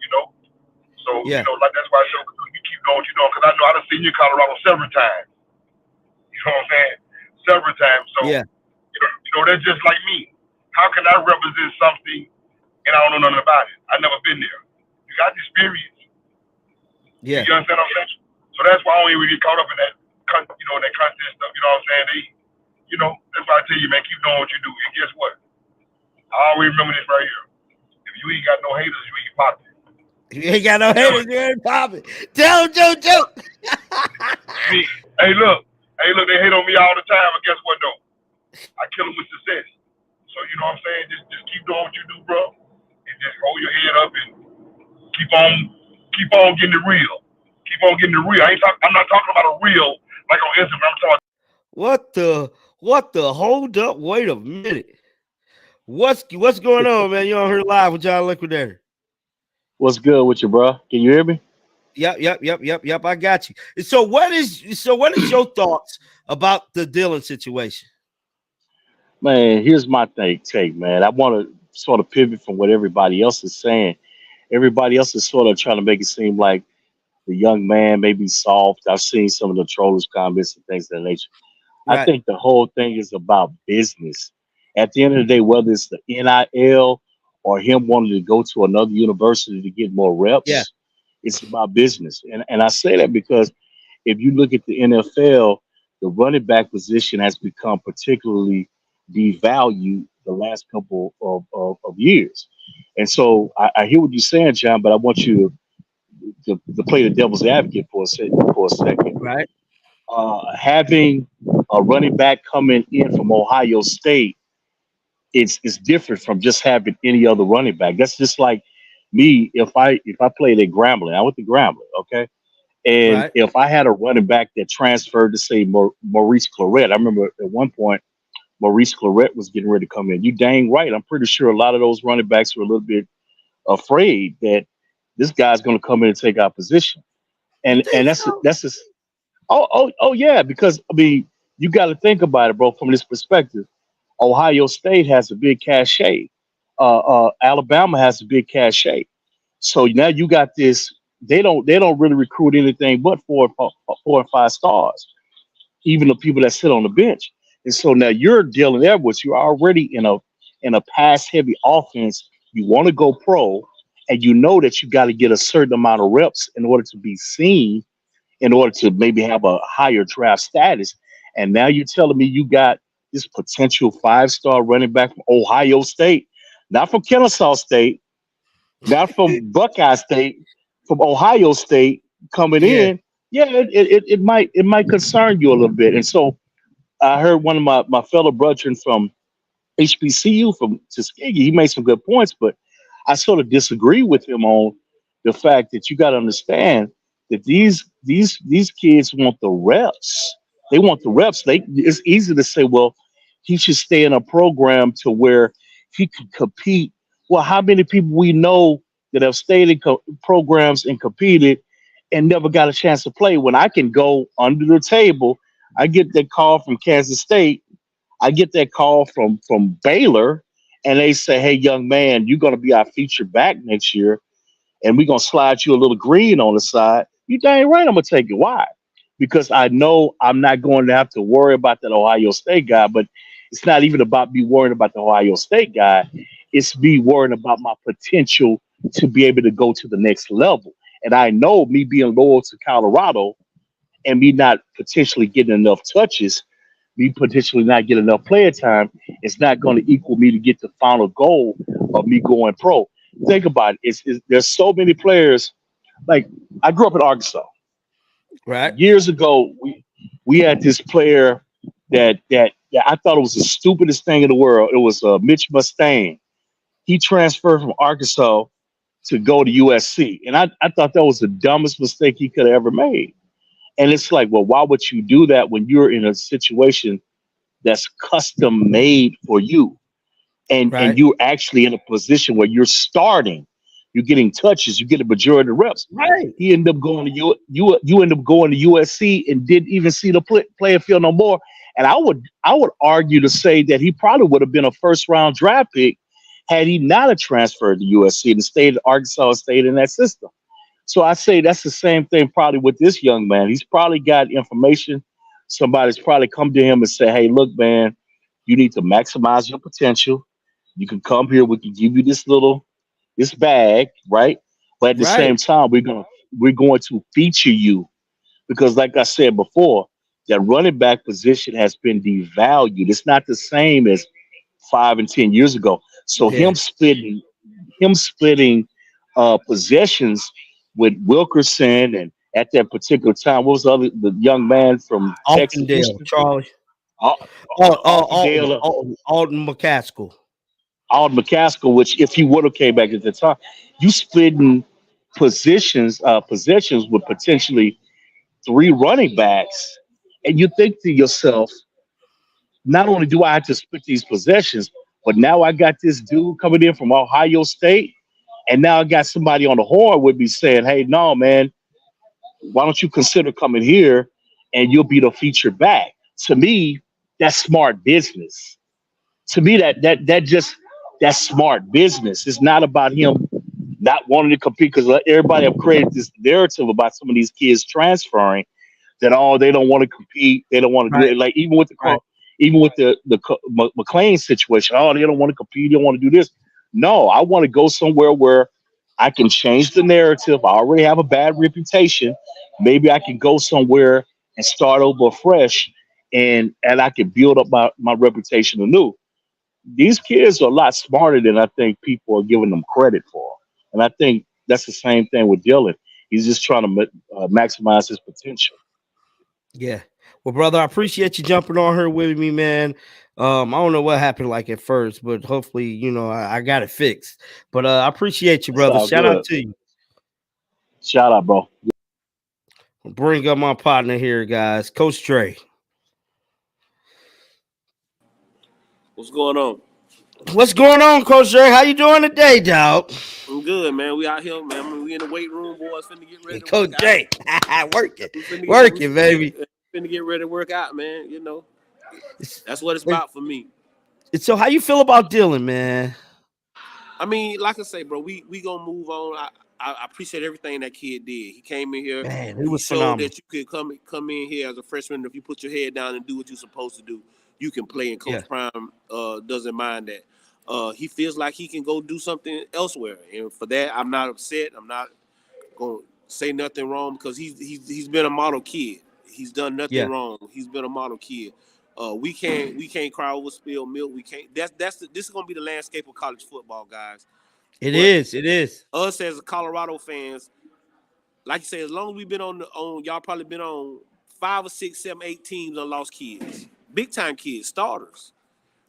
So like that's why I said you keep doing what you're doing, because I know I done seen you in Colorado several times. You know what I'm saying? Several times. So that's just like me. How can I represent something and I don't know nothing about it? I never been there. You got the experience. Yeah. You understand what I'm saying? So that's why I don't even really get caught up in that, that content stuff. You know what I'm saying? That's why I tell you, man, keep doing what you do. And guess what? I always remember this right here. If you ain't got no haters, you ain't popping. You ain't got no haters, you ain't popping. Tell them, Joe. Hey, look, they hate on me all the time, but guess what, though? I kill them with success. So, you know what I'm saying? Just keep doing what you do, bro. And just hold your head up and keep on getting it real. Keep on getting it real. I'm not talking about a real like on Instagram. I'm talking. What the hold up? Wait a minute. What's going on, man? You on here live with John Liquidator. What's good with you, bro? Can you hear me? Yep. I got you. So what is your thoughts about the Dylan situation? Man, here's my take, man. I want to sort of pivot from what everybody else is saying. Everybody else is sort of trying to make it seem like the young man may be soft. I've seen some of the trollers comments and things of that nature. I think the whole thing is about business. At the end of the day, whether it's the NIL or him wanting to go to another university to get more reps, it's about business. And I say that because if you look at the NFL, the running back position has become particularly devalued the last couple of years. And so I hear what you're saying, John, but I want you to play the devil's advocate for a second. Right. Having a running back coming in from Ohio State, it's different from just having any other running back. That's just like me if I played at Grambling. I went to Grambling, okay? And if I had a running back that transferred to say Maurice Claret, I remember at one point Maurice Claret was getting ready to come in. You dang right. I'm pretty sure a lot of those running backs were a little bit afraid that this guy's going to come in and take our position. And that's just oh yeah, because I mean you got to think about it, bro. From this perspective, Ohio State has a big cachet. Alabama has a big cachet. So now you got this. They don't really recruit anything but 4 and 5 stars, even the people that sit on the bench. And so now you're dealing there with you're already in a pass heavy offense. You want to go pro, and you know that you got to get a certain amount of reps in order to be seen, in order to maybe have a higher draft status. And now you're telling me you got this potential 5-star running back from Ohio State, not from Kennesaw State, not from Buckeye State, from Ohio State coming Yeah. in, yeah, it might concern you a little bit. And so I heard one of my fellow brethren from HBCU from Tuskegee, he made some good points, but I sort of disagree with him on the fact that you got to understand that these kids want the reps. They want the reps. It's easy to say, well, he should stay in a program to where he can compete. Well, how many people we know that have stayed in programs and competed and never got a chance to play? When I can go under the table, I get that call from Kansas State, I get that call from Baylor, and they say, "Hey, young man, you're going to be our featured back next year, and we're going to slide you a little green on the side." You dang right, I'm going to take it. Why? Because I know I'm not going to have to worry about that Ohio State guy. But it's not even about me worrying about the Ohio State guy. It's me worrying about my potential to be able to go to the next level. And I know me being loyal to Colorado and me not potentially getting enough touches, me potentially not getting enough player time, it's not going to equal me to get the final goal of me going pro. Think about it. There's so many players. Like, I grew up in Arkansas. Right. Years ago, we had this player that I thought it was the stupidest thing in the world. It was Mitch Mustaine. He transferred from Arkansas to go to USC, and I thought that was the dumbest mistake he could have ever made. And it's like, well, why would you do that when you're in a situation that's custom made for you, and Right. you're actually in a position where you're starting, you're getting touches, you get a majority of reps. Right. He ended up going to you end up going to USC and didn't even see the playing field no more. And I would argue to say that he probably would have been a first round draft pick had he not have transferred to USC and stayed at Arkansas and stayed in that system. So I say that's the same thing probably with this young man. He's probably got information. Somebody's probably come to him and say, "Hey, look, man, you need to maximize your potential. You can come here. We can give you this bag, right? But at the same Right. time, we're going to feature you because, like I said before, that running back position has been devalued. It's not the same as 5 and 10 years ago. So Yeah. him splitting possessions with Wilkerson, and at that particular time, what was the young man from Texas, Altondale, Houston, Charlie. Al- Alton. Altondale, Alton McCaskill. Alden McCaskill, which if he would have came back at the time, you splitting possessions with potentially three running backs, and you think to yourself, not only do I have to split these possessions, but now I got this dude coming in from Ohio State, and now I got somebody on the horn with me saying, "Hey, no, man, why don't you consider coming here and you'll be the featured back?" To me, that's smart business. To me, that's smart business. It's not about him not wanting to compete because everybody have created this narrative about some of these kids transferring that they don't want to compete, they don't want to do Right. it. Like Right. even with the McLean situation, they don't want to compete, they don't want to do this. No, I want to go somewhere where I can change the narrative. I already have a bad reputation. Maybe I can go somewhere and start over fresh, and I can build up my reputation anew. These kids are a lot smarter than I think people are giving them credit for, and I think that's the same thing with Dylan. He's just trying to maximize his potential. Yeah. Well, brother, I appreciate you jumping on here with me, man. I don't know what happened like at first, but hopefully, I got it fixed. But I appreciate you, It's brother. all Shout out good. to you. Shout out, bro. Bring up my partner here, guys. Coach Trey. What's going on? What's going on, Coach Trey? How you doing today, dog? I'm good, man. We out here, man. I mean, we in the weight room, boys. Finna get ready to work Coach out. Trey. Working. We finna get, we Working, finna baby. get, finna get ready to work out, man. You know, that's what it's about for me. So how you feel about Dylan, man? I mean, like I say, bro, we gonna move on. I appreciate everything that kid did. He came in here. Man, it He was showed phenomenal. that you could come in here as a freshman. If you put your head down and do what you're supposed to do, you can play. And Yeah. Coach Prime doesn't mind that. He feels like he can go do something elsewhere, and for that, I'm not upset. I'm not gonna say nothing wrong because he's been a model kid. He's done nothing Yeah. wrong. He's been a model kid. We can't cry over spilled milk. We can't. This is gonna be the landscape of college football, guys. It But is. It is. us as Colorado fans, like you say, as long as we've been on y'all probably been on 5 or 6, 7, 8 teams and lost kids, big time kids, starters.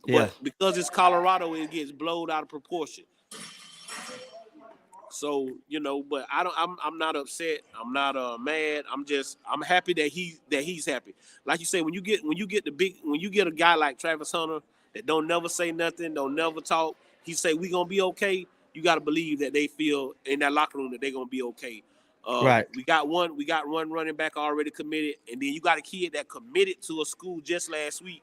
Yeah. But because it's Colorado, it gets blown out of proportion. So but I'm not upset. I'm not mad. I'm happy that he's happy. Like you say, when you get a guy like Travis Hunter that don't never say nothing, don't never talk, he say we gonna be okay. You got to believe that they feel in that locker room that they gonna be okay. Right. We got one running back already committed, and then you got a kid that committed to a school just last week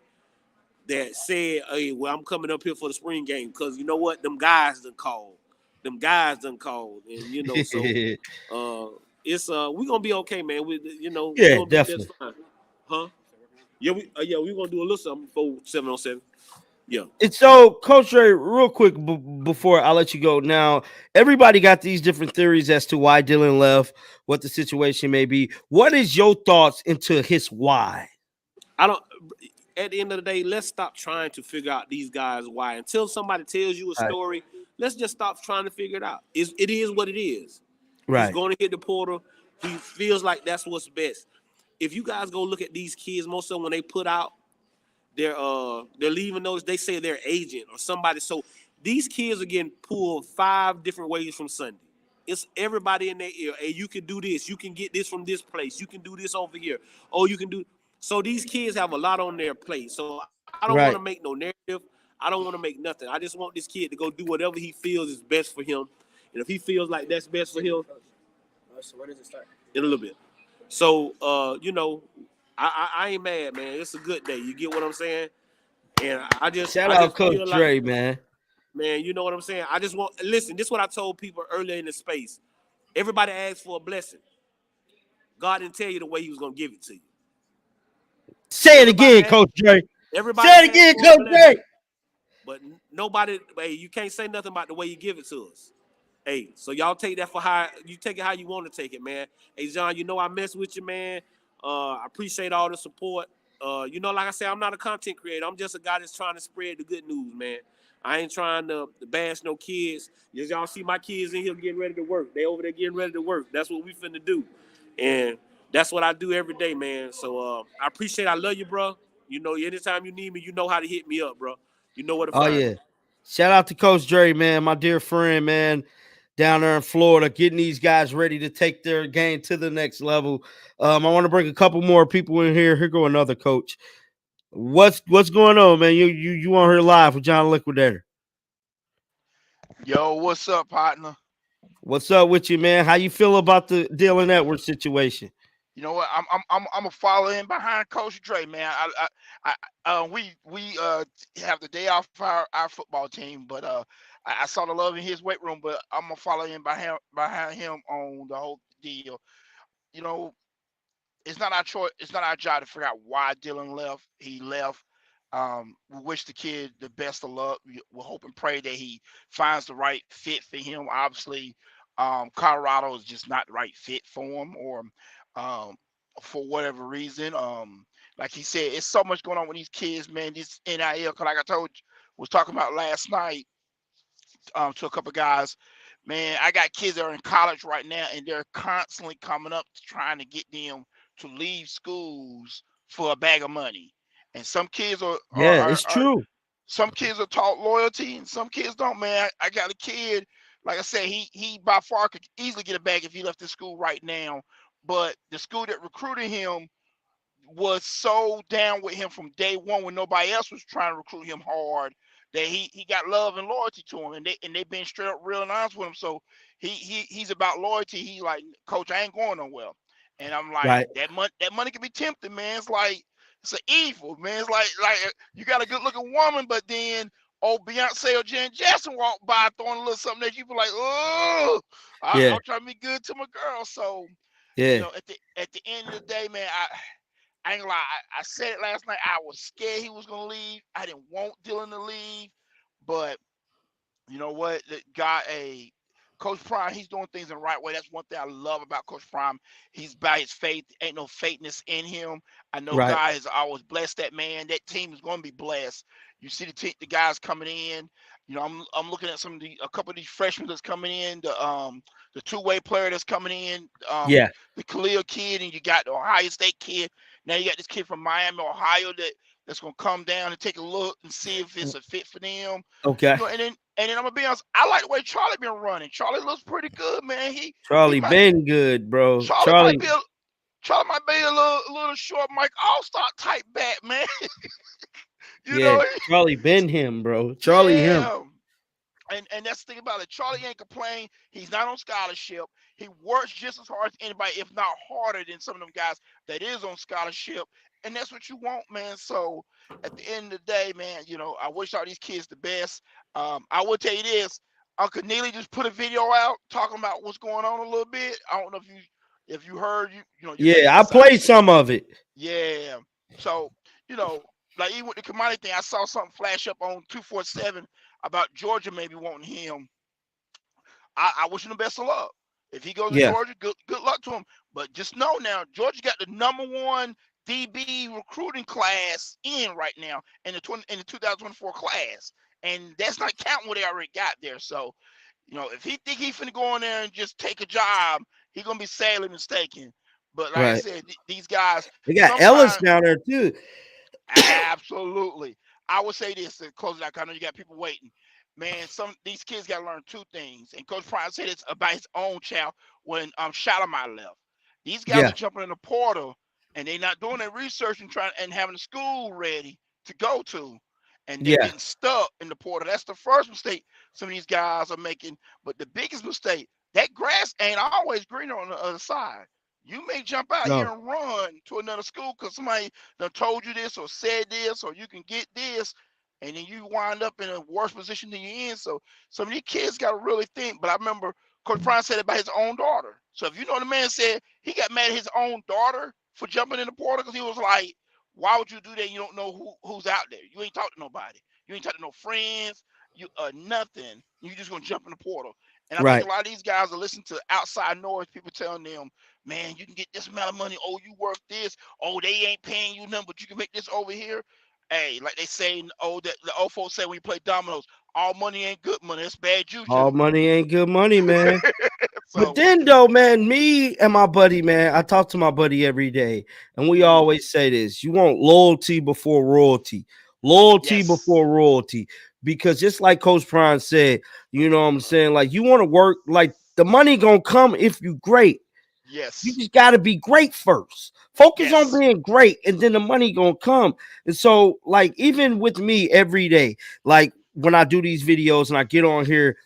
that said, "Hey, well, I'm coming up here for the spring game because you know what? Them guys done called. And so it's we gonna be okay, man. We Yeah, gonna be just definitely. fine, huh? Yeah, we gonna do a little something for 7-on-7. Yeah, And so, Coach Ray, real quick before I let you go, now everybody got these different theories as to why Dylan left, what the situation may be. What is your thoughts into his why? I don't. At the end of the day, let's stop trying to figure out these guys why. Until somebody tells you a Right. story, let's just stop trying to figure it out. It is what it is. He's Right. going to hit the portal. He feels like that's what's best. If you guys go look at these kids, most of them when they put out they're leaving notice, they say their agent or somebody. So these kids are getting pulled 5 different ways from Sunday. It's everybody in their ear. Hey, you can do this. You can get this from this place. You can do this over here. Oh, you can do. So these kids have a lot on their plate. So I don't want to Right. make no narrative. I don't want to make nothing. I just want this kid to go do whatever he feels is best for him. And if he feels like that's best for him, so where does it start? In a little bit. So I ain't mad, man. It's a good day. You get what I'm saying? And Shout I out just Coach feel like, Dre, man. man, you know what I'm saying? I just want listen, this is what I told people earlier in the space. Everybody asks for a blessing. God didn't tell you the way he was gonna give it to you. Say it Everybody again, asked, Coach Dre. everybody Say it asked again, for a Coach Dre. blessing, but nobody, hey, you can't say nothing about the way you give it to us. Hey, so y'all take that for how you take it how you want to take it, man. Hey, John, I mess with you, man. I appreciate all the support. Like I said, I'm not a content creator. I'm just a guy that's trying to spread the good news, man. I ain't trying to bash no kids. As y'all see my kids in here getting ready to work. They over there getting ready to work. That's what we finna do. And that's what I do every day, man. So I appreciate I love you, bro. Anytime you need me, you know how to hit me up, bro. You know where to Oh find yeah. me. Shout out to Coach Dre, man, my dear friend, man, down there in Florida, getting these guys ready to take their game to the next level. I want to bring a couple more people in here. Here go another coach. What's going on, man? You on here live with John Liquidator. Yo, what's up, partner? What's up with you, man? How you feel about the Dylan Edwards situation? You know what? I'm a follow in behind Coach Dre, man. We have the day off our football team, but I saw the love in his weight room, but I'm gonna follow in behind him on the whole deal. You know, it's not our choice. It's not our job to figure out why Dylan left. He left. We wish the kid the best of luck. We hope and pray that he finds the right fit for him. Obviously, Colorado is just not the right fit for him, or um, for whatever reason. Like he said, it's so much going on with these kids, man. This NIL, 'cause like I told you, was talking about last night to a couple of guys. Man, I got kids that are in college right now, and they're constantly coming up trying to get them to leave schools for a bag of money. And some kids Yeah, it's are true. some kids are taught loyalty, and some kids don't. Man, I got a kid, like I said, he by far could easily get a bag if he left the school right now. But the school that recruited him was so down with him from day one when nobody else was trying to recruit him hard that he got love and loyalty to him, and they've been straight up real and honest with him. So he's about loyalty. He like, coach, I ain't going nowhere. And I'm like, Right. that money can be tempting, man. It's like it's an evil, man. It's like you got a good looking woman, but then Beyonce or Jan Jackson walk by throwing a little something that you be like, oh, Yeah. I'm trying to be good to my girl. So Yeah. at the end of the day, man, I ain't gonna lie. I said it last night. I was scared he was gonna leave. I didn't want Dylan to leave, but you know what? Coach Prime. He's doing things in the right way. That's one thing I love about Coach Prime. He's by his faith. Ain't no fakeness in him. I know Right. God has always blessed that man. That team is going to be blessed. You see the guys coming in. You know, I'm looking at a couple of these freshmen that's coming in, the two-way player that's coming in, Yeah. the Khalil kid, and you got the Ohio State kid. Now you got this kid from Miami, Ohio that's gonna come down and take a look and see if it's a fit for them. Okay. You know, and then I'm gonna be honest, I like the way Charlie been running. Charlie looks pretty good, man. He Charlie might been good, bro. Charlie might be a Charlie might be a little short Mike All-Star type back, man. You Yeah, know, Charlie been him, bro. Charlie him. yeah. And that's the thing about it. Charlie ain't complaining. He's not on scholarship. He works just as hard as anybody, if not harder than some of them guys that is on scholarship. And that's what you want, man. So at the end of the day, man, you know, I wish all these kids the best. I will tell you this. Uncle Neely just put a video out talking about what's going on a little bit. I don't know if you heard, you know, you may be Yeah, I inside. played some of it. Yeah. So, you know, like even with the commodity thing, I saw something flash up on 247 about Georgia maybe wanting him. I wish him the best of luck. If he goes to Yeah. Georgia, good luck to him. But just know now, Georgia got the #1 DB recruiting class in right now in the 2024 class, and that's not counting what they already got there. So, you know, if he think he finna go in there and just take a job, he gonna be sadly mistaken. But like I Right. said, these guys They got Ellis sometimes down there too. absolutely. I would say this to close it out. 'Cause I know you got people waiting. Man, some these kids got to learn two things. And Coach Prime said this about his own child when Shalimar left. These guys are Yeah. jumping in the portal and they're not doing their research and trying and having the school ready to go to. And they're Yeah. getting stuck in the portal. That's the first mistake some of these guys are making. But the biggest mistake, that grass ain't always greener on the other side. You may jump out here No. and run to another school because somebody done told you this or said this or you can get this, and then you wind up in a worse position than you're in. So some of these kids got to really think. But I remember Coach Prime said it about his own daughter. So if you know the man said he got mad at his own daughter for jumping in the portal because he was like, why would you do that? You don't know who's out there. You ain't talk to nobody. You ain't talk to no friends. You nothing. You just gonna jump in the portal. And I think a Right. lot of these guys are listening to outside noise, people telling them, man, you can get this amount of money. Oh, you work this. Oh, they ain't paying you nothing, but you can make this over here. Hey, like they say, the old folks say when you play dominoes, all money ain't good money. It's bad All juju. money ain't good money, man. But So, then though, man, me and my buddy, man, I talk to my buddy every day, and we always say this: you want loyalty before royalty, loyalty yes, before royalty. Because just like Coach Prime said, you know what I'm saying? Like you want to work, like the money gonna come if you great. You yes, just gotta be great first. Focus on yes, being great, and then the money gonna come. And so, like, even with me every day, like when I do these videos and I get on here,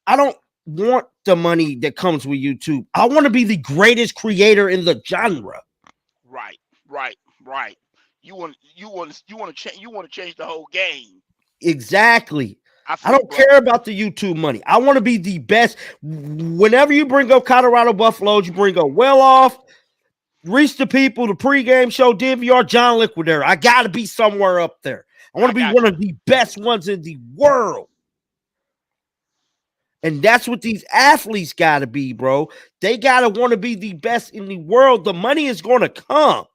I don't want the money that comes with YouTube. I want to be the greatest creator in the genre. right, right, right. You want to change the whole game. Exactly. I I feel you, don't brother. care about the YouTube money. I want to be the best. Whenever you bring up Colorado Buffaloes, you bring up Well Off, Reach the People, the pregame show, DVR, John Liquidator. I got to be somewhere up there. I want I to be got one you. of the best ones in the world. And that's what these athletes got to be, bro. They got to want to be the best in the world. The money is going to come.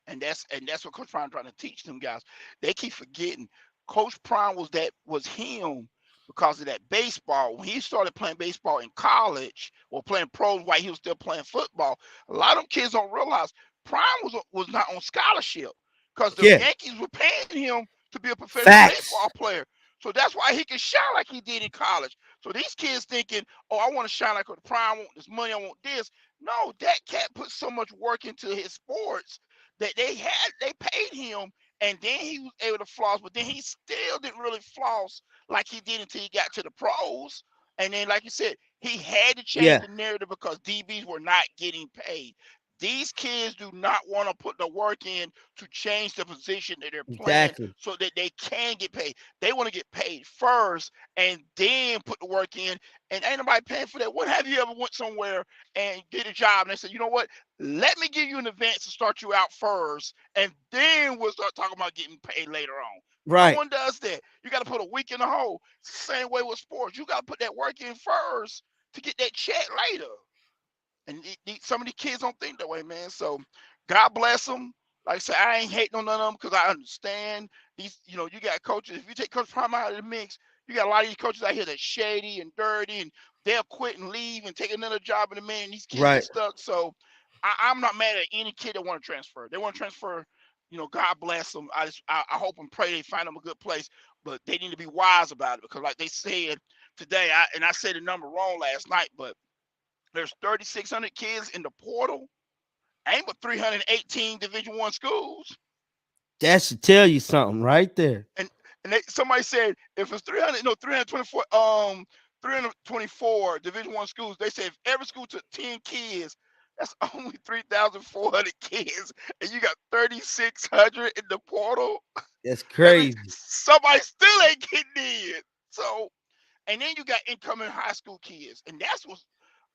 And that's what Coach Prime trying to teach them guys. They keep forgetting Coach Prime was him because of that baseball. When he started playing baseball in college or playing pros while he was still playing football, a lot of them kids don't realize Prime was not on scholarship because the Yeah. Yankees were paying him to be a professional Facts. baseball player. So that's why he could shine like he did in college. So these kids thinking, oh, I want to shine like Coach Prime, I want this money, I want this. No, that cat put so much work into his sports that they paid him and then he was able to floss, but then he still didn't really floss like he did until he got to the pros. And then, like you said, he had to change Yeah. the narrative because DBs were not getting paid. These kids do not want to put the work in to change the position that they're playing Exactly. so that they can get paid. They want to get paid first and then put the work in. And ain't nobody paying for that. When have you ever went somewhere and did a job and they said, you know what? Let me give you an advance to start you out first, and then we'll start talking about getting paid later on. No Right. one does that. You got to put a week in the hole. It's the same way with sports. You got to put that work in first to get that check later. And some of these kids don't think that way, man. So God bless them. Like I said, I ain't hating on none of them because I understand these. You know, you got coaches. If you take Coach Prime out of the mix, You got a lot of these coaches out here that's shady and dirty, and they'll quit and leave and take another job in a minute. And these kids Right. get stuck. So I'm not mad at any kid that want to transfer. They want to transfer. God bless them. I hope and pray they find them a good place, but they need to be wise about it because, like they said today, I said the number wrong last night, but there's 3,600 kids in the portal. Ain't but 318 Division I schools. That should tell you something right there. And somebody said if it's 324 Division I schools, they say if every school took 10 kids, that's only 3,400 kids, and you got 3,600 in the portal. That's That means crazy. somebody still ain't getting in. So, and then you got incoming high school kids, and that's what's,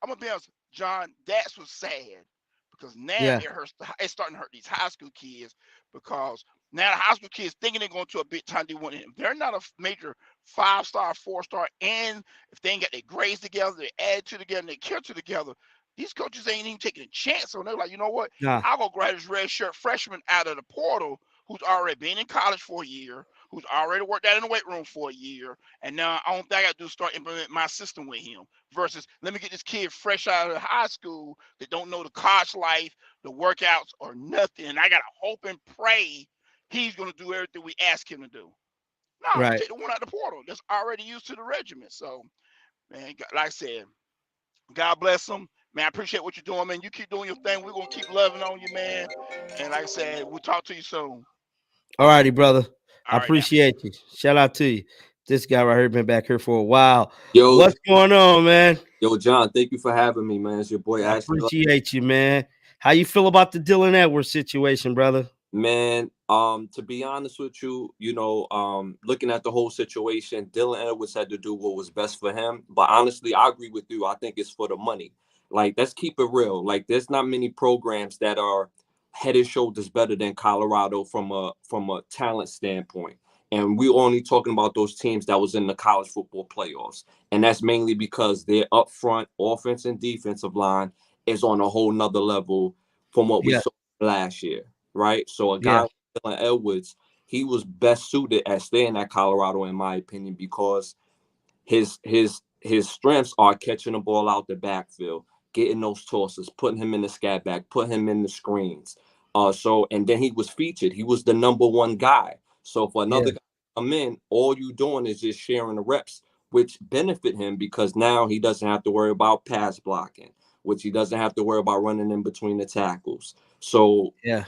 I'm gonna be honest, John. That's what's sad because now Yeah. it hurts. It's starting to hurt these high school kids because now the high school kids thinking they're going to a big time D1. They're not a major 5-star, 4-star, and if they ain't got their grades together, their attitude together, and their character together, these coaches ain't even taking a chance. So they're like, you know what? Nah. I'll go grab this red shirt freshman out of the portal who's already been in college for a year, who's already worked out in the weight room for a year, and now all I got to do is start implementing my system with him. Versus, let me get this kid fresh out of high school that don't know the college life, the workouts, or nothing. And I got to hope and pray he's going to do everything we ask him to do. No, I'm going to Right. take the one out the portal that's already used to the regiment. So, man, like I said, God bless him. Man, I appreciate what you're doing, man. You keep doing your thing. We're going to keep loving on you, man. And like I said, we'll talk to you soon. All righty, brother. I All right, now. appreciate you. Shout out to you. This guy right here been back here for a while. Yo, What's going on, man? Yo, John, thank you for having me, man. It's your boy I Ashley. appreciate you, man. How you feel about the Dylan Edwards situation, brother? Man, to be honest with you, looking at the whole situation, Dylan Edwards had to do what was best for him. But honestly, I agree with you. I think it's for the money. Like, let's keep it real. Like, there's not many programs that are head and shoulders better than Colorado from a talent standpoint. And we're only talking about those teams that was in the college football playoffs. And that's mainly because their upfront offense and defensive line is on a whole nother level from what we Yeah. saw last year. Right. So a guy Yeah. like Dylan Edwards, he was best suited at staying at Colorado, in my opinion, because his strengths are catching the ball out the backfield, getting those tosses, putting him in the scat back, putting him in the screens. And then he was featured. He was the number one guy. So for another Yeah. guy to come in, all you doing is just sharing the reps, which benefit him because now he doesn't have to worry about pass blocking, which he doesn't have to worry about running in between the tackles. So Yeah.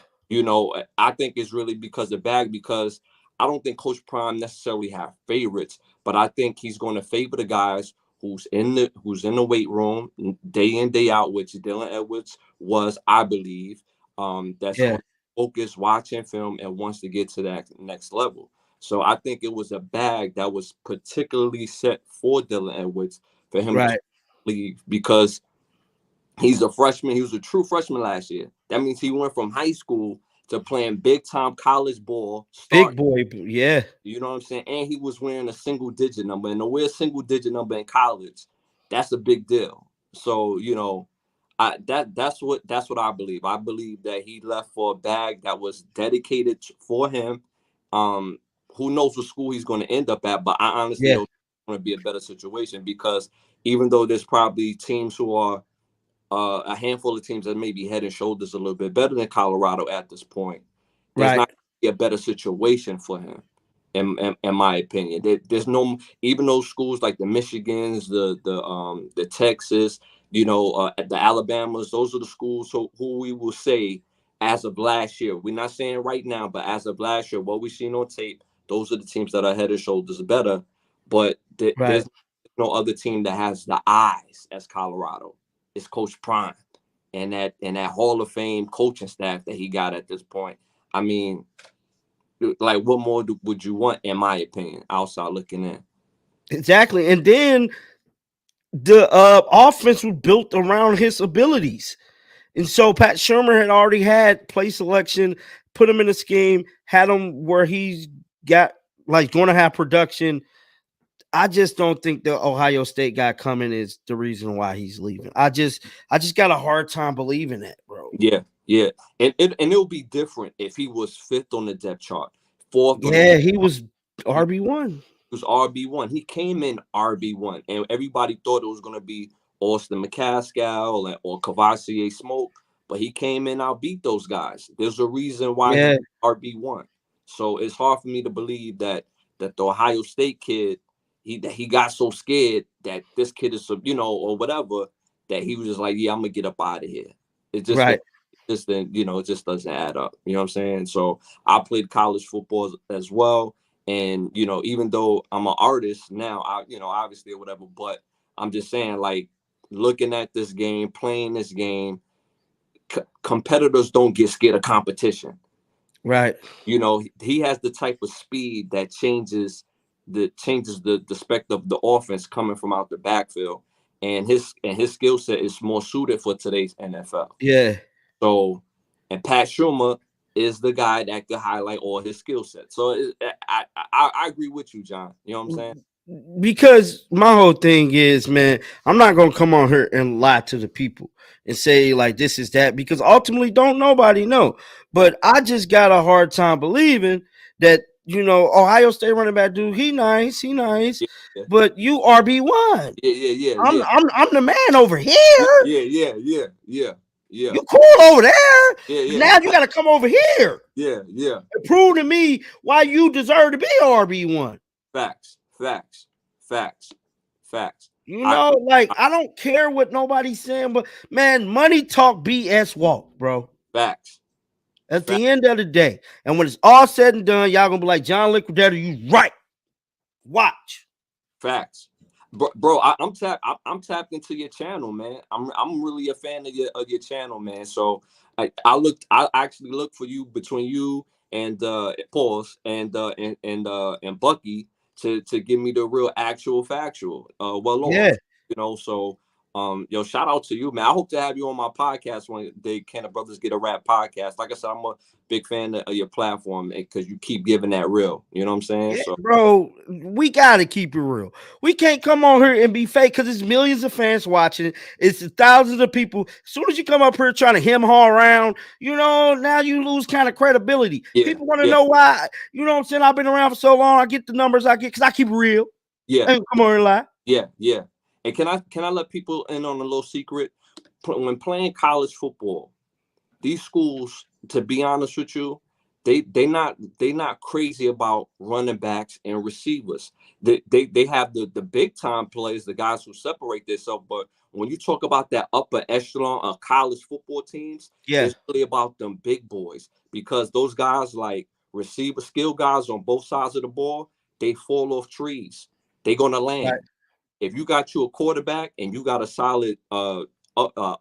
I think it's really because I don't think Coach Prime necessarily have favorites, but I think he's going to favor the guys who's in the weight room day in, day out, which Dylan Edwards was, I believe. That's Yeah. going to focus, watching film, and wants to get to that next level. So I think it was a bag that was particularly set for Dylan Edwards for him Right. to leave because he's a freshman. He was a true freshman last year. That means he went from high school to playing big time college ball. Big boy. Yeah. You know what I'm saying? And he was wearing a single digit number. And to wear a single digit number in college, that's a big deal. So, that's what I believe. I believe that he left for a bag that was dedicated for him. Who knows what school he's going to end up at, but I honestly Yeah. don't think it's going to be a better situation because even though there's probably teams who are a handful of teams that may be head and shoulders a little bit better than Colorado at this point, there's Right. not a better situation for him, in my opinion. There's no, even those schools like the Michigans, the Texas, the Alabamas, those are the schools who we will say as of last year. We're not saying right now, but as of last year, what we've seen on tape, those are the teams that are head and shoulders better. But Right. there's no other team that has the eyes as Colorado. It's Coach Prime and that Hall of Fame coaching staff that he got at this point. I mean, like, what more would you want, in my opinion, outside looking in? Exactly. And then the offense was built around his abilities. And so Pat Shermer had already had play selection, put him in a scheme, had him where he's got like going to have production. I just don't think the Ohio State guy coming is the reason why he's leaving. I just got a hard time believing that, bro. Yeah. And it'll be different if he was fifth on the depth chart, fourth on the Yeah, he was RB1. was RB1. He came in RB1, and everybody thought it was going to be Austin McCaskill or Cavassier Smoke, but he came in, outbeat those guys. There's a reason why Yeah. he's RB1. So it's hard for me to believe that the Ohio State kid, he got so scared that this kid is, or whatever, that he was just like, yeah, I'm gonna get up out of here. It just Right. it just doesn't add up. You know what I'm saying? So I played college football as well. And, even though I'm an artist now, obviously or whatever, but I'm just saying, like, looking at this game, playing this game, competitors don't get scared of competition. Right. He has the type of speed that changes the spectrum of the offense coming from out the backfield. And his skill set is more suited for today's NFL. Yeah. So, and Pat Schumer is the guy that could highlight all his skill sets. So I agree with you, John. You know what I'm saying? Because my whole thing is, man, I'm not gonna come on here and lie to the people and say like this is that, because ultimately don't nobody know. But I just got a hard time believing that, Ohio State running back dude, he nice, Yeah, but you RB1. yeah. I'm the man over here. Yeah. You cool over there. Yeah. Now you got to come over here Yeah. and prove to me why you deserve to be RB1. Facts. I don't care what nobody's saying, but man, money talk, BS walk, bro. Facts. At the end of the day, and when it's all said and done, y'all gonna be like, John Liquidator, you right. Watch. Facts. Bro, I'm tapped into your channel, man. I'm really a fan of your channel, man. So I actually looked for you between you and Pause and Bucky to give me the real actual factual Yeah. so shout out to you, man. I hope to have you on my podcast one day. Can the Brothers Get a Rap podcast? Like I said, I'm a big fan of your platform because you keep giving that real. You know what I'm saying? Yeah, So bro, we gotta keep it real. We can't come on here and be fake because there's millions of fans watching it. It's thousands of people. As soon as you come up here trying to haw around, now you lose kind of credibility. Yeah, people want to know why. You know what I'm saying? I've been around for so long. I get the numbers I get because I keep it real. Yeah. I ain't come on and lie. Yeah. And can I let people in on a little secret? When playing college football, these schools, to be honest with you, they not crazy about running backs and receivers. They have the big time players, the guys who separate themselves. But when you talk about that upper echelon of college football teams, Yeah. it's really about them big boys, because those guys, like receiver skill guys on both sides of the ball, they fall off trees. They're gonna land. Right. If you got you a quarterback and you got a solid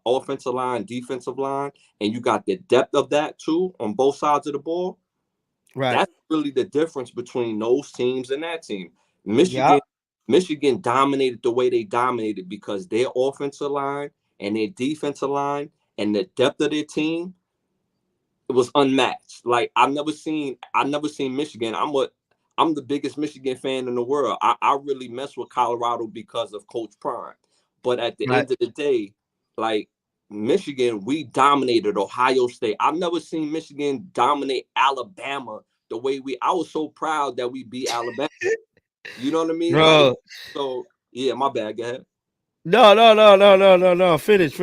offensive line, defensive line, and you got the depth of that too on both sides of the ball, Right. that's really the difference between those teams and that team. Yeah. Michigan dominated the way they dominated because their offensive line and their defensive line and the depth of their team, it was unmatched. Like I've never seen Michigan. I'm the biggest Michigan fan in the world. I really mess with Colorado because of Coach Prime. But at the Right. end of the day, like Michigan, we dominated Ohio State. I've never seen Michigan dominate Alabama the way I was so proud that we beat Alabama. You know what I mean? Bro. Like, so yeah, my bad. Go ahead. No. Finish.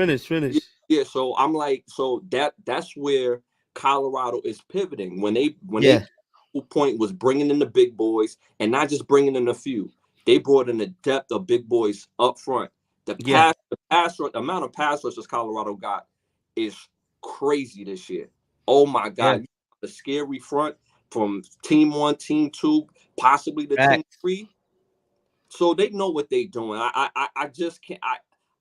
Yeah, so I'm like, so that's where Colorado is pivoting when they Yeah. point was bringing in the big boys and not just bringing in a few. They brought in the depth of big boys up front. The Yeah. amount of pass rushes Colorado got is crazy this year. Oh my God, Yeah. the scary front from team 1, team 2, possibly the team 3. So they know what they're doing. I just can't.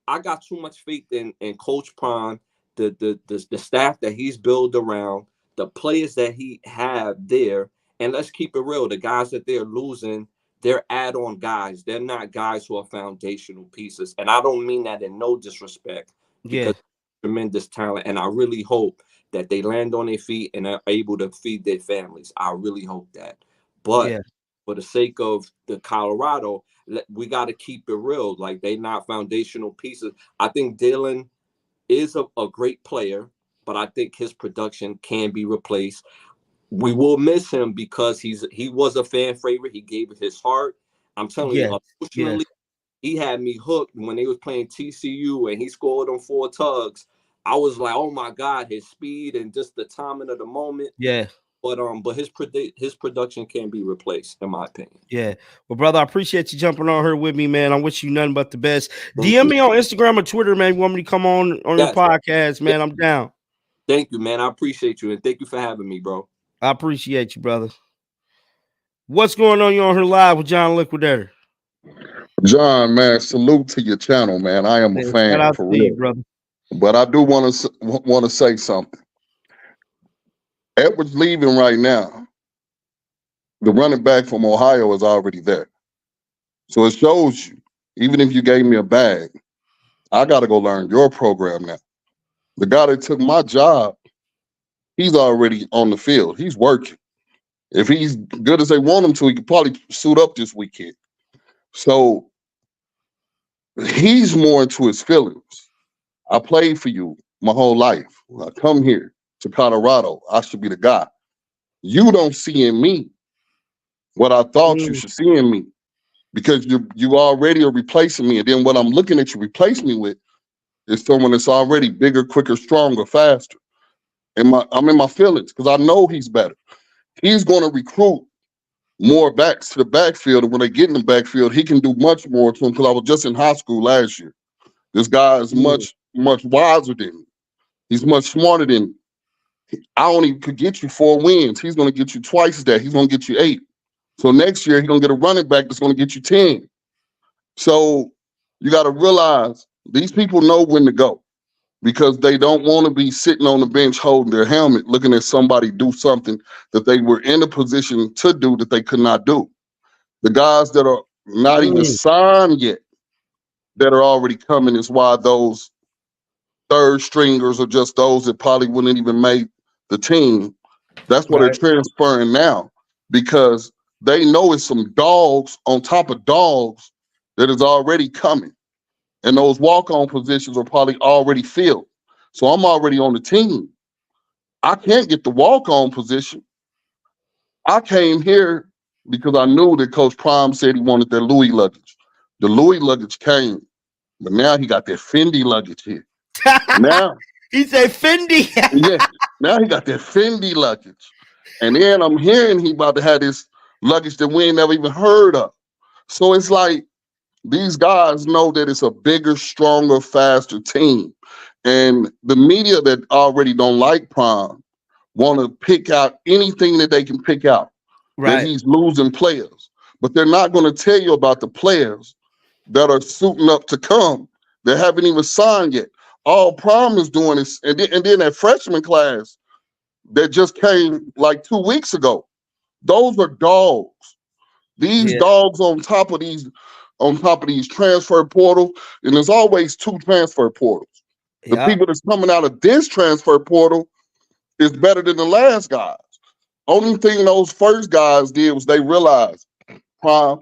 I got too much faith in Coach Prime, the staff that he's built around, the players that he have there. And let's keep it real. The guys that they're losing, they're add-on guys. They're not guys who are foundational pieces. And I don't mean that in no disrespect, because tremendous talent. And I really hope that they land on their feet and are able to feed their families. I really hope that. But for the sake of the Colorado, we got to keep it real. Like, they not foundational pieces. I think Dylan is a great player, but I think his production can be replaced. We will miss him because he was a fan favorite. He gave his heart. I'm telling Yes, you, yes, emotionally, he had me hooked when they was playing TCU and he scored on 4 tugs. I was like, oh my God, his speed and just the timing of the moment. yeah, But his production can't be replaced, in my opinion. yeah. Well, brother, I appreciate you jumping on here with me, man. I wish you nothing but the best. Thank DM you. me on Instagram or Twitter, man. You want me to come on your Yes. podcast, Yeah. man? I'm down. Thank you, man. I appreciate you, and thank you for having me, bro. I appreciate you, brother. What's going on? You on here live with John Liquidator? John, man, salute to your channel, man. I am a Man, shout fan out for to you, real. brother. But I do want to say something. Edwards leaving right now. The running back from Ohio is already there. So it shows you, even if you gave me a bag, I got to go learn your program now. The guy that took my job, he's already on the field. He's working. If he's good as they want him to, he could probably suit up this weekend. So he's more into his feelings. I played for you my whole life. When I come here to Colorado, I should be the guy. You don't see in me what I thought you should see in me because you already are replacing me. And then what I'm looking at you replace me with is someone that's already bigger, quicker, stronger, faster. And I'm in my feelings because I know he's better. He's going to recruit more backs to the backfield. And when they get in the backfield, he can do much more to them because I was just in high school last year. This guy is much wiser than me. He's much smarter than me. I only could get you 4 wins. He's going to get you twice that. He's going to get you 8. So next year, he's going to get a running back that's going to get you 10. So you got to realize these people know when to go because they don't want to be sitting on the bench holding their helmet, looking at somebody do something that they were in a position to do that they could not do. The guys that are not even signed yet, that are already coming, is why those third stringers are just those that probably wouldn't even make the team. That's why they're transferring now because they know it's some dogs on top of dogs that is already coming. And those walk-on positions are probably already filled. So I'm already on the team. I can't get the walk-on position. I came here because I knew that Coach Prime said he wanted that Louis luggage. The Louis luggage came, but now he got that Fendi luggage here. Now he said Fendi. Yeah, now he got that Fendi luggage. And then I'm hearing he about to have this luggage that we ain't never even heard of. So it's like these guys know that it's a bigger, stronger, faster team. And the media that already don't like Prime want to pick out anything that they can pick out that he's losing players. But they're not going to tell you about the players that are suiting up to come that haven't even signed yet. All Prime is doing is, and then that freshman class that just came like 2 weeks ago, those are dogs. These dogs on top of these transfer portal, and there's always 2 transfer portals. The people that's coming out of this transfer portal is better than the last guys. Only thing those first guys did was they realized, Prime,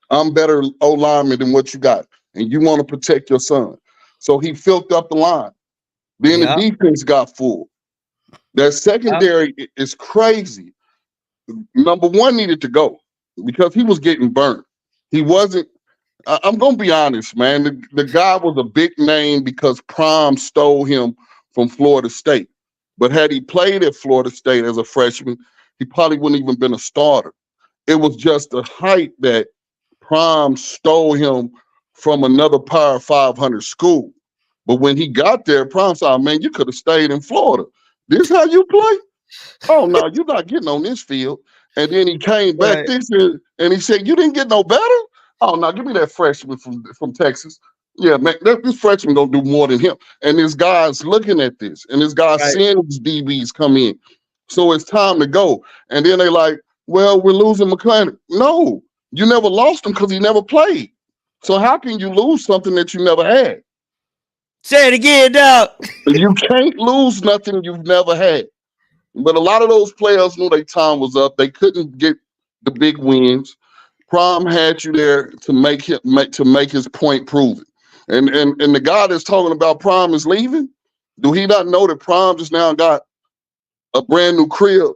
I'm better O-lineman than what you got, and you want to protect your son. So he filled up the line. Then the defense got full. That secondary is crazy. Number 1 needed to go because he was getting burnt. He wasn't. I'm gonna be honest, man. The guy was a big name because Prime stole him from Florida State. But had he played at Florida State as a freshman, he probably wouldn't even been a starter. It was just the hype that Prime stole him from another Power 500 school. But when he got there, Prime said, man, you could have stayed in Florida. This how you play? Oh, no, you're not getting on this field. And then he came back this year and he said, you didn't get no better? Oh, no, give me that freshman from Texas. Yeah, man, this freshman going to do more than him. And this guy's looking at this, and this guy's seeing these DBs come in. So it's time to go. And then they like, well, we're losing McClain. No, you never lost him because he never played. So how can you lose something that you never had? Say it again, dog. You can't lose nothing you've never had. But a lot of those players knew their time was up. They couldn't get the big wins. Prime had you there to make his point proven. And the guy that's talking about Prime is leaving. Do he not know that Prime just now got a brand new crib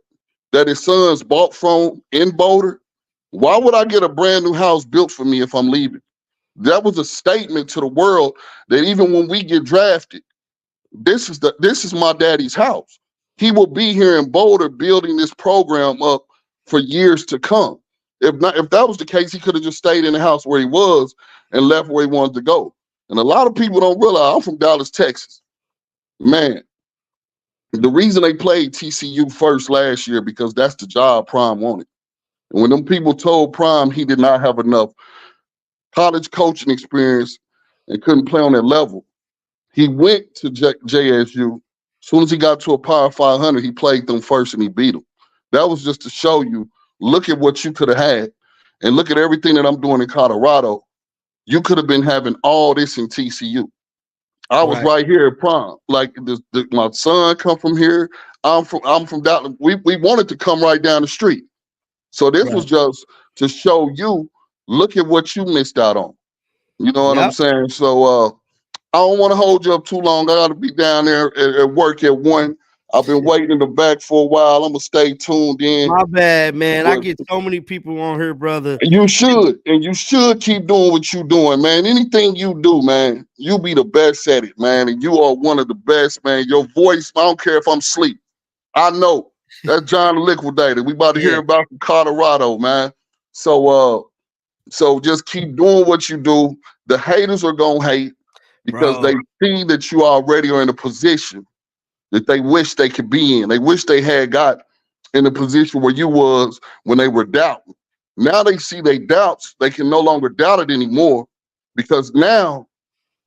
that his sons bought from in Boulder? Why would I get a brand new house built for me if I'm leaving? That was a statement to the world that even when we get drafted, this is my daddy's house. He will be here in Boulder building this program up for years to come. If that was the case, he could have just stayed in the house where he was and left where he wanted to go. And a lot of people don't realize I'm from Dallas, Texas. Man, the reason they played TCU first last year because that's the job Prime wanted. And when them people told Prime he did not have enough college coaching experience and couldn't play on that level, he went to JSU. As soon as he got to a Power 500, he played them first and he beat them. That was just to show you, look at what you could have had and look at everything that I'm doing in Colorado. You could have been having all this in TCU. I was right here at Prom. Like my son come from here. I'm from Dallas. We wanted to come right down the street. So this was just to show you, look at what you missed out on. You know what I'm saying? So I don't want to hold you up too long. I got to be down there at work at 1. I've been waiting in the back for a while. I'm gonna stay tuned in. My bad, man. I get so many people on here, brother. You should, and you should keep doing what you're doing, man. Anything you do, man, you be the best at it, man. And you are one of the best, man. Your voice, I don't care if I'm asleep. I know. That's John the Liquidator. We about to hear about from Colorado, man. So just keep doing what you do. The haters are gonna hate because they see that you already are in a position that they wish they could be in. They wish they had got in the position where you was when they were doubting. Now they see they doubts, they can no longer doubt it anymore because now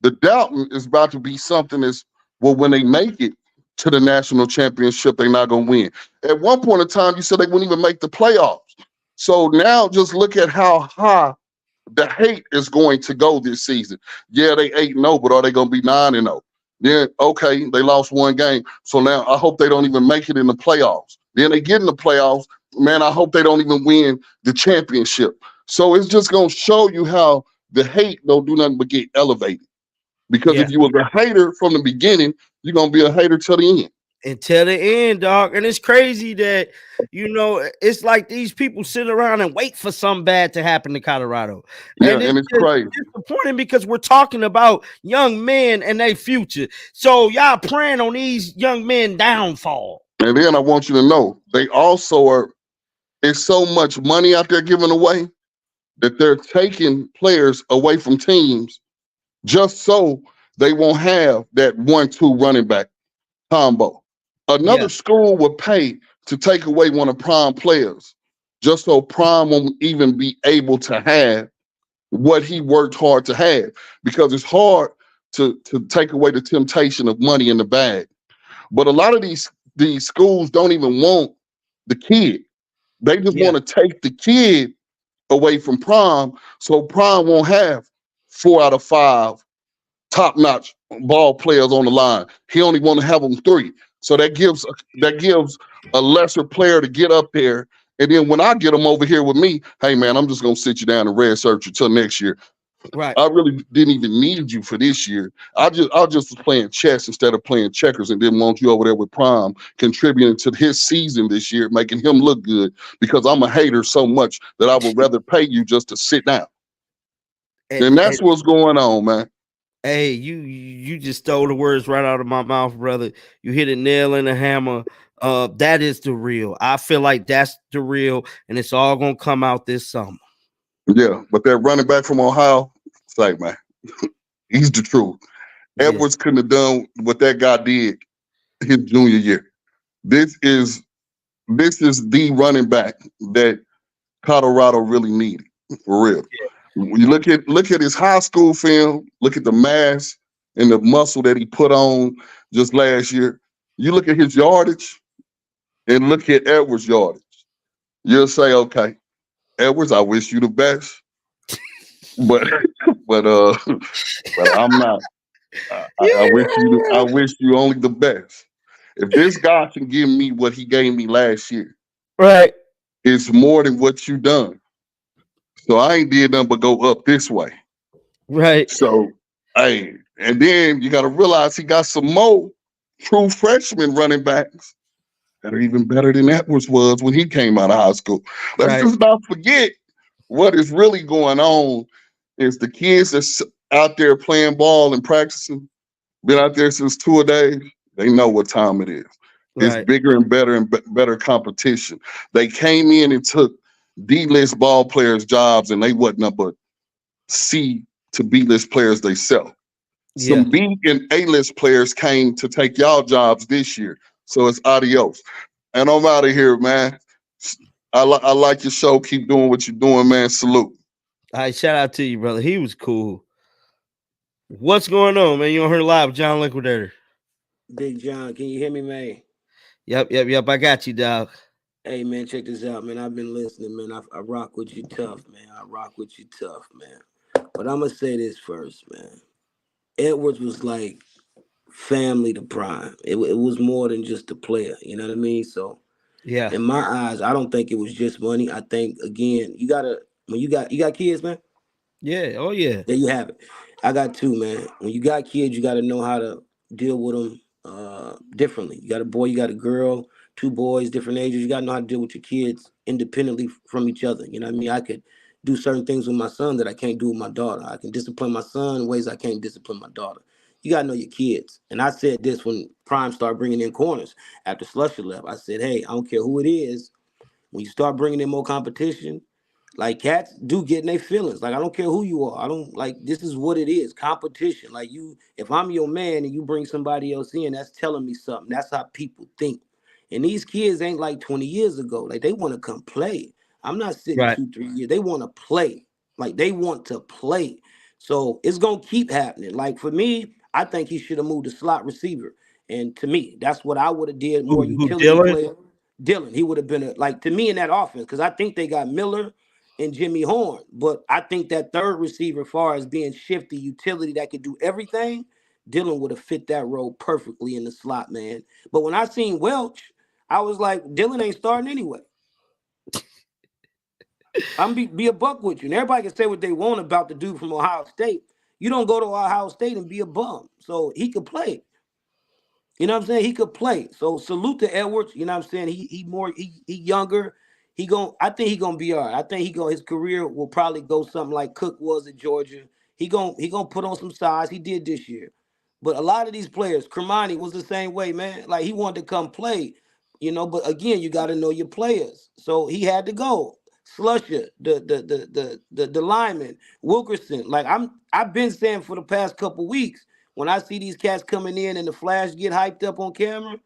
the doubting is about to be something that's, well, when they make it to the national championship, they're not going to win. At one point in time, you said they wouldn't even make the playoffs. So now just look at how high the hate is going to go this season. Yeah, they 8-0, but are they going to be 9-0? Then, okay, they lost one game. So now I hope they don't even make it in the playoffs. Then they get in the playoffs. Man, I hope they don't even win the championship. So it's just going to show you how the hate don't do nothing but get elevated. Because if you was a hater from the beginning, you're going to be a hater till the end. Until the end, dog. And it's crazy that, it's like these people sit around and wait for something bad to happen to Colorado. Yeah, and it's crazy. Disappointing because we're talking about young men and their future. So y'all praying on these young men downfall. And then I want you to know, they also are, it's so much money out there giving away that they're taking players away from teams just so they won't have that 1-2 running back combo. Another school would pay to take away one of Prime players just so Prime won't even be able to have what he worked hard to have, because it's hard to take away the temptation of money in the bag. But a lot of these schools don't even want the kid. They just want to take the kid away from Prime so Prime won't have 4 out of 5 top-notch ball players on the line. He only want to have them 3. So that gives a lesser player to get up there. And then when I get them over here with me, hey, man, I'm just going to sit you down and red search until next year. Right. I really didn't even need you for this year. I just was playing chess instead of playing checkers and didn't want you over there with Prime contributing to his season this year, making him look good, because I'm a hater so much that I would rather pay you just to sit down. And that's what's going on, man. Hey, you just stole the words right out of my mouth, brother. You hit a nail in the hammer. That is the real. I feel like that's the real, and it's all gonna come out this summer. Yeah, but that running back from Ohio, it's like, man, he's the truth. Edwards couldn't have done what that guy did his junior year. This is the running back that Colorado really needed, for real. When you look at his high school film, look at the mass and the muscle that he put on just last year. You look at his yardage and look at Edwards' yardage. You'll say, okay, Edwards, I wish you the best, but I'm not. I wish you only the best. If this guy can give me what he gave me last year, right, it's more than what you done. So I ain't did nothing but go up this way. Right. So, hey, and then you got to realize he got some more true freshman running backs that are even better than Edwards was when he came out of high school. Let's just not forget what is really going on is the kids that's out there playing ball and practicing, been out there since 2 days. They know what time it is. It's Right. bigger and better competition. They came in and took D-list ball players' jobs, and they wasn't up but C to B-list players they sell. Yeah. Some B and A-list players came to take y'all jobs this year. So it's adios. And I'm out of here, man. I like your show. Keep doing what you're doing, man. Salute. All right, shout out to you, brother. He was cool. What's going on, man? You on here live with John Liquidator? Big John, can you hear me, man? Yep. I got you, dog. Hey, man, check this out, man. I've been listening, man. I rock with you tough, man. I rock with you tough, man. But I'm going to say this first, man. Edwards was like family to Prime. It was more than just a player, you know what I mean? So, Yeah. in my eyes, I don't think it was just money. I think, again, when you got kids, man? Yeah. Oh, yeah. There you have it. I got two, man. When you got kids, you got to know how to deal with them differently. You got a boy, you got a girl, two boys, different ages. You got to know how to deal with your kids independently from each other. You know what I mean? I could do certain things with my son that I can't do with my daughter. I can discipline my son in ways I can't discipline my daughter. You got to know your kids. And I said this when Prime started bringing in corners after Slusher left. I said, hey, I don't care who it is. When you start bringing in more competition, like cats do get in their feelings. Like I don't care who you are. I don't like this is what it is. Competition. Like you, if I'm your man and you bring somebody else in, that's telling me something. That's how people think. And these kids ain't like 20 years ago. Like they want to come play. I'm not sitting Right. 2, 3 years. They want to play. Like they want to play. So it's gonna keep happening. Like for me, I think he should have moved to slot receiver. And to me, that's what I would have did. More Who utility Dylan? player. Dylan, he would have been like to me in that offense because I think they got Miller and Jimmy Horn. But I think that third receiver, as far as being shifty, utility that could do everything, Dylan would have fit that role perfectly in the slot, man. But when I seen Welch, I was like, Dylan ain't starting anyway. I'm be a buck with you. And everybody can say what they want about the dude from Ohio State. You don't go to Ohio State and be a bum. So he could play. You know what I'm saying? He could play. So salute to Edwards. You know what I'm saying? He younger. I think he gonna be all right. I think his career will probably go something like Cook was at Georgia. He gonna put on some size. He did this year. But a lot of these players, Kermani was the same way, man. Like he wanted to come play, but again, you gotta know your players. So he had to go. Slusher, the lineman, Wilkerson. Like I've been saying for the past couple weeks. When I see these cats coming in and the flash get hyped up on camera,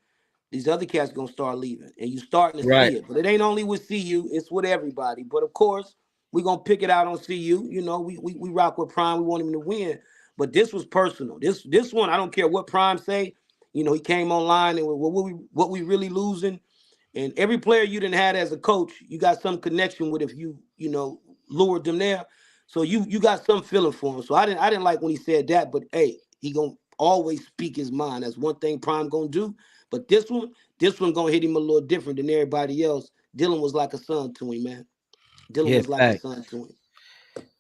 these other cats gonna start leaving, and you starting to Right. see it. But it ain't only with CU; it's with everybody. But of course, we gonna pick it out on CU. We rock with Prime. We want him to win. But this was personal. This one, I don't care what Prime say. He came online and what we really losing. And every player you didn't had as a coach, you got some connection with if you lured them there. So you got some feeling for him. So I didn't like when he said that, but hey, he gonna always speak his mind. That's one thing Prime gonna do. But this one gonna hit him a little different than everybody else. Dylan was like a son to him, man. Dylan Yeah. was like a Facts. son to him.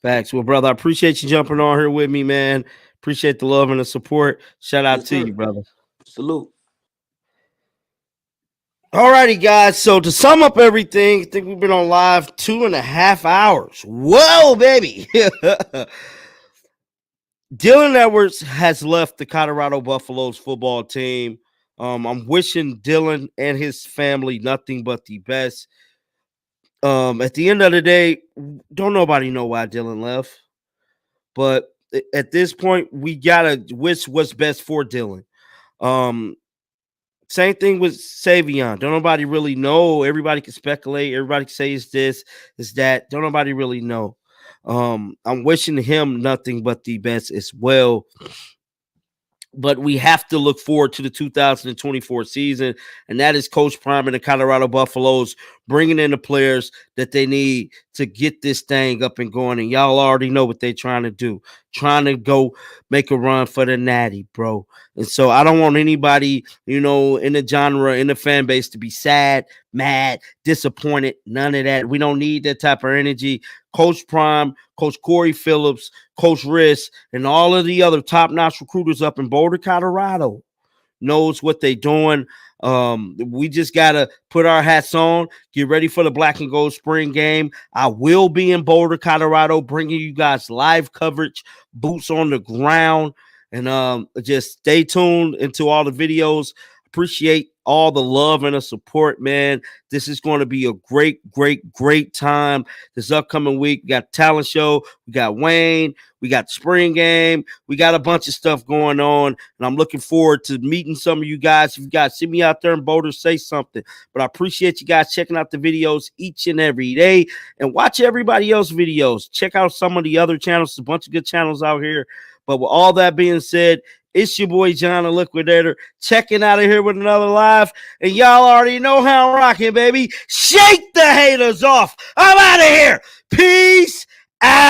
Facts. Well, brother, I appreciate you jumping on here with me, man. Appreciate the love and the support. Shout out Yes, to you, sir. brother. Salute. Alrighty, guys. So to sum up everything, I think we've been on live 2.5 hours. Whoa, baby. Dylan Edwards has left the Colorado Buffaloes football team. I'm wishing Dylan and his family nothing but the best. At the end of the day, don't nobody know why Dylan left. But at this point, we gotta wish what's best for Dylan. Um, Same thing with Savion. Don't nobody really know. Everybody can speculate. Everybody can say it's this, it's that. Don't nobody really know. I'm wishing him nothing but the best as well. But we have to look forward to the 2024 season, and that is Coach Prime and the Colorado Buffaloes bringing in the players that they need to get this thing up and going. And y'all already know what they're trying to do, trying to go make a run for the Natty, bro. And so I don't want anybody, in the genre, in the fan base to be sad, mad, disappointed. None of that. We don't need that type of energy. Coach Prime, Coach Corey Phillips, Coach Riss, and all of the other top-notch recruiters up in Boulder, Colorado knows what they're doing. We just gotta put our hats on, get ready for the Black and Gold Spring game. I will be in Boulder, Colorado, bringing you guys live coverage, boots on the ground, and just stay tuned into all the videos. Appreciate all the love and the support, man. This is going to be a great, great, great time this upcoming week. We got talent show, we got Wayne, we got the spring game, we got a bunch of stuff going on, and I'm looking forward to meeting some of you guys. If you guys see me out there in Boulder, say something. But I appreciate you guys checking out the videos each and every day, and watch everybody else's videos. Check out some of the other channels. There's a bunch of good channels out here. But with all that being said, it's your boy John the Liquidator checking out of here with another live. And y'all already know how I'm rocking, baby. Shake the haters off. I'm out of here. Peace out.